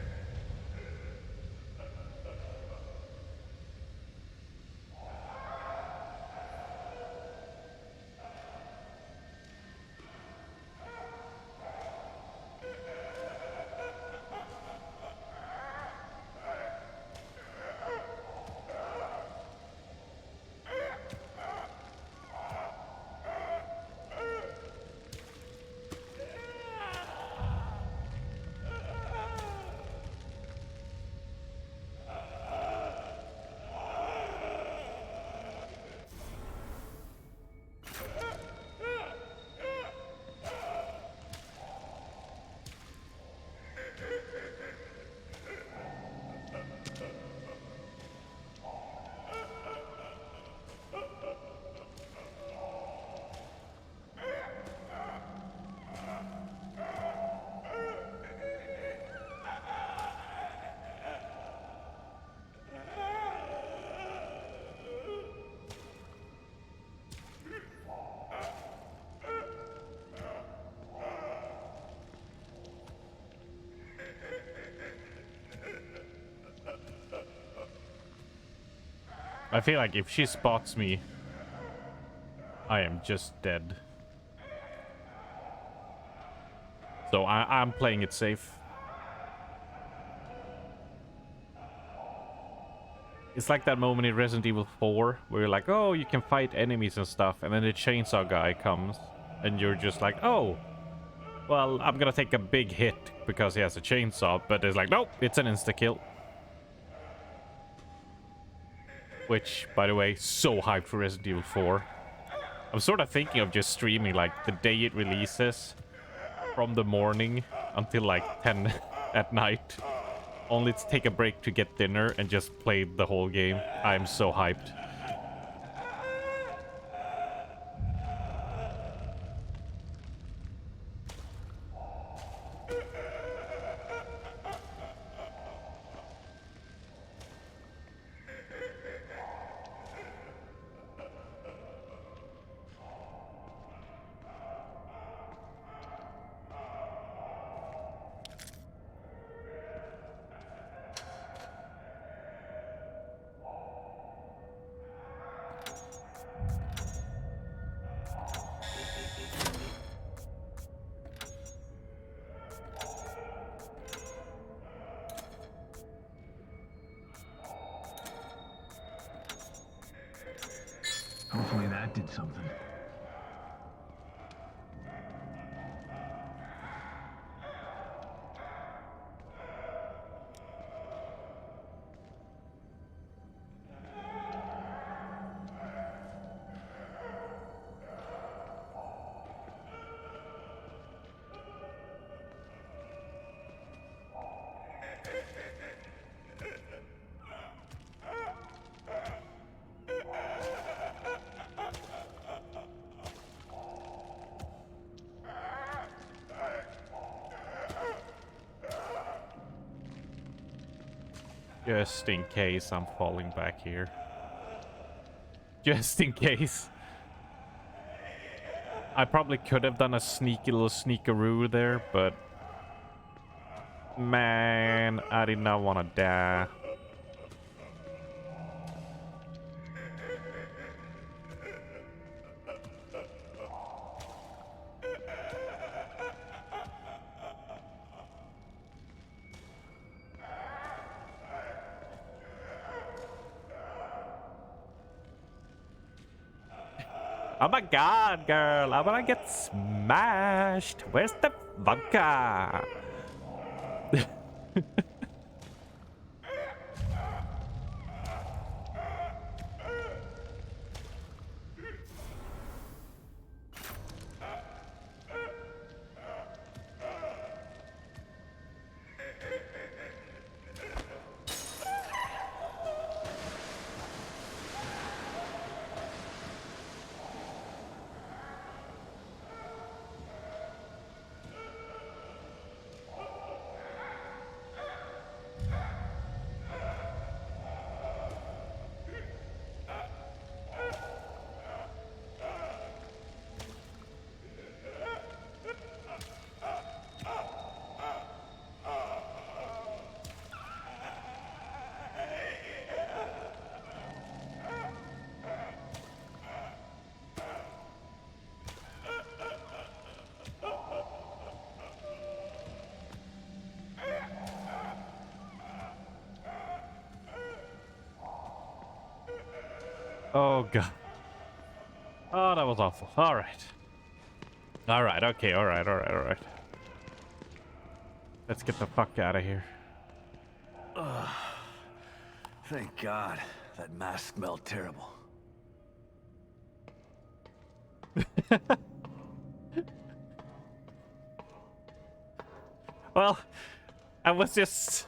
I feel like if she spots me, I am just dead. So I'm playing it safe. It's like that moment in Resident Evil 4 where you're like, oh, you can fight enemies and stuff, and then the chainsaw guy comes, and you're just like, oh, well, I'm gonna take a big hit because he has a chainsaw, but it's like, nope, it's an insta-kill. Which, by the way, so hyped for Resident Evil 4. I'm sort of thinking of just streaming like the day it releases, from the morning until like 10 at night. Only to take a break to get dinner and just play the whole game. I'm so hyped. Hopefully that did something. Just in case I'm falling back here. Just in case. I probably could have done a sneaky little sneakaroo there, but man, I did not want to die. Oh my god, girl, I'm gonna get smashed. Where's the vodka? Oh god. Oh, that was awful. Alright. Alright, okay, alright. Let's get the fuck out of here. Thank God. That mask smelled terrible. Well, I was just...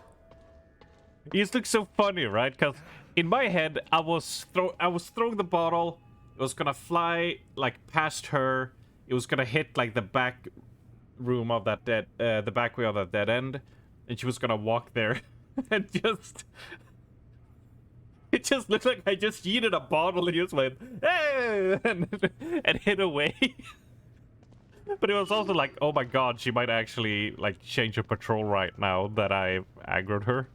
You just look so funny, right? Because in my head, I was throwing the bottle. It was gonna fly like past her. It was gonna hit like the back room of that the back way of that dead end, and she was gonna walk there, and just. It just looked like I just yeeted a bottle and just went, hey, and hit away. But it was also like, oh my god, she might actually like change her patrol right now that I aggroed her.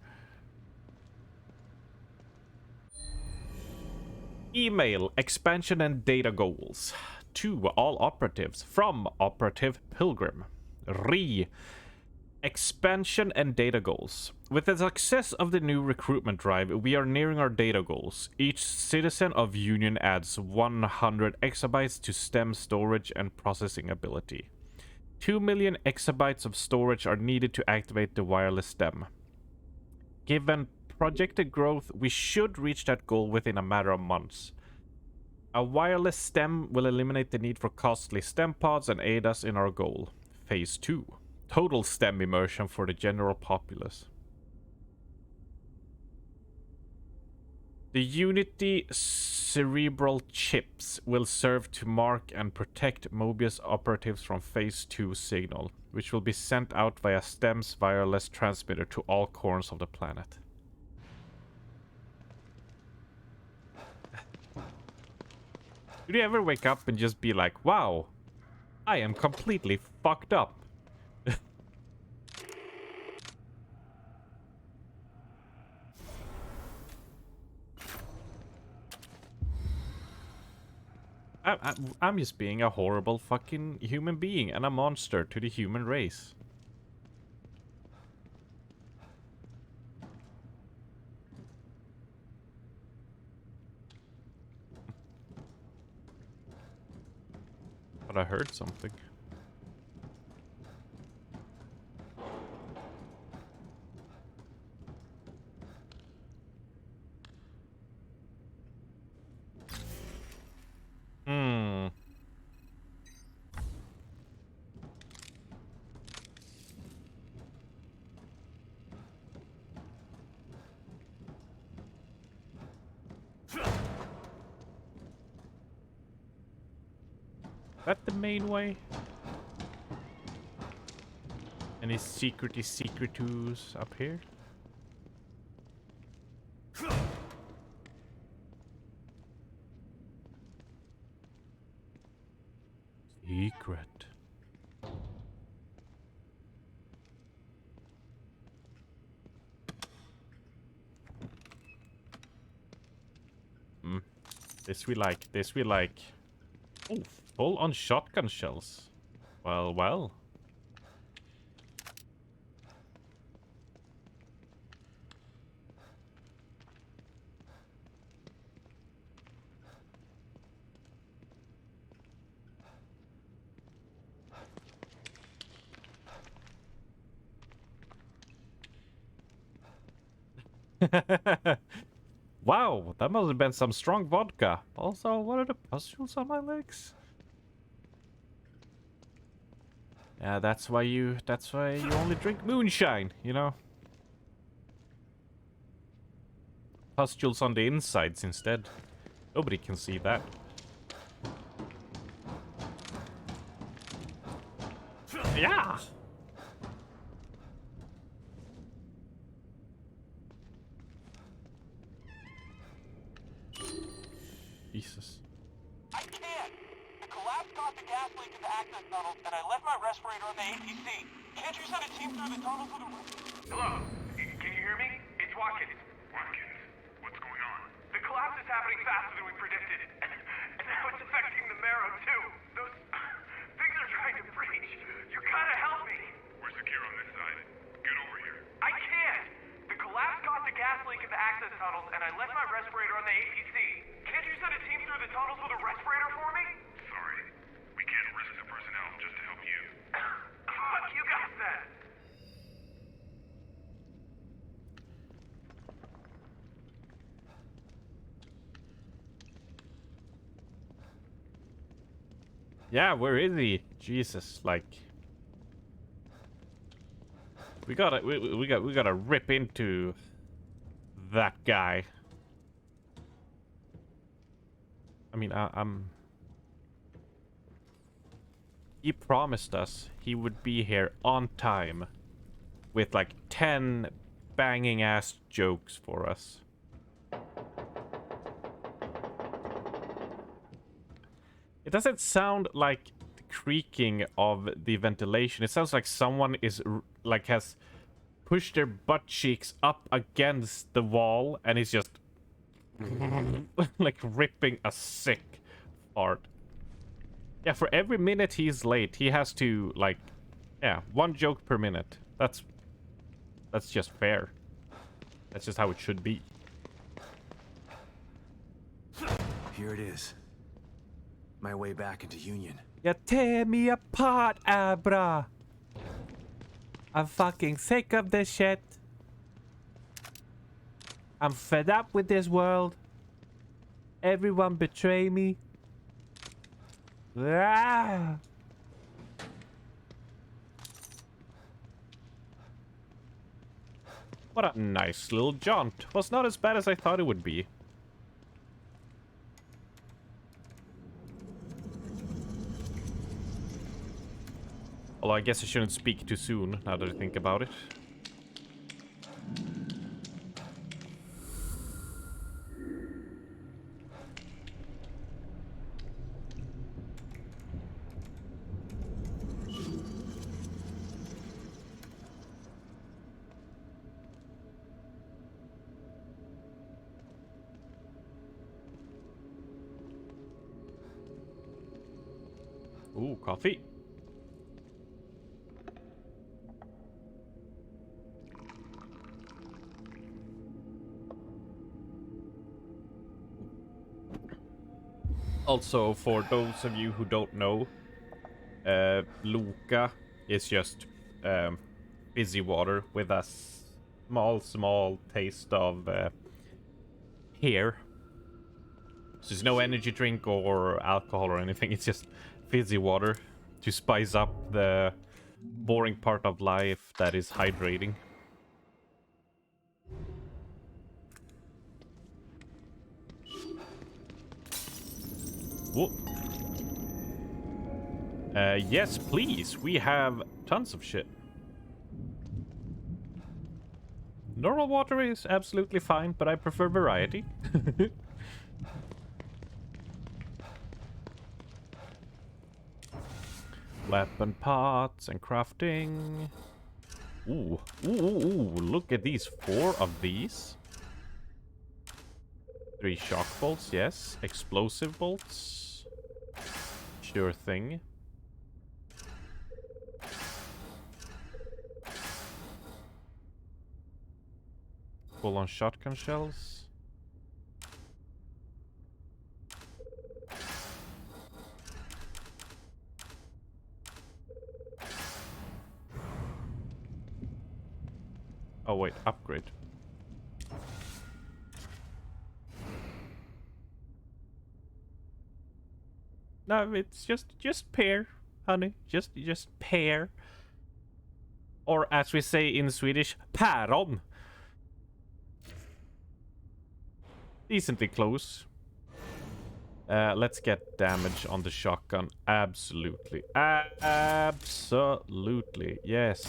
Email, expansion and data goals. To all operatives from Operative Pilgrim. Expansion and data goals. With the success of the new recruitment drive, we are nearing our data goals. Each citizen of Union adds 100 exabytes to STEM storage and processing ability. 2 million exabytes of storage are needed to activate the wireless STEM. Given projected growth, we should reach that goal within a matter of months. A wireless STEM will eliminate the need for costly STEM pods and aid us in our goal. Phase 2. Total STEM immersion for the general populace. The Unity cerebral chips will serve to mark and protect Mobius operatives from Phase 2 signal, which will be sent out via STEM's wireless transmitter to all corners of the planet. Do you ever wake up and just be like, wow, I am completely fucked up? I'm just being a horrible fucking human being and a monster to the human race. But I heard something. That the main way? Any secretus up here? Secret. This we like. This we like. Oh, full on shotgun shells. Well, well. Wow, that must have been some strong vodka. Also, what are the pustules on my legs? Yeah, that's why you only drink moonshine, you know? Pustules on the insides instead. Nobody can see that. Yeah! Jesus. I can't! The collapse caused a gas leak in the access tunnels, and I left my respirator on the APC. Can't you send a team through the tunnels with a... Hello? Can you hear me? It's Watkins. Watkins? What's going on? The collapse is happening faster than we predicted. And now it's affecting the marrow, too. Those... things are trying to breach. You gotta help me! We're secure on this side. Get over here. I can't! The collapse caused a gas leak in the access tunnels, and I left my respirator on the APC. Can't you send a team through the tunnels with a respirator for me? Sorry. We can't risk the personnel just to help you. Fuck you guys then! Yeah, where is he? Jesus, like... We gotta rip into that guy. I mean, he promised us he would be here on time with like 10 banging ass jokes for us. It doesn't sound like the creaking of the ventilation. It sounds like someone is like has pushed their butt cheeks up against the wall and is just like ripping a sick fart. Yeah, for every minute he's late, he has to like, yeah, 1 joke per minute. That's just fair. That's just how it should be. Here it is. My way back into Union. You tear me apart, Abra. I'm fucking sick of this shit. I'm fed up with this world. Everyone betray me. Ah! What a nice little jaunt. Was not as bad as I thought it would be. Although I guess I shouldn't speak too soon, now that I think about it. Ooh, coffee. Also, for those of you who don't know, Luca is just fizzy water with a small taste of hair. So there's no energy drink or alcohol or anything. It's just fizzy water to spice up the boring part of life that is hydrating. Whoa. Yes, please. We have tons of shit. Normal water is absolutely fine, but I prefer variety. Weapon parts and crafting. Ooh, look at these. 4 of these. 3 shock bolts, yes. Explosive bolts. Sure thing. Full on shotgun shells. Oh wait, upgrade. No, it's just pair, honey. Just pair. Or as we say in Swedish, päron. Decently close. Let's get damage on the shotgun. Absolutely. Absolutely. Yes.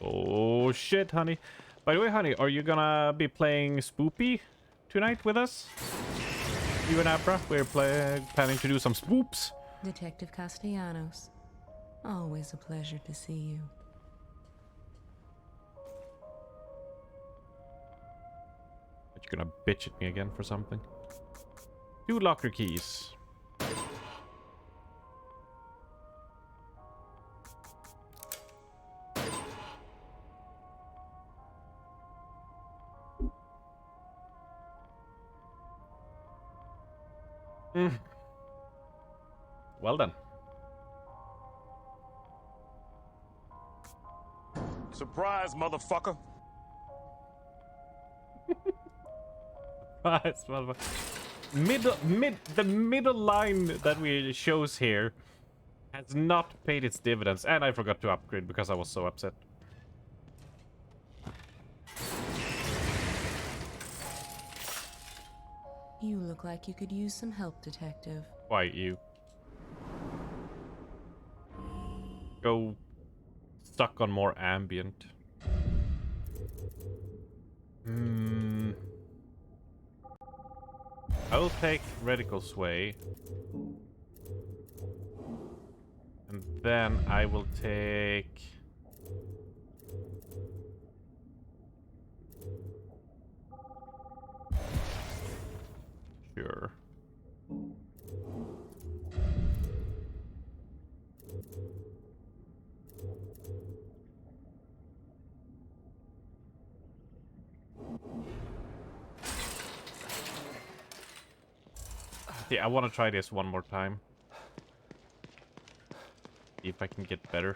Oh shit, honey. By the way, honey, are you gonna be playing Spoopy tonight with us? You and Abra, we're planning to do some spoops. Detective Castellanos. Always a pleasure to see you. But you're gonna bitch at me again for something? 2 locker keys. Well done. Surprise, motherfucker. Surprise, motherfucker. The middle line that we shows here has not paid its dividends, and I forgot to upgrade because I was so upset. You look like you could use some help, Detective. Why you? Go stuck on more ambient. I'll take Radical Sway. And then I will take... Sure. Yeah, I want to try this one more time. See if I can get better.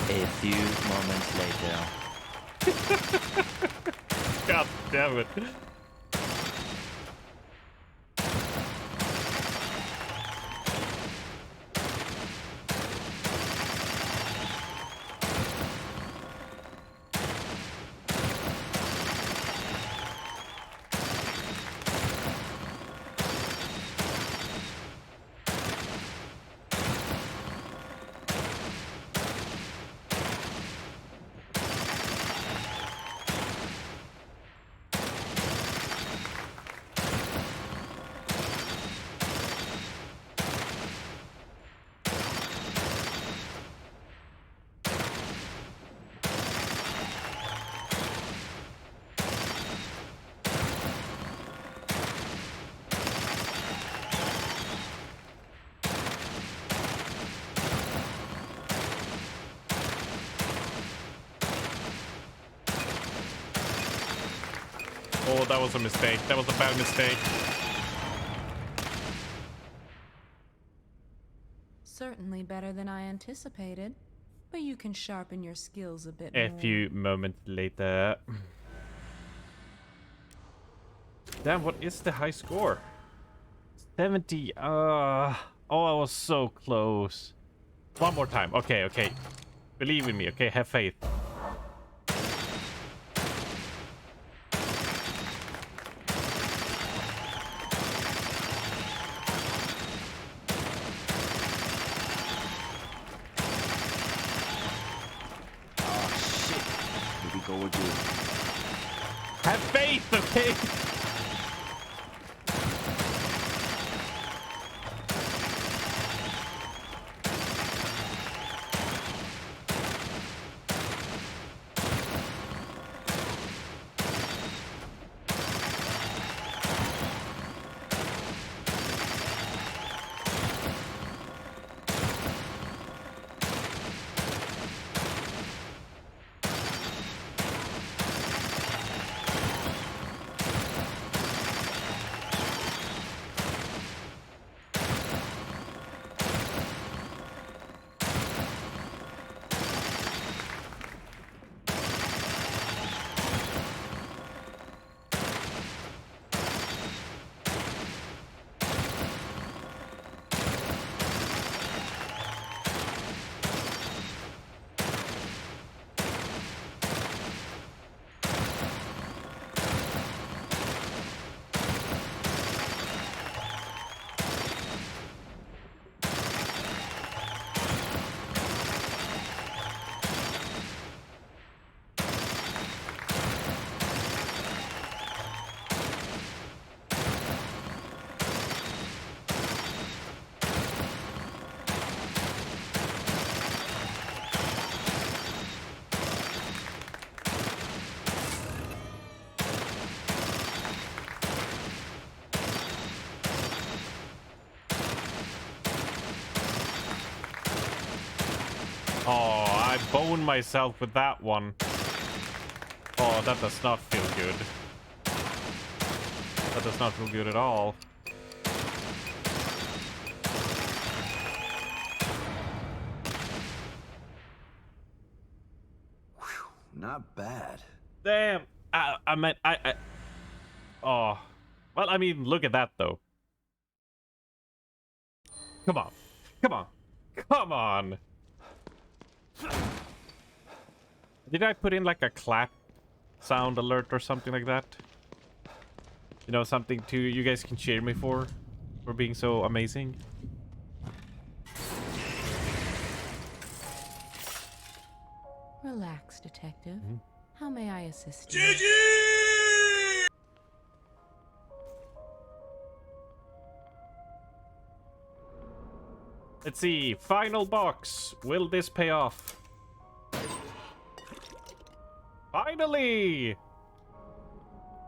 A few moments later. God damn it. that was a mistake. That was a bad mistake. Certainly better than I anticipated. But you can sharpen your skills a bit A more. few moments later. Damn, what is the high score? 70. Oh, I was so close. One more time. Okay, okay. Believe in me, okay? Have faith. Go again. Have faith, okay? Oh, I boned myself with that one. Oh, that does not feel good. That does not feel good at all. Not bad. Damn. I meant I. Oh. Well, I mean, look at that though. Come on. Come on. Come on. Did I put in like a clap sound alert or something like that? You know, something to you guys can cheer me for being so amazing. Relax, detective. How may I assist you? Let's see. Final box. Will this pay off? Finally!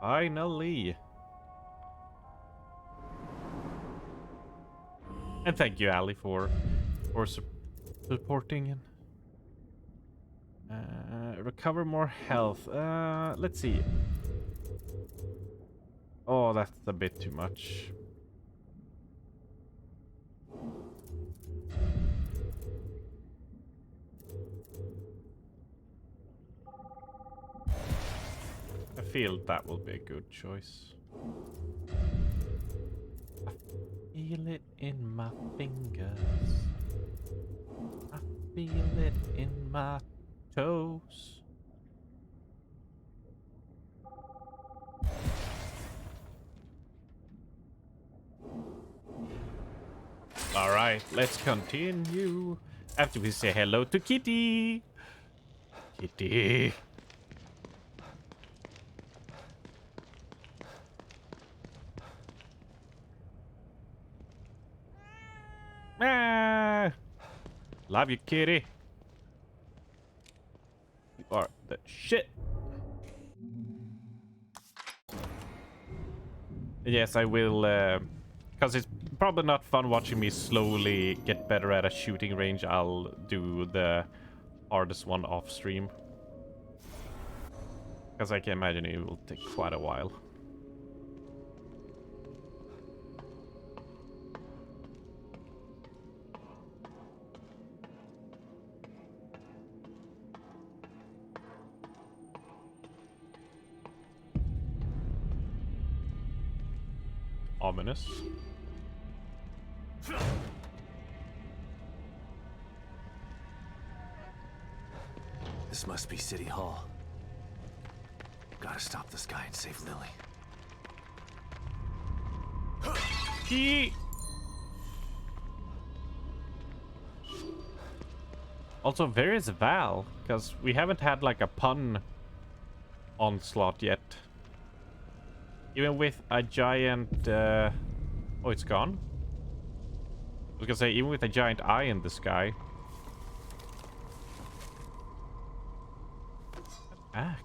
Finally. And thank you, Ali, for supporting. Recover more health. Let's see. Oh, that's a bit too much. I feel that will be a good choice. I feel it in my fingers. I feel it in my toes. All right, let's continue. After we say hello to Kitty. Kitty. Ah, love you, kitty. You are the shit. Yes, I will, because it's probably not fun watching me slowly get better at a shooting range. I'll do the hardest one off stream. Because I can imagine it will take quite a while. Ominous. This must be City Hall. Gotta stop this guy and save Lily. Also, where is Val? Because we haven't had like a pun onslaught yet. Even with a giant... Oh, it's gone? I was gonna say, even with a giant eye in the sky. Axe.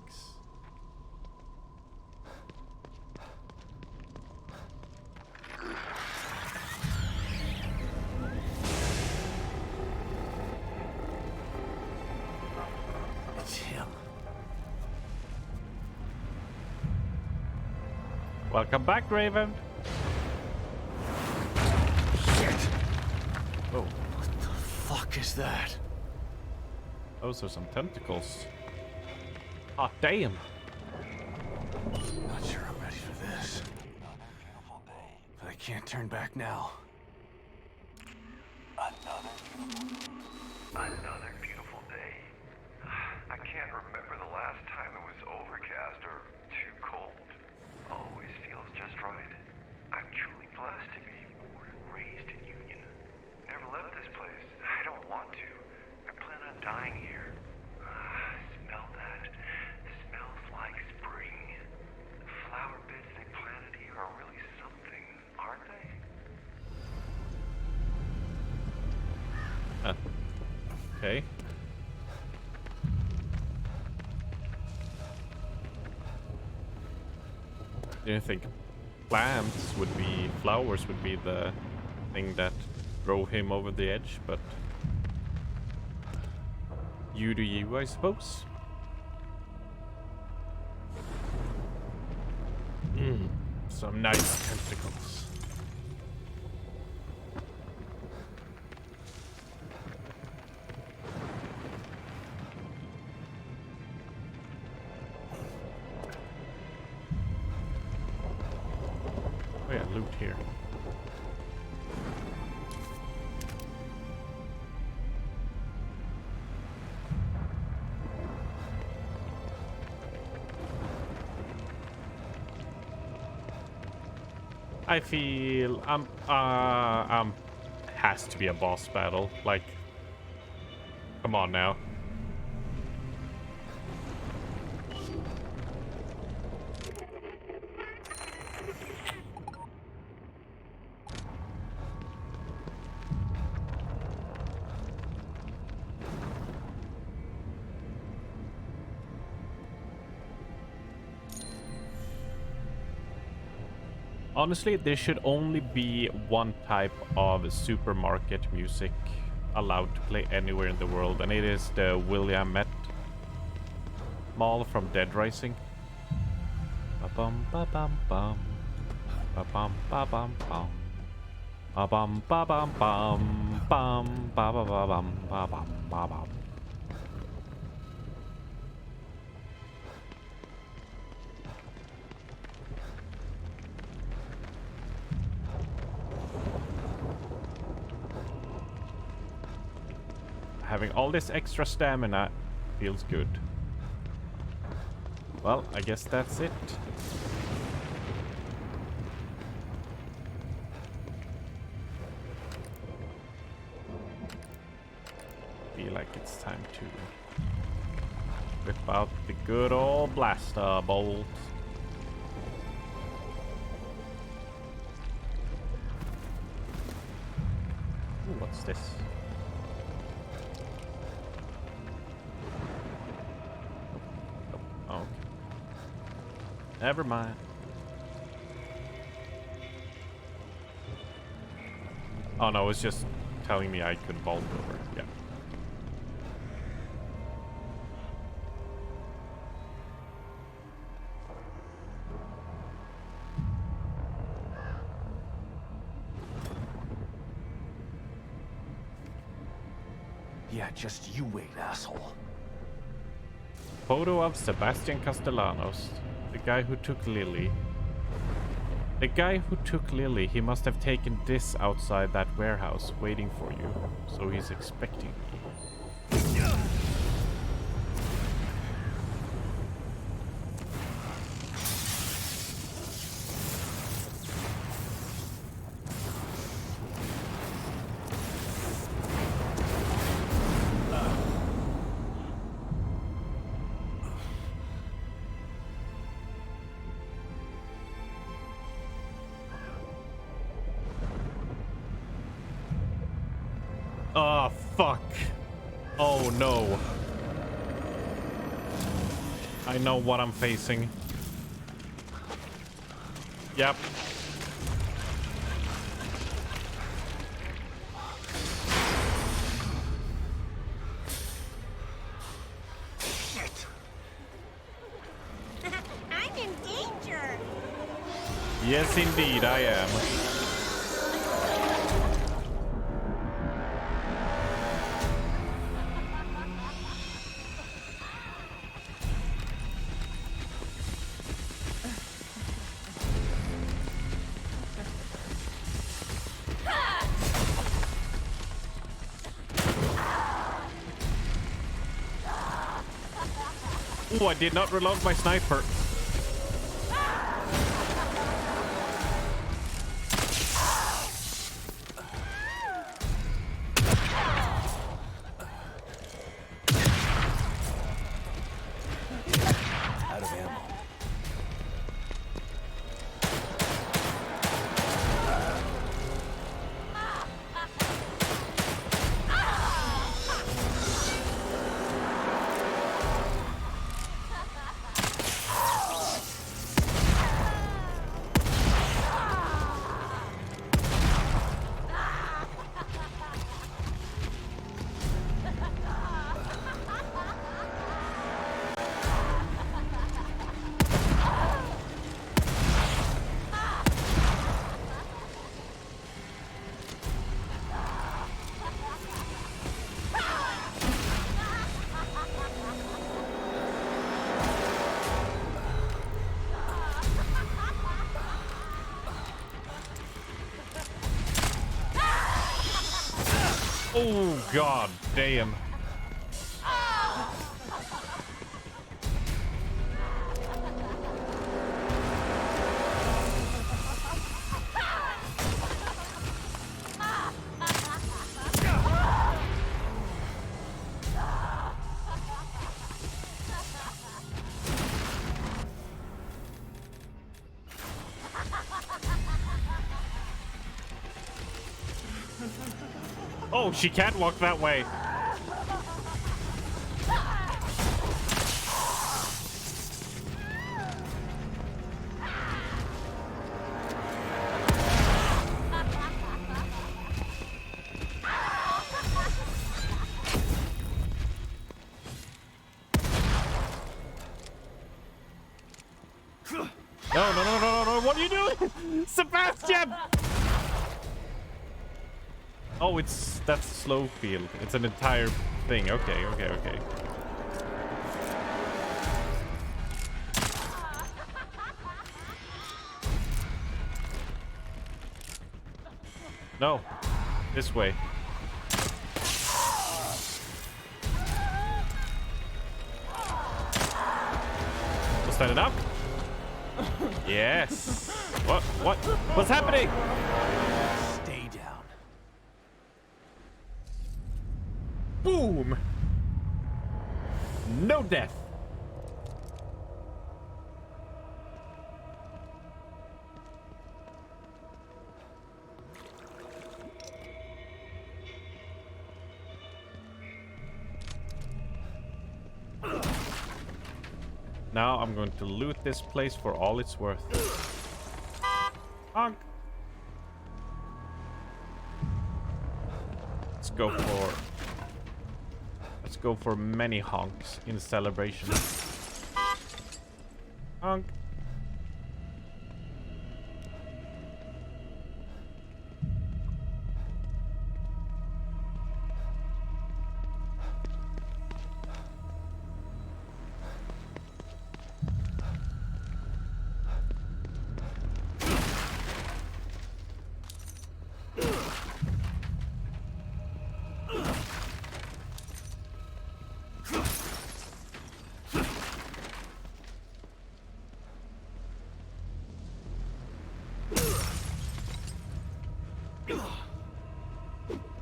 It's him. Welcome back, Raven. Shit! Oh, what the fuck is that? Those are some tentacles. Hot damn. Not sure I'm ready for this. But I can't turn back now. Another beautiful day. I can't remember the last time it was overcast or too cold. Always feels just right. I'm truly blessed to be born and raised in Union. Never left this place. I don't want to. I plan on dying here. Smell that. It smells like spring. The flower beds they planted here are really something, aren't they? Okay. Didn't think plants would be, flowers would be the thing that drove him over the edge, but you do you, I suppose. Some nice tentacles. Oh yeah, loot here. I feel has to be a boss battle. Like, come on now. Honestly, there should only be one type of supermarket music allowed to play anywhere in the world, and it is the Willamette Mall from Dead Rising. Ba-bum ba-bum bum. Ba-bum ba-bum bum. Ba-bum ba-bum bum. Bum ba-ba-ba-bum ba-bum ba-bum. Having all this extra stamina feels good. Well, I guess that's it. Feel like it's time to whip out the good old blaster bolt. Ooh, what's this? Oh, okay. Never mind. Oh no, it's just telling me I could vault over. Yeah. Yeah, just you wait, asshole. Photo of Sebastian Castellanos, the guy who took Lily. The guy who took Lily, he must have taken this outside that warehouse waiting for you. So he's expecting me. Oh, fuck. Oh, no. I know what I'm facing. Yep. Shit. I'm in danger. Yes, indeed, I am. Oh, I did not reload my sniper. Out of ammo. Oh, god damn. Oh, she can't walk that way. No, what are you doing? Sebastian! Oh, that's slow field. It's an entire thing. Okay. No, this way. Was that enough? Yes. What's happening? Stay down. Boom. No death. Now I'm going to loot this place for all it's worth. Honk. Let's go for many honks in celebration. Honk.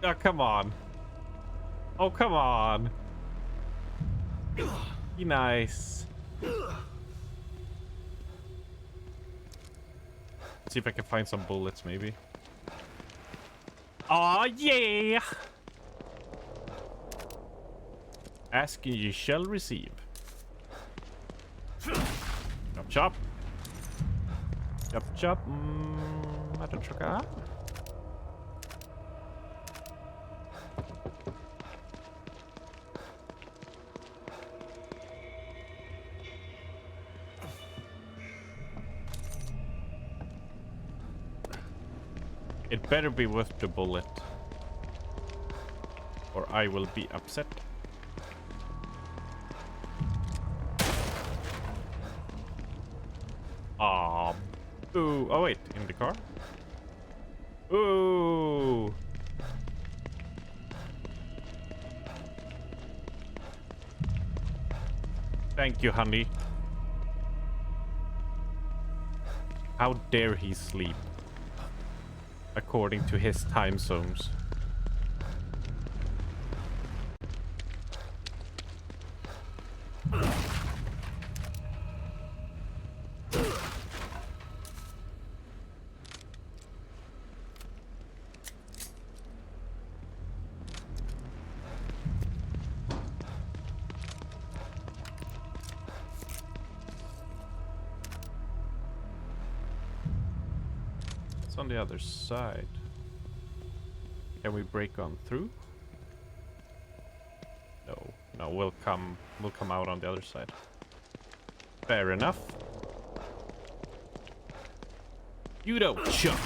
Oh, come on. Oh, come on. Be nice. See if I can find some bullets, maybe. Oh yeah! Ask and you shall receive. Chop chop. Chop chop. Ada troka. It better be worth the bullet, or I will be upset. Ooh. Oh wait, in the car? Ooh. Thank you, honey. How dare he sleep according to his time zones? On the other side. Can we break on through? No, we'll come out on the other side. Fair enough. You don't jump.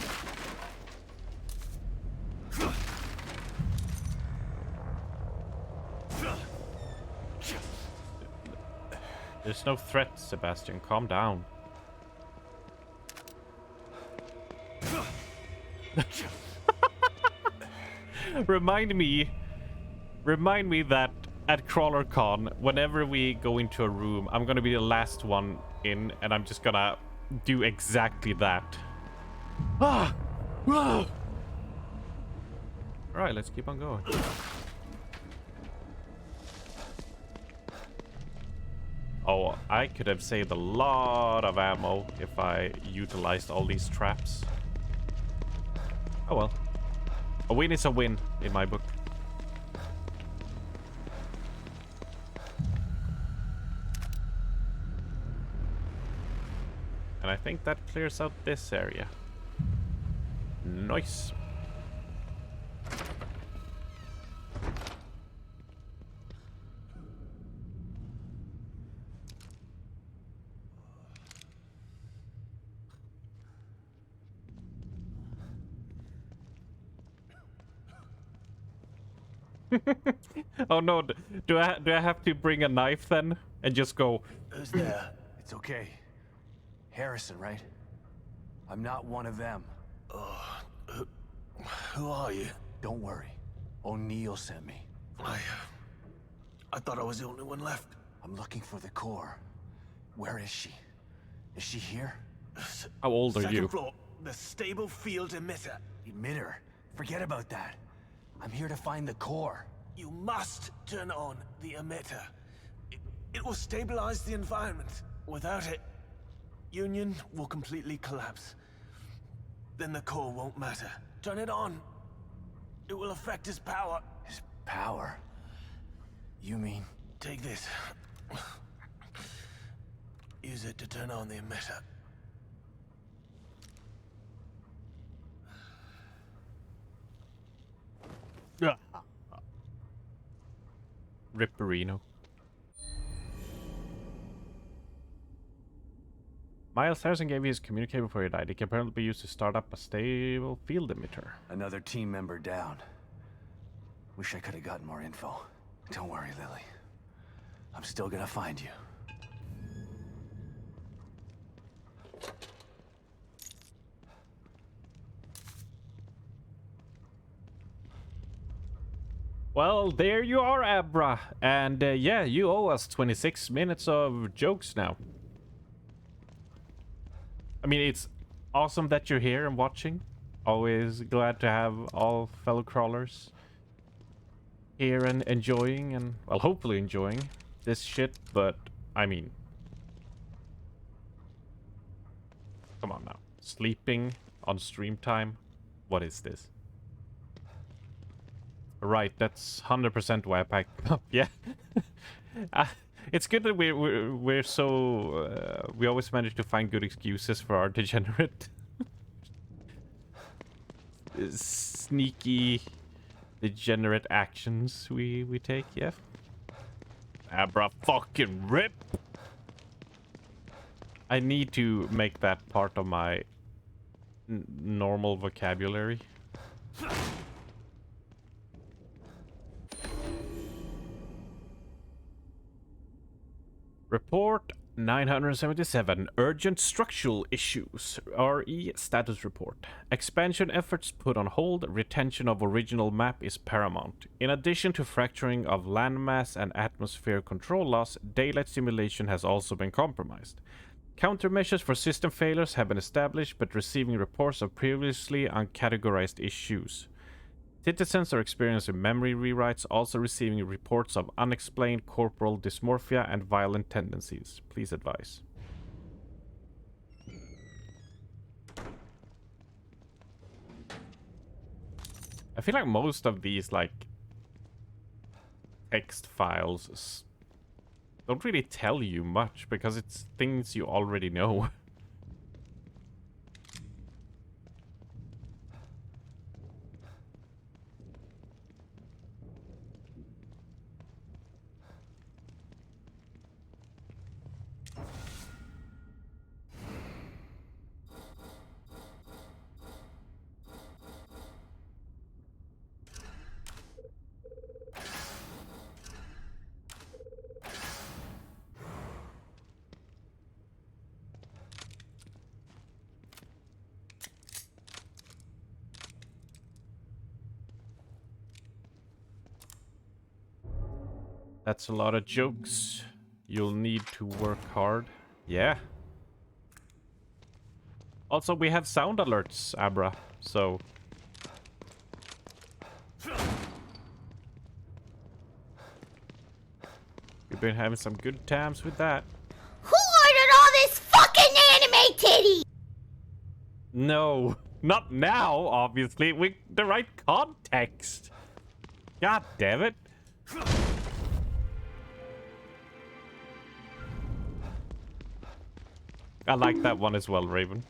There's no threat, Sebastian. Calm down. Remind me that at CrawlerCon, whenever we go into a room, I'm gonna be the last one in, and I'm just gonna do exactly that. Ah! Ah! Alright, let's keep on going. Oh, I could have saved a lot of ammo if I utilized all these traps. Oh well. A win is a win in my book. And I think that clears out this area. Nice. Oh no, do I have to bring a knife then and just go? Who's there? It's okay. Harrison, right? I'm not one of them. Who are you? Don't worry. O'Neill sent me. I thought I was the only one left. I'm looking for the core. Where is she? Is she here? How old are you? Second floor, the stable field emitter. Emitter? Forget about that. I'm here to find the core. You must turn on the emitter. It will stabilize the environment. Without it, Union will completely collapse. Then the core won't matter. Turn it on. It will affect his power. His power? You mean? Take this. Use it to turn on the emitter. Ripperino. Miles Harrison gave you his communicator before he died. It can apparently be used to start up a stable field emitter. Another team member down. Wish I could have gotten more info. Don't worry, Lily. I'm still gonna find you. Well, there you are, Abra. And yeah, you owe us 26 minutes of jokes now. I mean, it's awesome that you're here and watching. Always glad to have all fellow crawlers. here and enjoying and, well, hopefully enjoying this shit, but I mean, come on now. Sleeping on stream time? What is this? Right, that's 100% why I packed up. Yeah. It's good that we're so we always manage to find good excuses for our degenerate sneaky degenerate actions we take. Yeah. Abra fucking rip. I need to make that part of my normal vocabulary. Report 977. Urgent structural issues. RE status report. Expansion efforts put on hold. Retention of original map is paramount. In addition to fracturing of landmass and atmosphere control loss, daylight simulation has also been compromised. Countermeasures for system failures have been established, but receiving reports of previously uncategorized issues. Citizens are experiencing memory rewrites, also receiving reports of unexplained corporal dysmorphia and violent tendencies. Please advise. I feel like most of these, like, text files don't really tell you much because it's things you already know. That's a lot of jokes. You'll need to work hard. Yeah. Also, we have sound alerts, Abra, so... We've been having some good times with that. Who ordered all this fucking anime titty? No, not now, obviously. With the right context. God damn it. I like that one as well, Raven.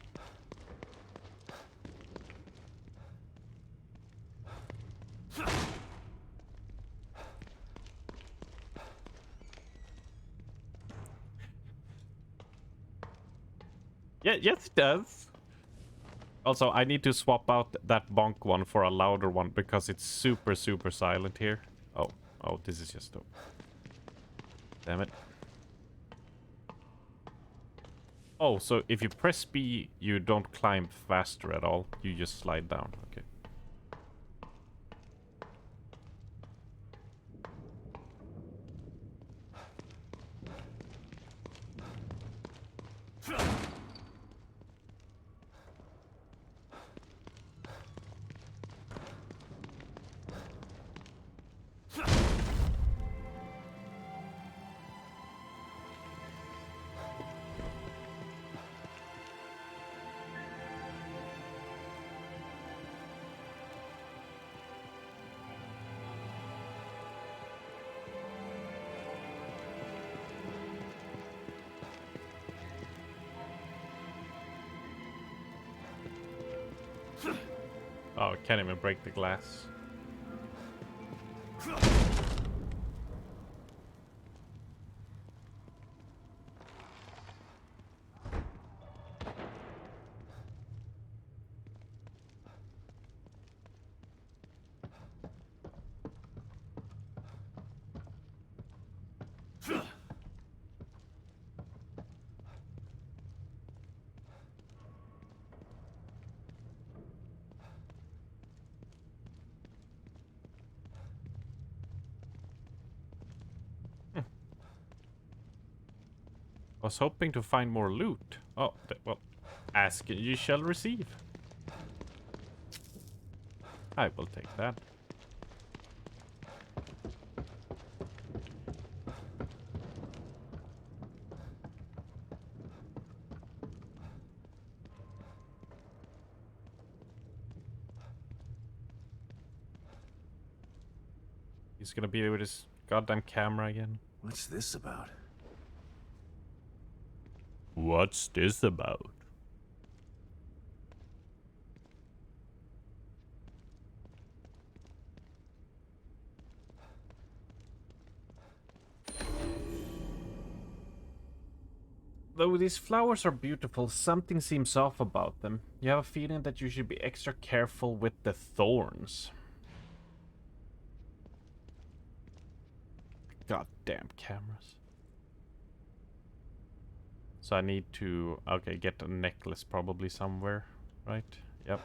Yeah, yes it does. Also, I need to swap out that bonk one for a louder one because it's super, super silent here. Oh, this is just dope. Damn it. Oh, so if you press B, you don't climb faster at all. You just slide down. Okay. Oh, can't even break the glass. Was hoping to find more loot. Oh, well, ask and you shall receive. I will take that. He's gonna be with his goddamn camera again. What's this about? What's this about? Though these flowers are beautiful, something seems off about them. You have a feeling that you should be extra careful with the thorns. Goddamn cameras. So I need to, okay, get a necklace probably somewhere, right? Yep.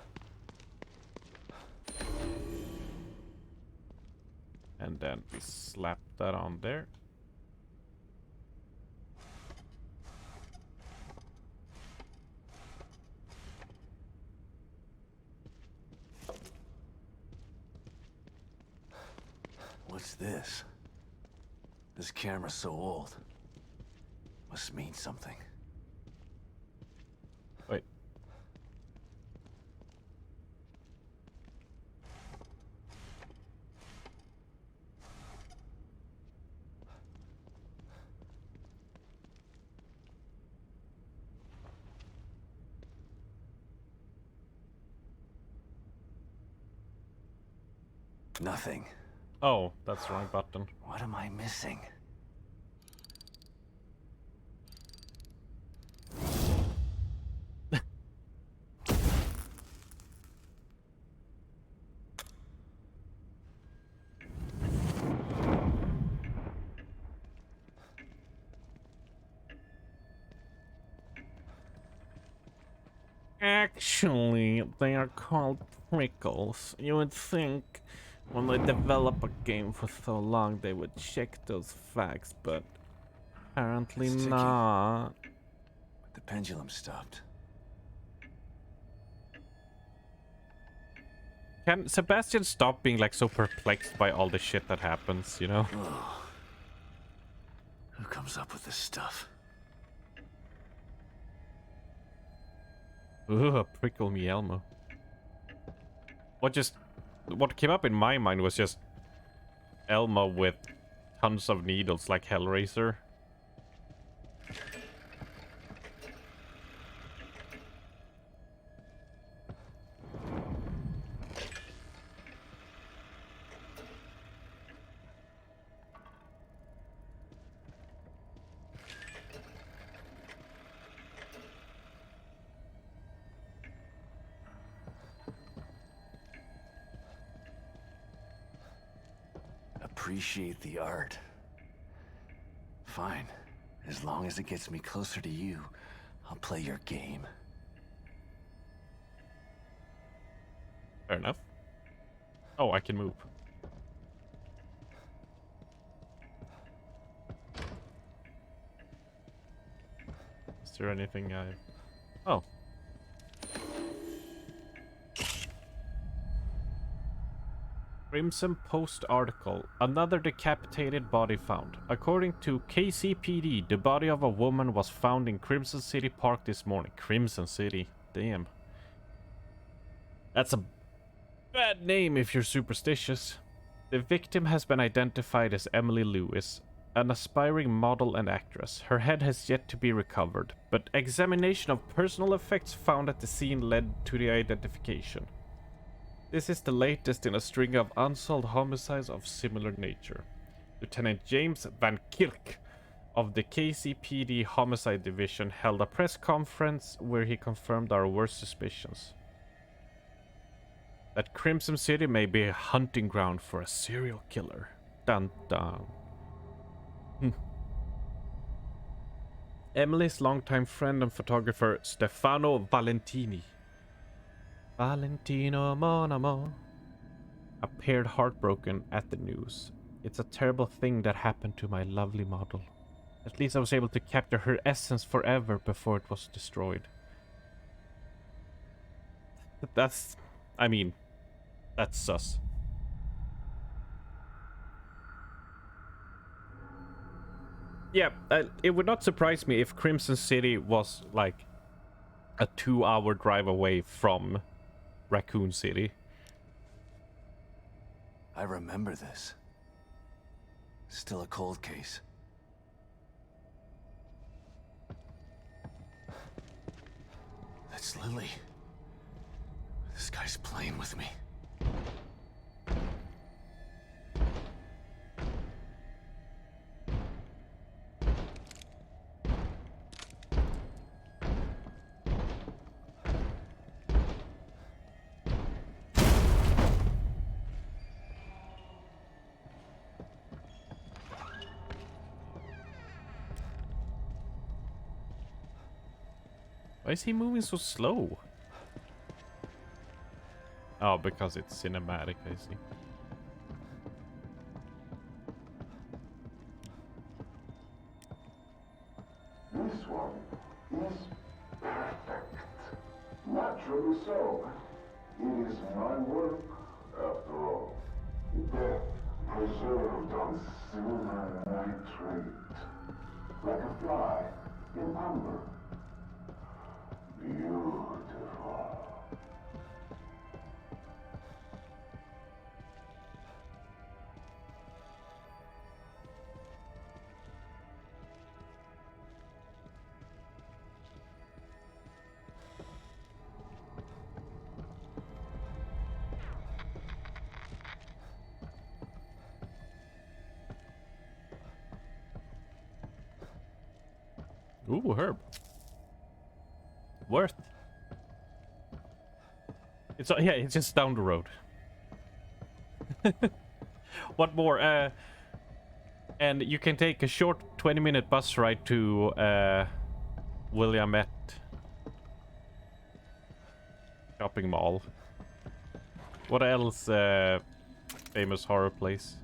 And then we slap that on there. What's this? This camera's so old. Must mean something. Wait. Nothing. Oh, that's the wrong button. What am I missing? Actually, they are called prickles. You would think when they develop a game for so long they would check those facts, but apparently It's ticking. not. The pendulum stopped. Can Sebastian stop being like so perplexed by all the shit that happens, you know? Ugh. Who comes up with this stuff? Ugh, prickle me Elmo. What came up in my mind was just Elmo with tons of needles like Hellraiser. Appreciate the art. Fine. As long as it gets me closer to you, I'll play your game. Fair enough. Oh, I can move. Is there anything I... Oh. Crimson Post article. Another decapitated body found. According to KCPD, the body of a woman was found in Crimson City Park this morning. Crimson City. Damn. That's a bad name if you're superstitious. The victim has been identified as Emily Lewis, an aspiring model and actress. Her head has yet to be recovered, but examination of personal effects found at the scene led to the identification. This is the latest in a string of unsolved homicides of similar nature. Lieutenant James Van Kirk of the KCPD Homicide Division held a press conference where he confirmed our worst suspicions. That Crimson City may be a hunting ground for a serial killer. Dun dun. Emily's longtime friend and photographer Stefano Valentino mon amour appeared heartbroken at the news. It's a terrible thing that happened to my lovely model. At least I was able to capture her essence forever before it was destroyed. That's sus. Yeah, it would not surprise me if Crimson City was like a 2-hour drive away from Raccoon City. I remember this. Still a cold case. That's Lily. This guy's playing with me. Why is he moving so slow? Oh, because it's cinematic, I see. This one is perfect. Naturally so. It is my work, after all. Death preserved on silver nitrate. Like a fly in amber. Beautiful. Ooh, herb. Worth. It's yeah, it's just down the road. What more? And you can take a short 20-minute bus ride to Willamette shopping mall. What else? Famous horror place?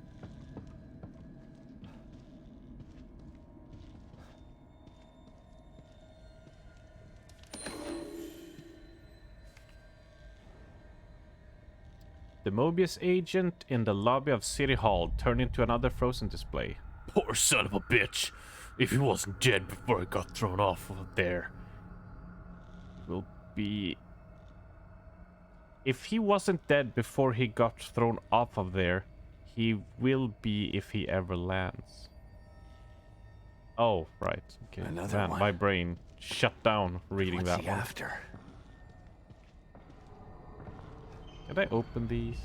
The Mobius agent in the lobby of City Hall turned into another frozen display. Poor son of a bitch! If he wasn't dead before he got thrown off of there. Will be... If he wasn't dead before he got thrown off of there, he will be if he ever lands. Oh, right. Okay. Another Man, one. my brain shut down reading What's that he one. after? Can I open these?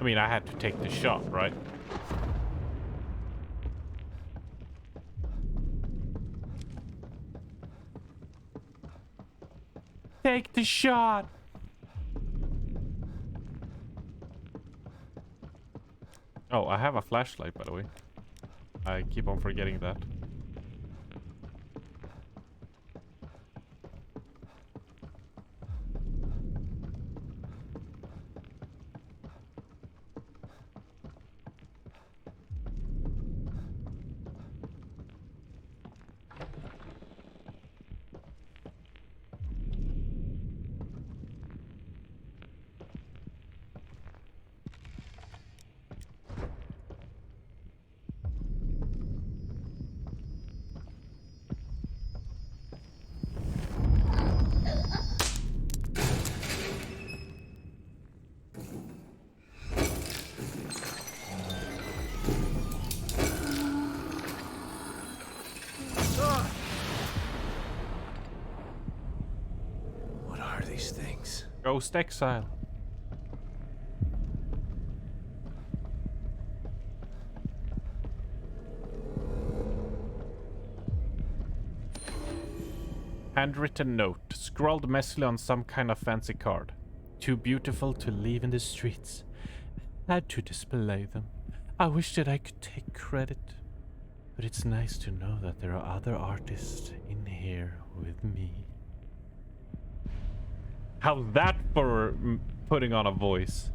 I mean, I had to take the shot, right? Take the shot! Oh, I have a flashlight, by the way. I keep on forgetting that. What are these things? Ghost Exile. Handwritten note, scrawled messily on some kind of fancy card. Too beautiful to leave in the streets. Had to display them. I wish that I could take credit. But it's nice to know that there are other artists in here with me. How's that for putting on a voice?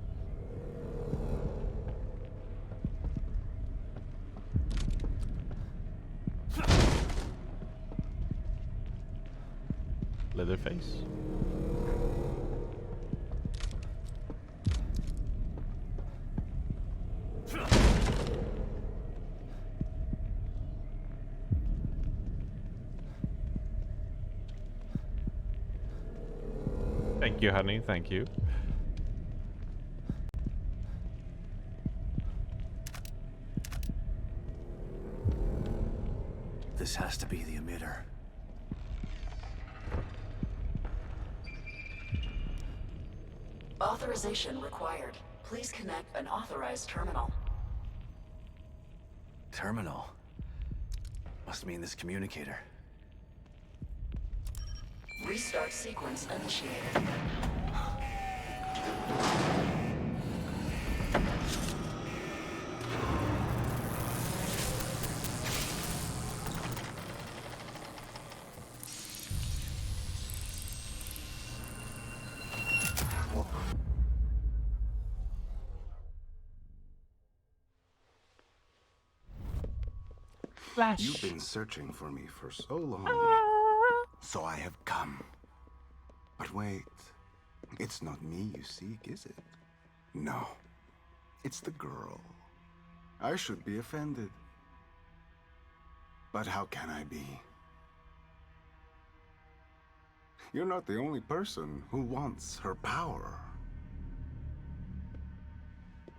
Leatherface. Thank you, honey. Thank you. This has to be the emitter. Authorization required. Please connect an authorized terminal. Terminal? Must mean this communicator. Restart sequence initiated. Flash. You've been searching for me for so long. So I have come. But wait, it's not me you seek, is it? No, it's the girl. I should be offended. But how can I be? You're not the only person who wants her power.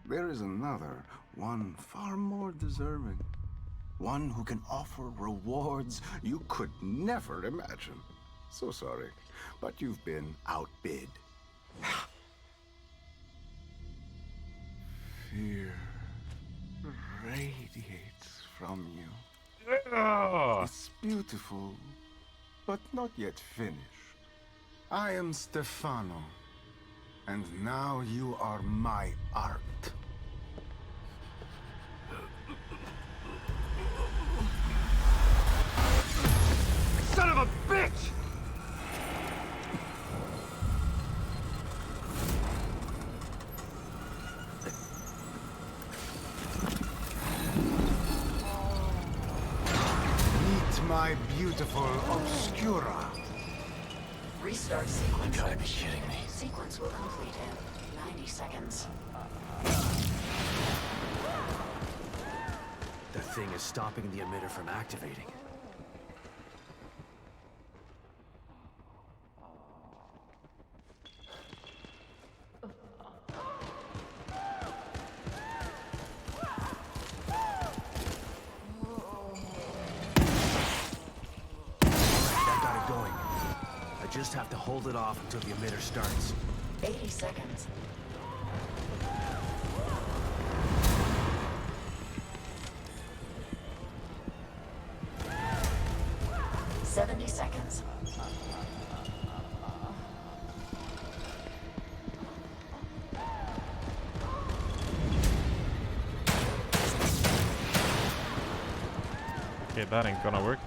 There is another, one far more deserving. One who can offer rewards you could never imagine. So sorry, but you've been outbid. Fear radiates from you. It's beautiful, but not yet finished. I am Stefano, and now you are my art. Son of a bitch! Meet my beautiful Obscura. Restart sequence. You gotta be kidding me. Sequence will complete in 90 seconds. The thing is stopping the emitter from activating. Just have to hold it off until the emitter starts. 80 seconds. $70 seconds. Okay, that ain't gonna work.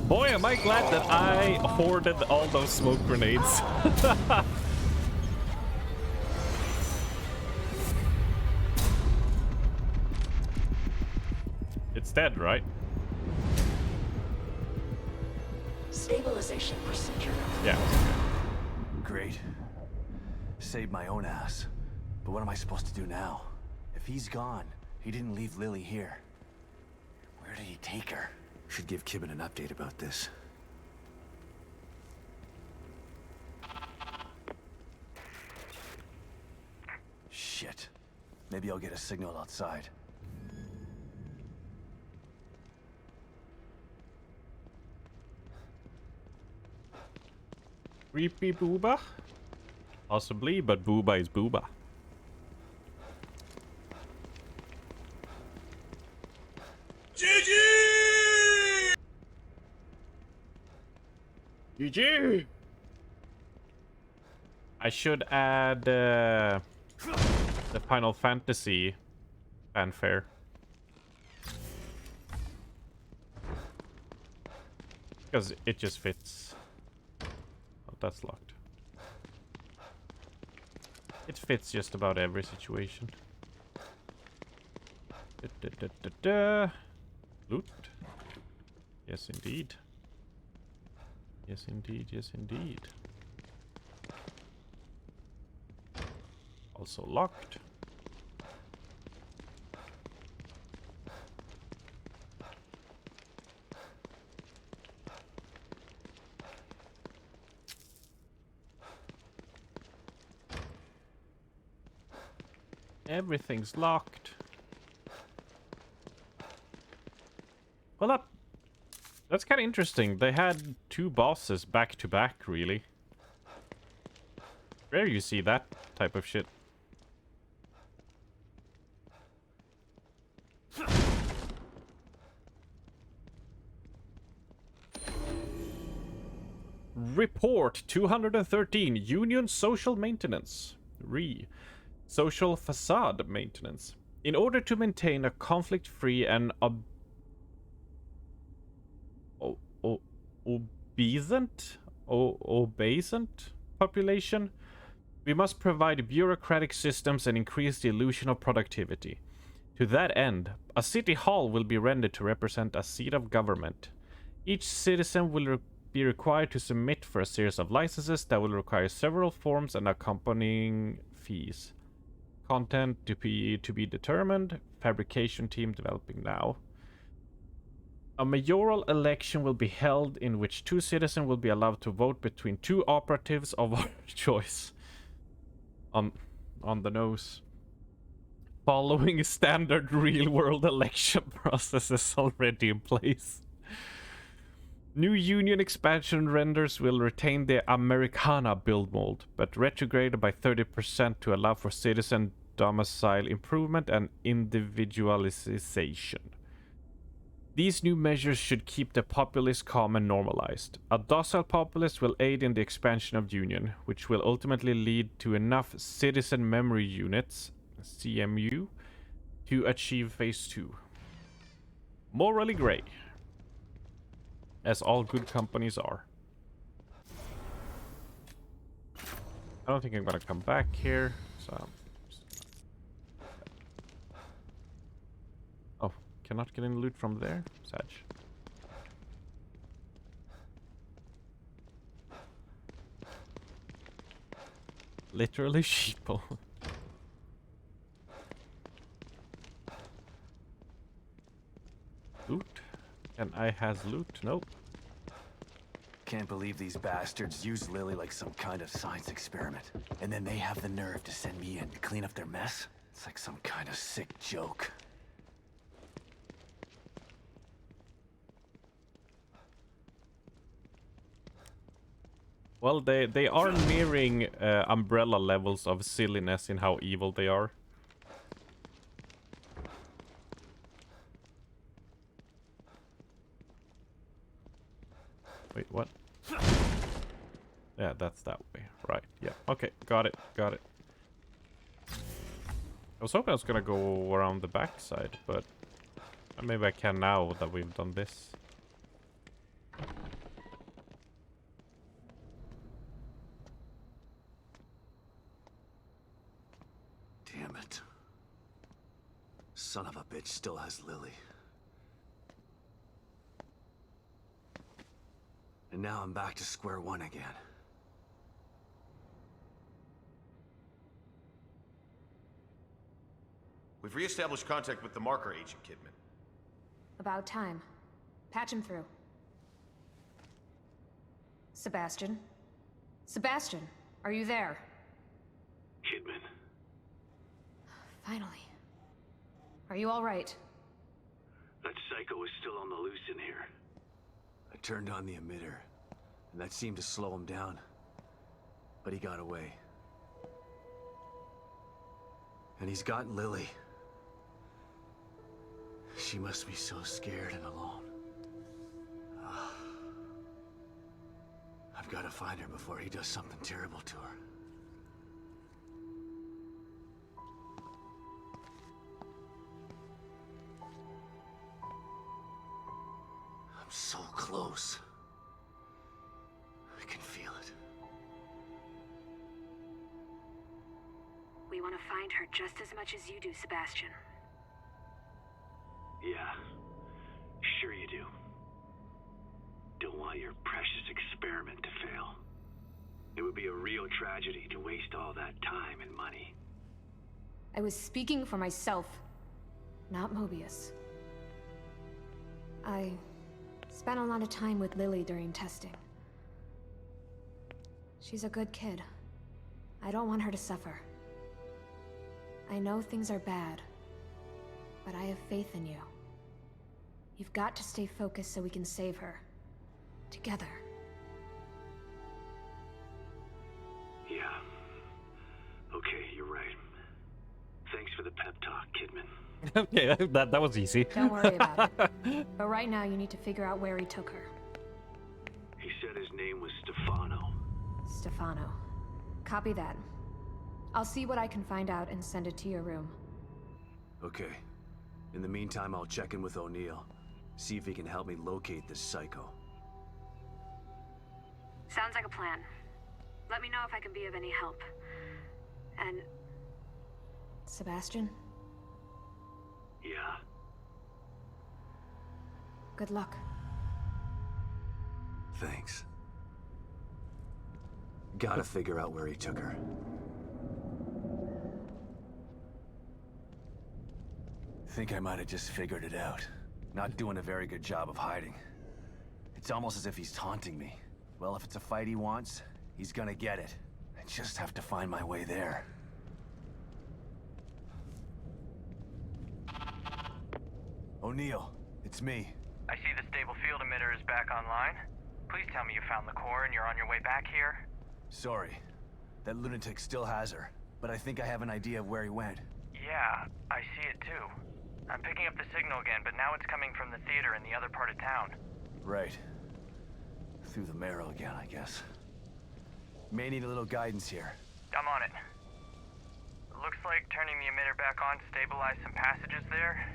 Boy, am I glad that I hoarded all those smoke grenades. It's dead, right? Stabilization procedure. Yeah. Great. Saved my own ass. But what am I supposed to do now? If he's gone, he didn't leave Lily here. Where did he take her? Should give Kibben an update about this. Shit. Maybe I'll get a signal outside. Creepy Booba? Possibly, but Booba is Booba. GG! GG! I should add the Final Fantasy fanfare. Because it just fits. Oh, that's locked. It fits just about every situation. Loot. Yes, indeed. Yes, indeed. Yes, indeed. Also locked. Everything's locked. Well, that's kind of interesting. They had two bosses back to back, really. Rare you see that type of shit. Report 213 Union Social Maintenance. Social Facade Maintenance. In order to maintain a conflict-free and obedient population, we must provide bureaucratic systems and increase the illusion of productivity. To that end, a city hall will be rendered to represent a seat of government. Each citizen will be required to submit for a series of licenses that will require several forms and accompanying fees. Content to be determined. Fabrication team developing now. A mayoral election will be held in which two citizens will be allowed to vote between two operatives of our choice. On the nose. Following standard real-world election processes already in place. New Union expansion renders will retain the Americana build mold, but retrograded by 30% to allow for citizen domicile improvement and individualization. These new measures should keep the populace calm and normalized. A docile populace will aid in the expansion of Union, which will ultimately lead to enough citizen memory units, CMU, to achieve phase 2. Morally grey. As all good companies are. I don't think I'm gonna come back here, so... Oh, cannot get any loot from there? Sag. Literally sheeple. Loot? And I has loot? Nope. Can't believe these bastards use Lily like some kind of science experiment. And then they have the nerve to send me in to clean up their mess? It's like some kind of sick joke. Well, they are nearing Umbrella levels of silliness in how evil they are. Wait, what? Yeah, that's that way. Right, yeah. Okay, got it, got it. I was hoping I was gonna go around the backside, but maybe I can now that we've done this. Damn it. Son of a bitch still has Lily. And now I'm back to square one again. We've re-established contact with the marker agent, Kidman. About time. Patch him through. Sebastian? Sebastian, are you there? Kidman. Finally. Are you all right? That psycho is still on the loose in here. I turned on the emitter, and that seemed to slow him down. But he got away. And he's got Lily. She must be so scared and alone. I've got to find her before he does something terrible to her. I'm so close. I can feel it. We want to find her just as much as you do, Sebastian. Yeah, sure you do. Don't want your precious experiment to fail. It would be a real tragedy to waste all that time and money. I was speaking for myself, not Mobius. I spent a lot of time with Lily during testing. She's a good kid. I don't want her to suffer. I know things are bad, but I have faith in you. You've got to stay focused so we can save her. Together. Yeah. Okay, you're right. Thanks for the pep talk, Kidman. Okay, that was easy. Don't worry about it. But right now, you need to figure out where he took her. He said his name was Stefano. Stefano. Copy that. I'll see what I can find out and send it to your room. Okay. In the meantime, I'll check in with O'Neill. See if he can help me locate this psycho. Sounds like a plan. Let me know if I can be of any help. And... Sebastian? Yeah. Good luck. Thanks. Gotta figure out where he took her. Think I might have just figured it out. Not doing a very good job of hiding. It's almost as if he's taunting me. Well, if it's a fight he wants, he's gonna get it. I just have to find my way there. O'Neill, it's me. I see the stable field emitter is back online. Please tell me you found the core and you're on your way back here. Sorry. That lunatic still has her, but I think I have an idea of where he went. Yeah, I see it too. I'm picking up the signal again, but now it's coming from the theater in the other part of town. Right. Through the marrow again, I guess. May need a little guidance here. I'm on it. Looks like turning the emitter back on stabilized some passages there.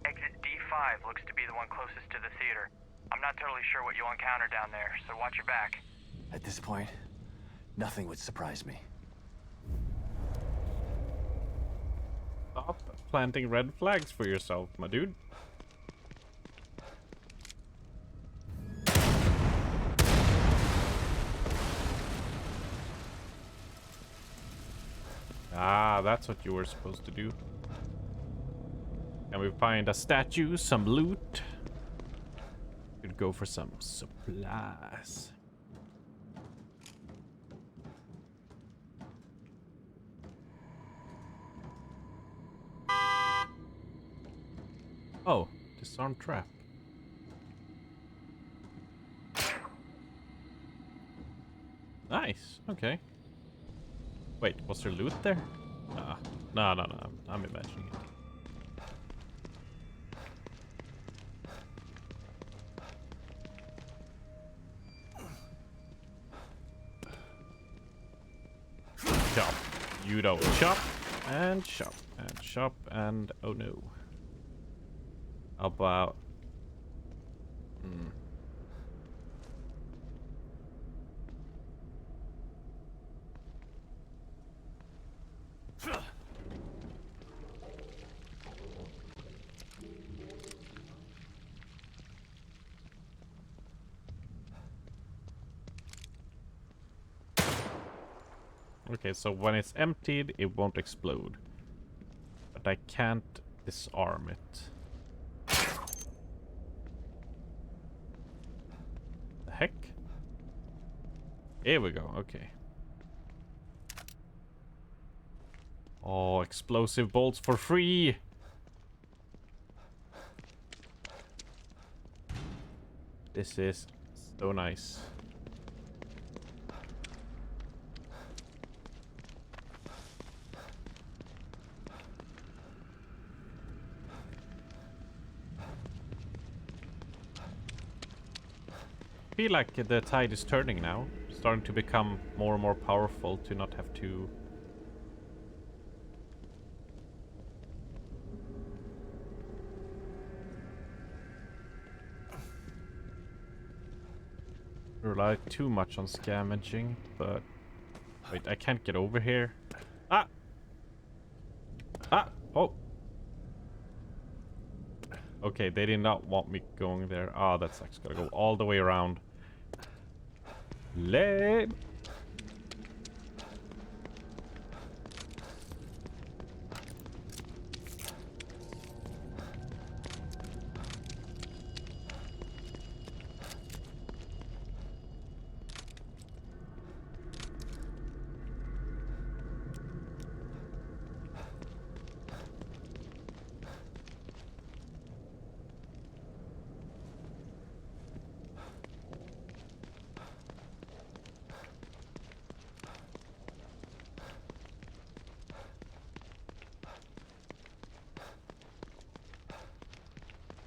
Exit D5 looks to be the one closest to the theater. I'm not totally sure what you'll encounter down there, so watch your back. At this point, nothing would surprise me. Stop planting red flags for yourself, my dude. Ah, that's what you were supposed to do. And we find a statue, some loot. Could go for some supplies. Oh, disarm trap. Nice. Okay. Wait, was there loot there? No. I'm imagining it. Chop. You don't chop. And chop. And chop. And oh no. How about... Okay, so when it's emptied, it won't explode. But I can't disarm it. The heck? Here we go, okay. Oh, explosive bolts for free! This is so nice. I feel like the tide is turning now. Starting to become more and more powerful to not have to... rely too much on scavenging, but... Wait, I can't get over here. Ah! Ah! Oh! Okay, they did not want me going there. Ah, that's actually gotta go all the way around. Lame!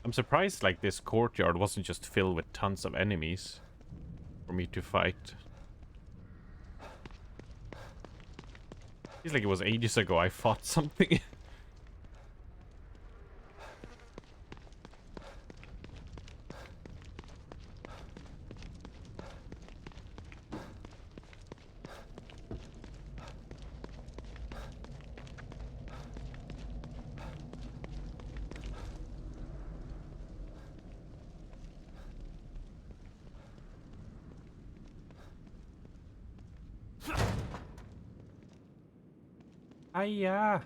I'm surprised like this courtyard wasn't just filled with tons of enemies for me to fight. Feels like it was ages ago I fought something. Hiya!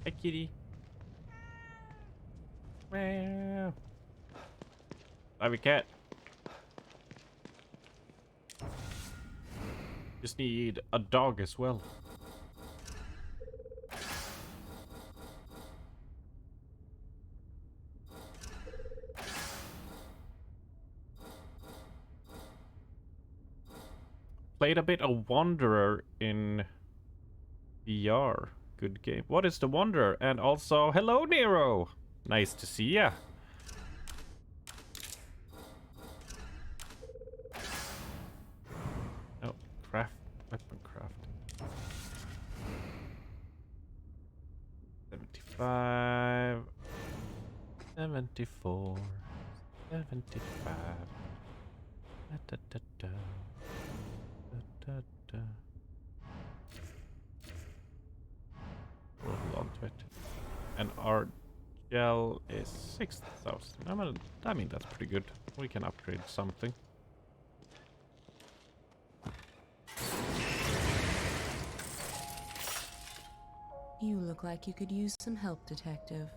Hey, kitty. Meow. Love you, cat. Just need a dog as well. Played a bit of Wanderer in VR. Good game. What is the Wanderer? And also, hello, Nero! Nice to see ya. Oh, craft. Weapon craft. 75. 74. 75. Da, da, da, da. Da, da, da. Hold on to it. And our gel is 6,000. I mean, that's pretty good. We can upgrade something. You look like you could use some help, Detective.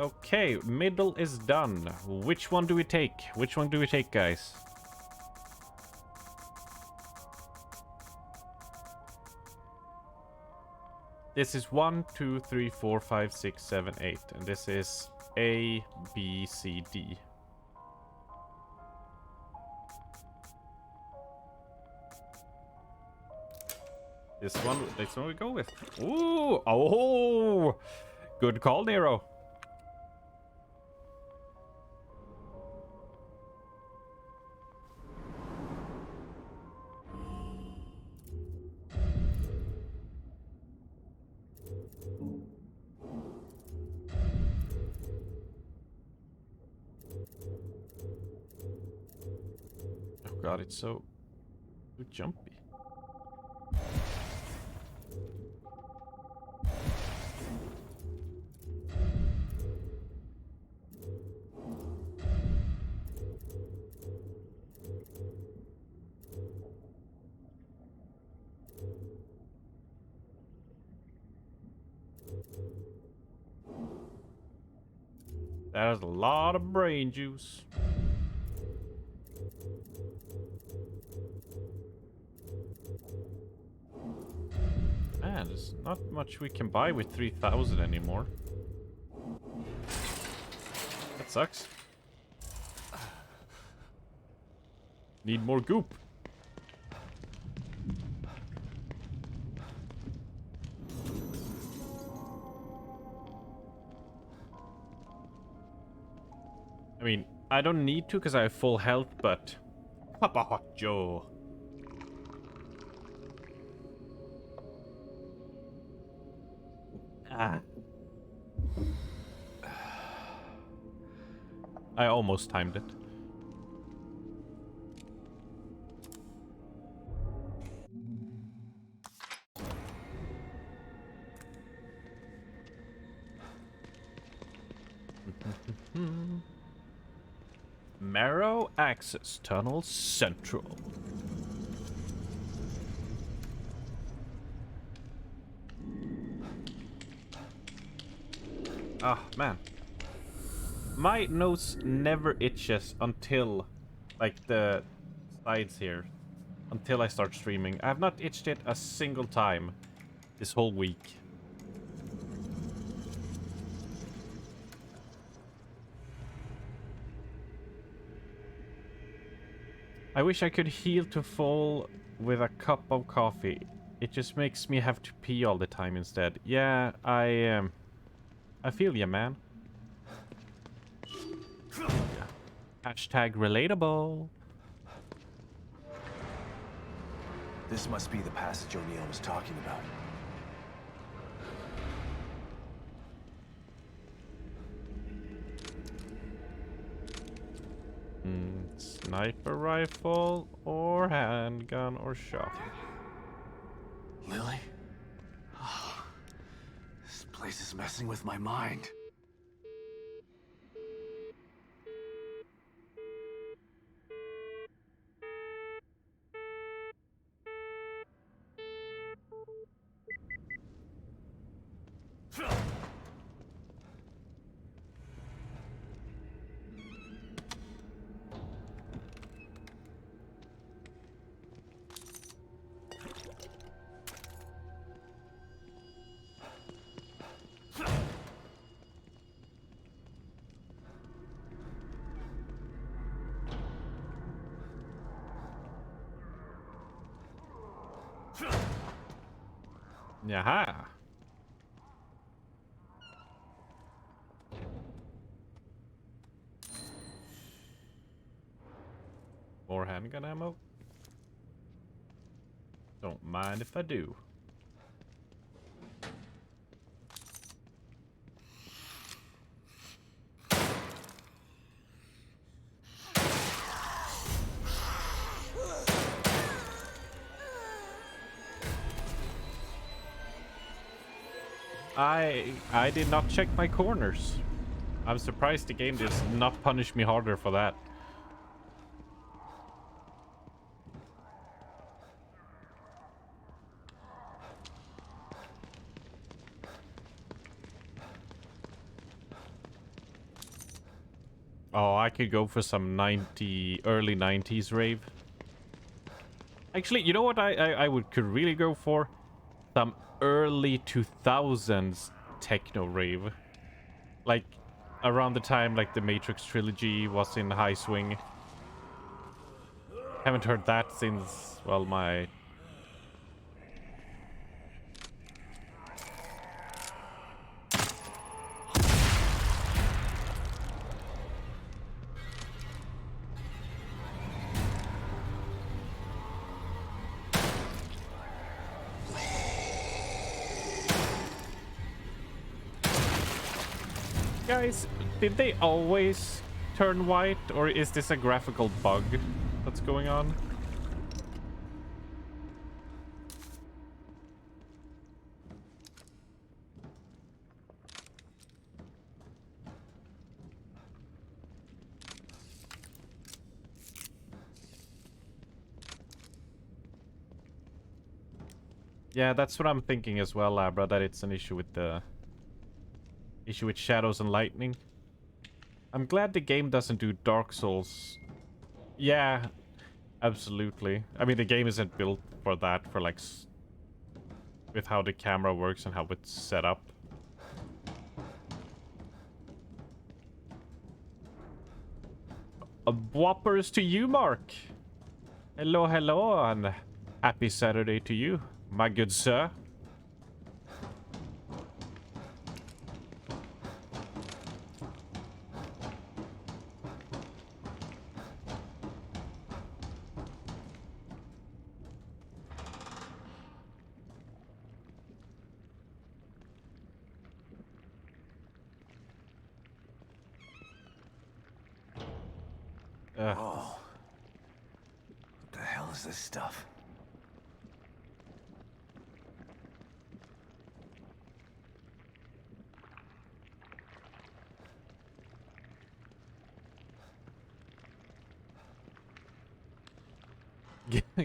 Okay, middle is done. Which one do we take? Which one do we take, guys? This is 1, 2, 3, 4, 5, 6, 7, 8. And this is A, B, C, D. This one we go with. Ooh! Oh! Good call, Nero. Oh god, it's so jumpy. That is a lot of brain juice. Man, there's not much we can buy with 3,000 anymore. That sucks. Need more goop. I mean, I don't need to because I have full health, but Papa Hot Joe. Ah. I almost timed it. Marrow Access Tunnel Central. Ah, man. My nose never itches until, like, the sides here. Until I start streaming. I have not itched it a single time this whole week. I wish I could heal to full with a cup of coffee. It just makes me have to pee all the time instead. Yeah, I feel ya, man. Hashtag relatable. This must be the passage O'Neill was talking about. Sniper rifle or handgun or shotgun. Lily? Oh, this place is messing with my mind. Yaha. More handgun ammo? Don't mind if I do. I did not check my corners. I'm surprised the game does not punish me harder for that. Oh, I could go for some early 90s rave. Actually, you know what I could really go for? Some early 2000s techno rave. Like, around the time like the Matrix trilogy was in high swing. Haven't heard that since, well, my... Guys, did they always turn white, or is this a graphical bug that's going on? Yeah, that's what I'm thinking as well, Labra, that it's an issue with the shadows and lightning. I'm glad the game doesn't do Dark Souls. Yeah, absolutely. I mean, the game isn't built for that, for like with how the camera works and how it's set up. Whoppers to you, Mark. Hello, hello, and happy Saturday to you, my good sir. Oh. What the hell is this stuff?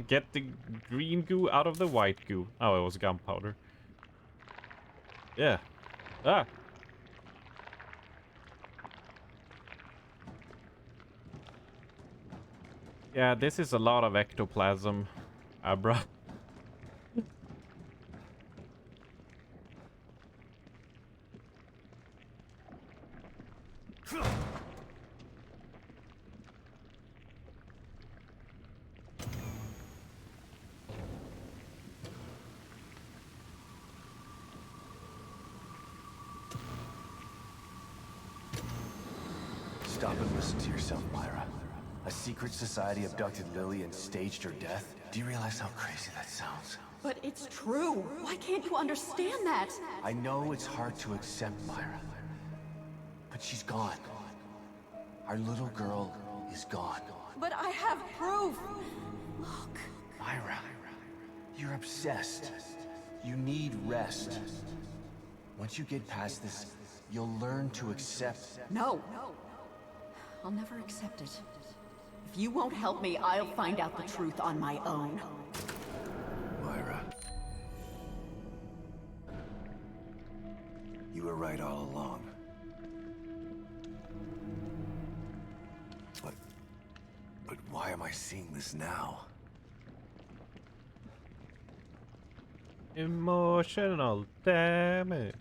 Get the green goo out of the white goo. Oh, it was gunpowder. Yeah. Ah. Yeah, this is a lot of ectoplasm, Abra. Stop and listen to yourself, Myra. A secret society abducted Lily and staged her death? Do you realize how crazy that sounds? But it's true. Why can't you understand that? I know it's hard to accept, Myra. But she's gone. Our little girl is gone. But I have proof. Look. Myra, you're obsessed. You need rest. Once you get past this, you'll learn to accept. No. I'll never accept it. If you won't help me, I'll find out the truth on my own. Myra. You were right all along. But why am I seeing this now? Emotional damage.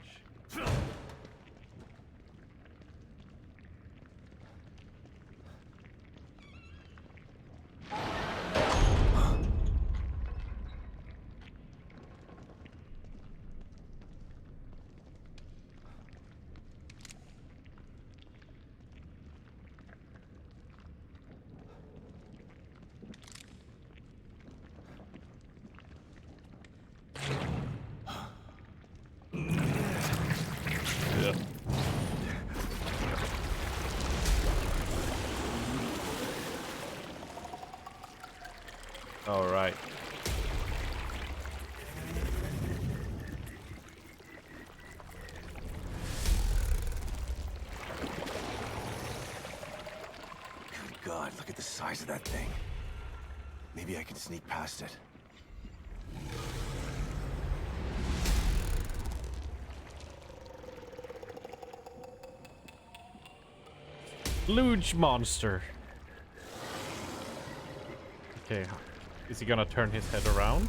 All right. Good God, look at the size of that thing. Maybe I can sneak past it. Luge monster. Okay, is he gonna turn his head around?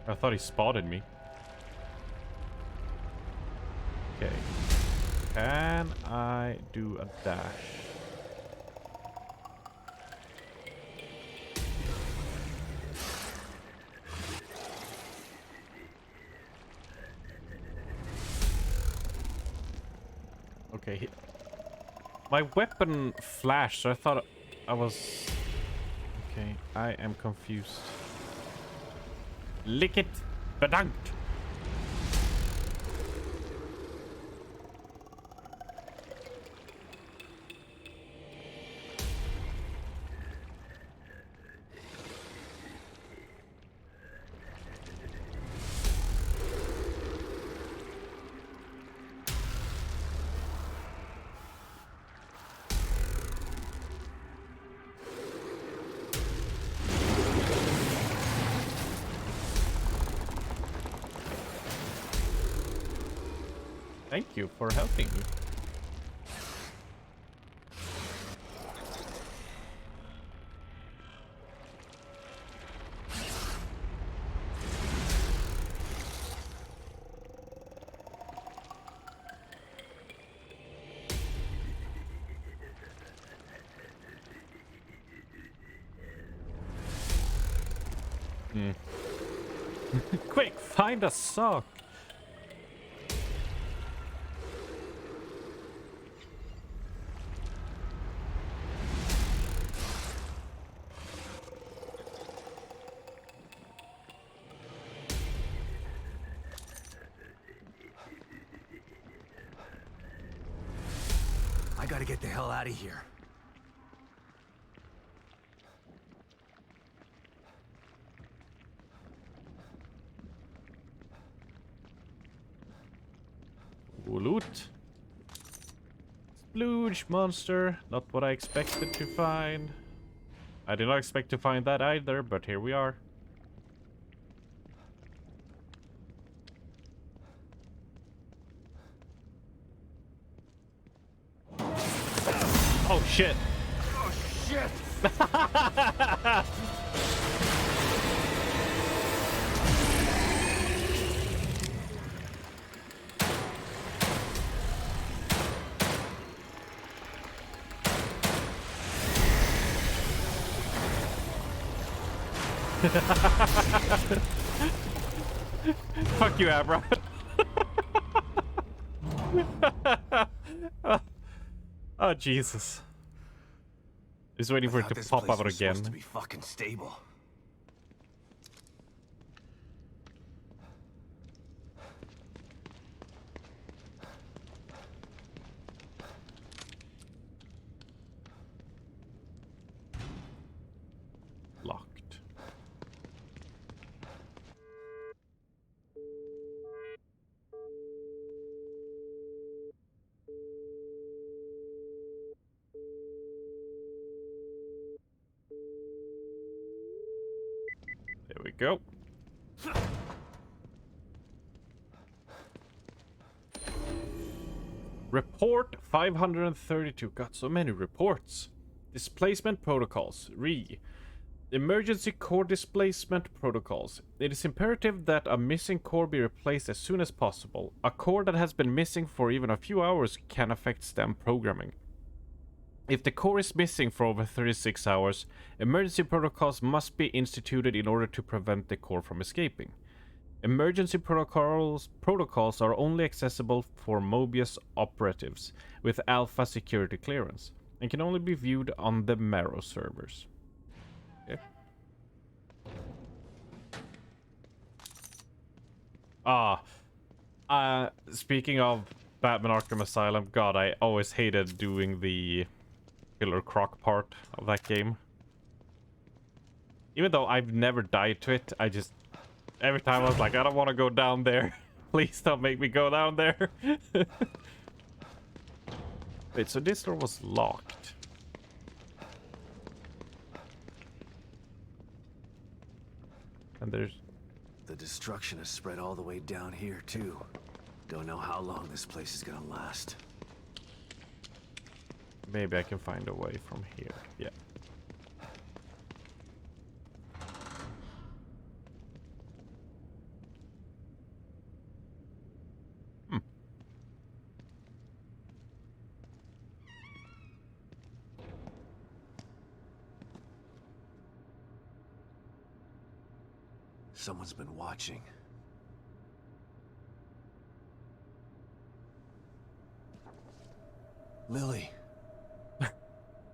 I thought he spotted me. Okay. Can I do a dash? Okay. My weapon flashed, so I thought I was... Okay, I am confused. Lick it, bedankt. Thank you for helping me. Quick, find a sock. I gotta get the hell out of here. Loot. Splooge monster. Not what I expected to find. I did not expect to find that either, but here we are. Oh shit. Oh shit. Fuck you, Abra. Oh Jesus! Just waiting for it to pop up again. Supposed to be fucking stable. Locked. There we go. Report 532. Got so many reports. Displacement protocols. Emergency core displacement protocols. It is imperative that a missing core be replaced as soon as possible. A core that has been missing for even a few hours can affect STEM programming. If the core is missing for over 36 hours, emergency protocols must be instituted in order to prevent the core from escaping. Emergency protocols are only accessible for Mobius operatives with alpha security clearance and can only be viewed on the Marrow servers. Okay. Speaking of Batman Arkham Asylum, God, I always hated doing the Killer Croc part of that game. Even though I've never died to it, I just... Every time I was like, I don't want to go down there. Please don't make me go down there. Wait, so this door was locked. And there's... The destruction has spread all the way down here, too. Don't know how long this place is gonna last. Maybe I can find a way from here. Yeah. Someone's been watching. Lily.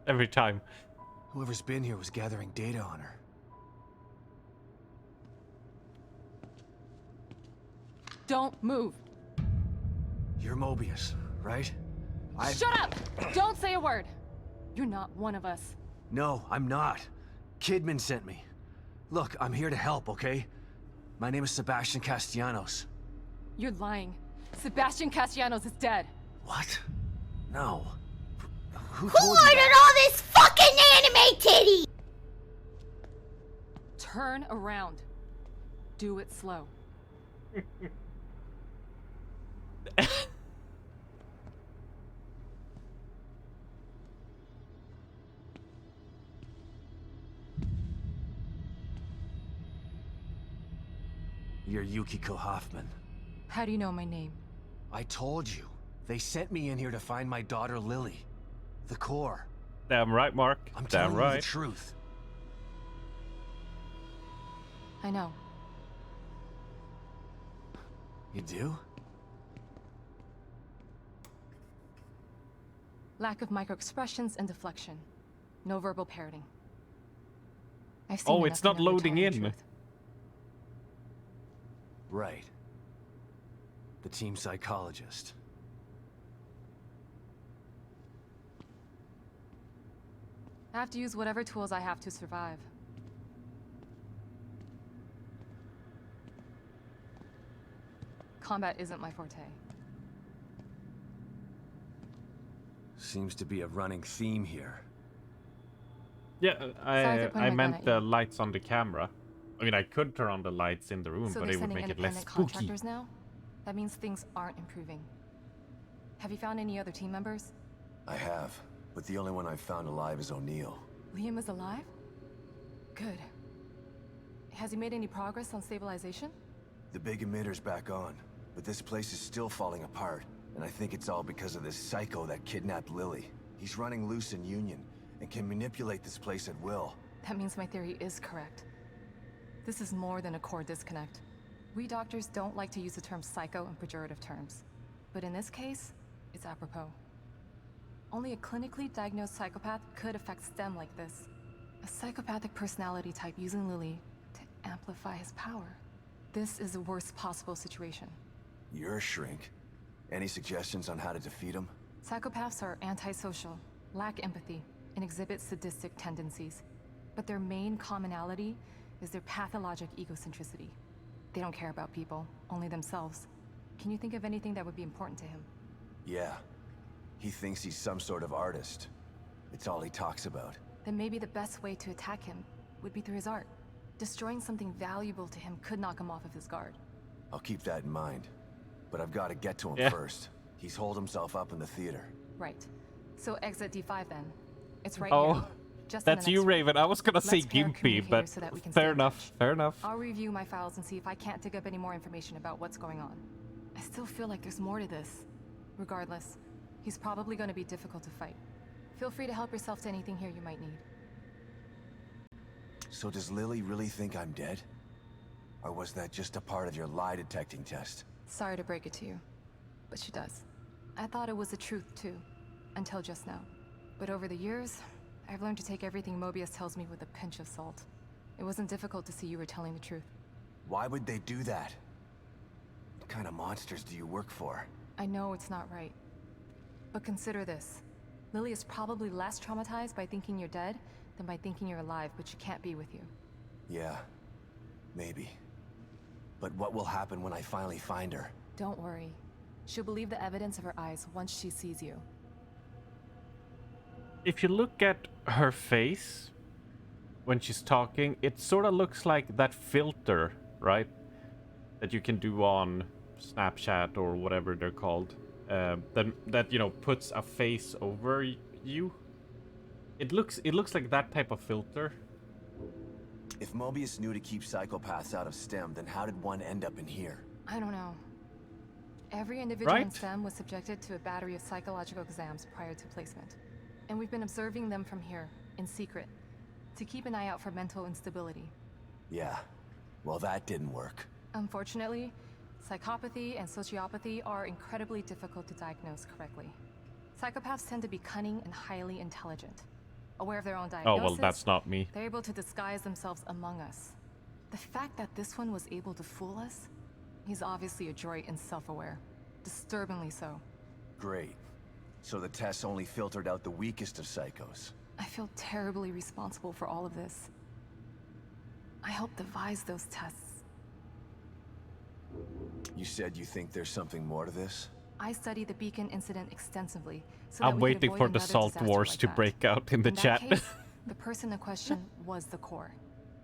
Every time. Whoever's been here was gathering data on her. Don't move. You're Mobius, right? Shut up! Don't say a word. You're not one of us. No, I'm not. Kidman sent me. Look, I'm here to help, okay? My name is Sebastian Castellanos. You're lying. Sebastian Castellanos is dead. What? No. Who Who told you ordered that? all this fucking anime titty? Turn around. Do it slow. You're Yukiko Hoffman. How do you know my name? I told you. They sent me in here to find my daughter Lily. The core. Damn right, Mark. I'm Damn telling right. you the truth. I know. You do? Lack of microexpressions and deflection. No verbal parroting. I've seen Oh, enough it's to not know you're loading telling the in. truth. Right. The team psychologist. I have to use whatever tools I have to survive. Combat isn't my forte. Seems to be a running theme here. Yeah, Sorry for I pointing my gun meant at the you. lights on the camera. I mean, I could turn on the lights in the room, So but they're it would sending make it less independent spooky. contractors now? That means things aren't improving. Have you found any other team members? I have, but the only one I've found alive is O'Neill. Liam is alive? Good. Has he made any progress on stabilization? The big emitter's back on, but this place is still falling apart, and I think it's all because of this psycho that kidnapped Lily. He's running loose in Union, and can manipulate this place at will. That means my theory is correct. This is more than a core disconnect. We doctors don't like to use the term psycho in pejorative terms. But in this case, it's apropos. Only a clinically diagnosed psychopath could affect STEM like this. A psychopathic personality type using Lily to amplify his power. This is the worst possible situation. You're a shrink. Any suggestions on how to defeat him? Psychopaths are antisocial, lack empathy, and exhibit sadistic tendencies. But their main commonality is their pathologic egocentricity. They don't care about people, only themselves. Can you think of anything that would be important to him? Yeah. He thinks he's some sort of artist. It's all he talks about. Then maybe the best way to attack him would be through his art. Destroying something valuable to him could knock him off of his guard. I'll keep that in mind. But I've got to get to him first. He's holed himself up in the theater. Right. So exit D5 then. It's right Oh, here. Just in the that's you, next room. Raven. I was gonna say Let's pair Gimpy, communicators but so that we can fair stay in enough. touch. Fair enough. I'll review my files and see if I can't dig up any more information about what's going on. I still feel like there's more to this. Regardless, he's probably going to be difficult to fight. Feel free to help yourself to anything here you might need. So does Lily really think I'm dead? Or was that just a part of your lie detecting test? Sorry to break it to you, but she does. I thought it was the truth too, until just now. But over the years, I've learned to take everything Mobius tells me with a pinch of salt. It wasn't difficult to see you were telling the truth. Why would they do that? What kind of monsters do you work for? I know it's not right. But consider this. Lily is probably less traumatized by thinking you're dead than by thinking you're alive, but she can't be with you. Yeah, maybe. But what will happen when I finally find her? Don't worry. She'll believe the evidence of her eyes once she sees you. If you look at her face when she's talking, it sort of looks like that filter, right? That you can do on Snapchat or whatever they're called. That you know puts a face over you. It looks like that type of filter. If Mobius knew to keep psychopaths out of STEM, then how did one end up in here? I don't know. Every individual in Right? STEM was subjected to a battery of psychological exams prior to placement. And we've been observing them from here, in secret, to keep an eye out for mental instability. Yeah, well that didn't work. Unfortunately, psychopathy and sociopathy are incredibly difficult to diagnose correctly. Psychopaths tend to be cunning and highly intelligent. Aware of their own Oh, diagnosis. well, that's not me. They're able to disguise themselves among us. The fact that this one was able to fool us, he's obviously adroit and self-aware. Disturbingly so. Great. So the tests only filtered out the weakest of psychos. I feel terribly responsible for all of this. I helped devise those tests. You said you think there's something more to this? I studied the Beacon incident extensively, so I'm that we could waiting avoid for the another Salt disaster Wars like to that. break out in the In that chat. case, the person in question was the core.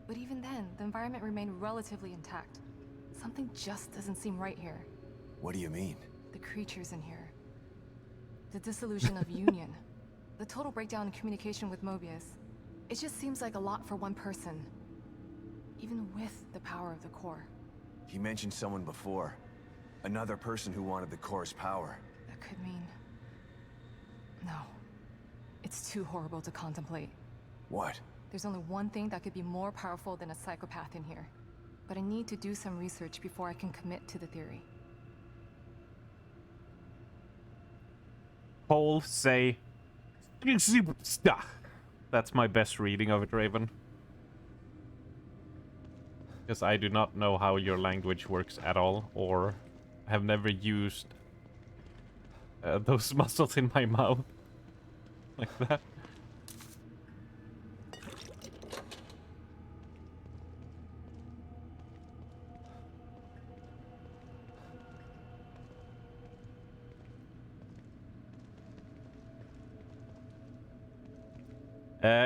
But even then, the environment remained relatively intact. Something just doesn't seem right here. What do you mean? The creatures in here. The dissolution of Union. The total breakdown in communication with Mobius. It just seems like a lot for one person. Even with the power of the core. He mentioned someone before. Another person who wanted the core's power. That could mean... No. It's too horrible to contemplate. What? There's only one thing that could be more powerful than a psychopath in here. But I need to do some research before I can commit to the theory. Paul say... That's my best reading of it, Raven. Because I do not know how your language works at all, or have never used those muscles in my mouth. Like that.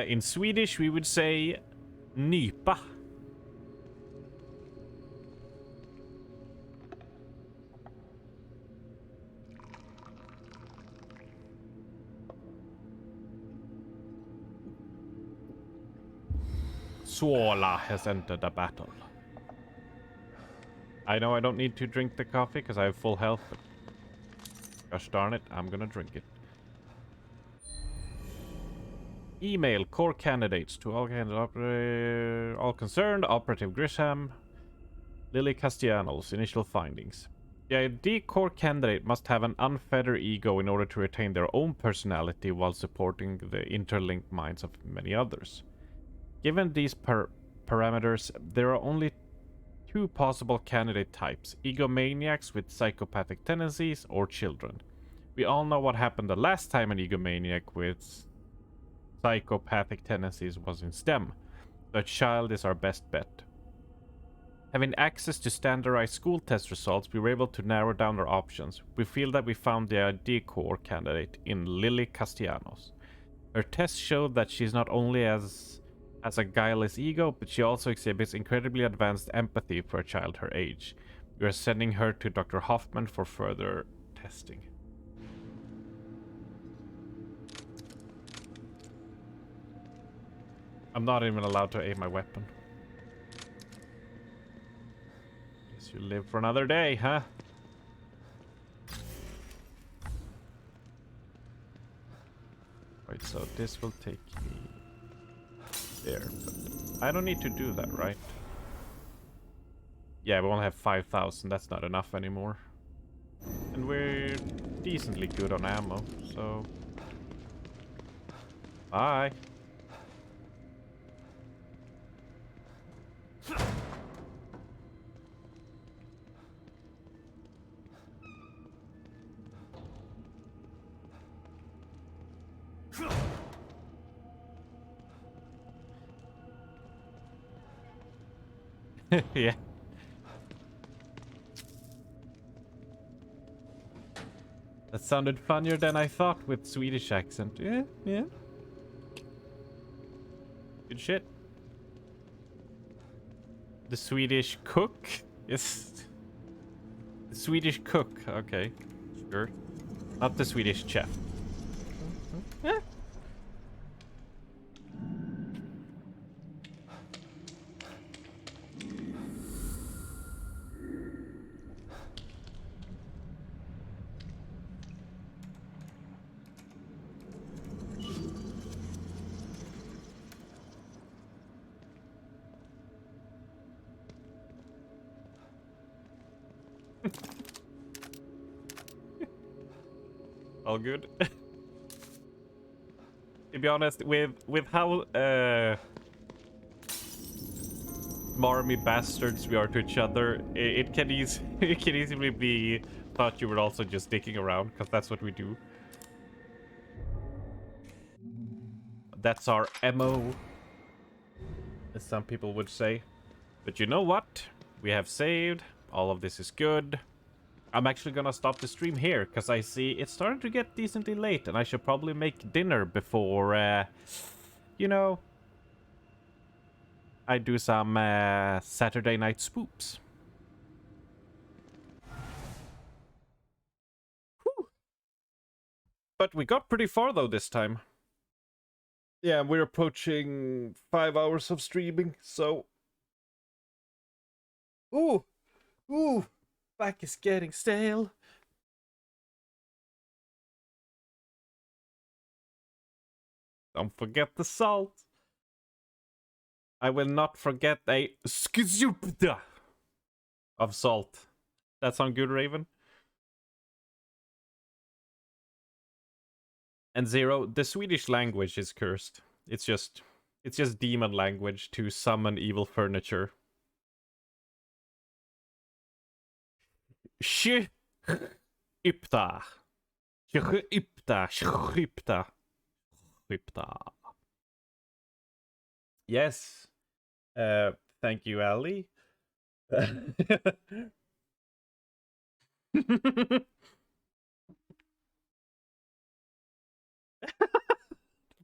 In Swedish, we would say nypa. Suola has entered the battle. I know I don't need to drink the coffee because I have full health, but gosh darn it, I'm gonna drink it. Email core candidates to all concerned. Operative Grisham, Lily Castellanos. Initial findings. The ID core candidate must have an unfettered ego in order to retain their own personality while supporting the interlinked minds of many others. Given these parameters, there are only two possible candidate types: egomaniacs with psychopathic tendencies or children. We all know what happened the last time an egomaniac with psychopathic tendencies was in STEM. The child is our best bet. Having access to standardized school test results, we were able to narrow down our options. We feel that we found the ID core candidate in Lily Castellanos. Her tests showed that she's not only has a guileless ego, but she also exhibits incredibly advanced empathy for a child her age. We are sending her to Dr. Hoffman for further testing. I'm not even allowed to aim my weapon. Guess you live for another day, huh? Right, so this will take me there. But I don't need to do that, right? Yeah, we only have 5,000. That's not enough anymore. And we're decently good on ammo, so... Bye. Yeah. That sounded funnier than I thought with Swedish accent. Yeah, yeah. Good shit. The Swedish cook? Yes. The Swedish cook. Okay. Sure. Not the Swedish chef. Yeah. All good. To be honest, with how smarmy bastards we are to each other, it can easily be thought you were also just dicking around, because that's what we do. That's our MO, as some people would say. But you know what? We have saved. All of this is good. I'm actually gonna stop the stream here, because I see it's starting to get decently late, and I should probably make dinner before, you know, I do some Saturday night spoops. Whew. But we got pretty far, though, this time. Yeah, we're approaching 5 hours of streaming, so... Ooh! Ooh! Back is getting stale. Don't forget the salt. I will not forget a skzupda of salt. That sound good, Raven? And Zero, the Swedish language is cursed. It's just demon language to summon evil furniture. Ipta. Yes. Thank you, Ali.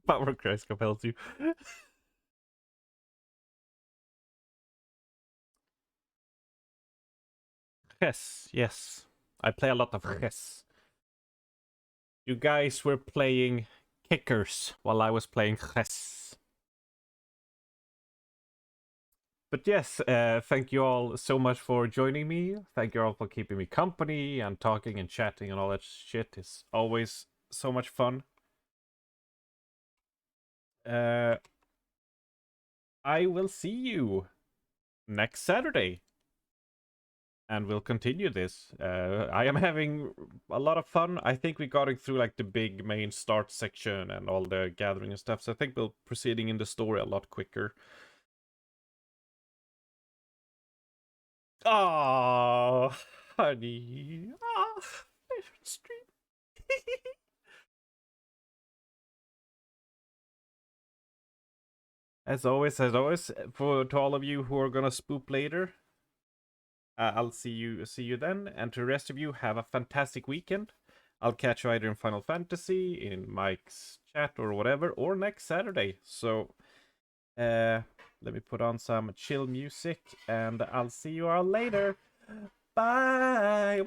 Power Christ compels you. Yes. I play a lot of chess. You guys were playing kickers while I was playing chess. But yes, thank you all so much for joining me. Thank you all for keeping me company and talking and chatting and all that shit. It's always so much fun. I will see you next Saturday. And we'll continue this. I am having a lot of fun. I think we got it through like the big main start section and all the gathering and stuff. So I think we'll proceeding in the story a lot quicker. Oh, honey. Oh, favorite stream. As always, to all of you who are gonna spoop later, I'll see you then, and to the rest of you, have a fantastic weekend. I'll catch you either in Final Fantasy, in Mike's chat or whatever, or next Saturday. So, let me put on some chill music, and I'll see you all later. Bye!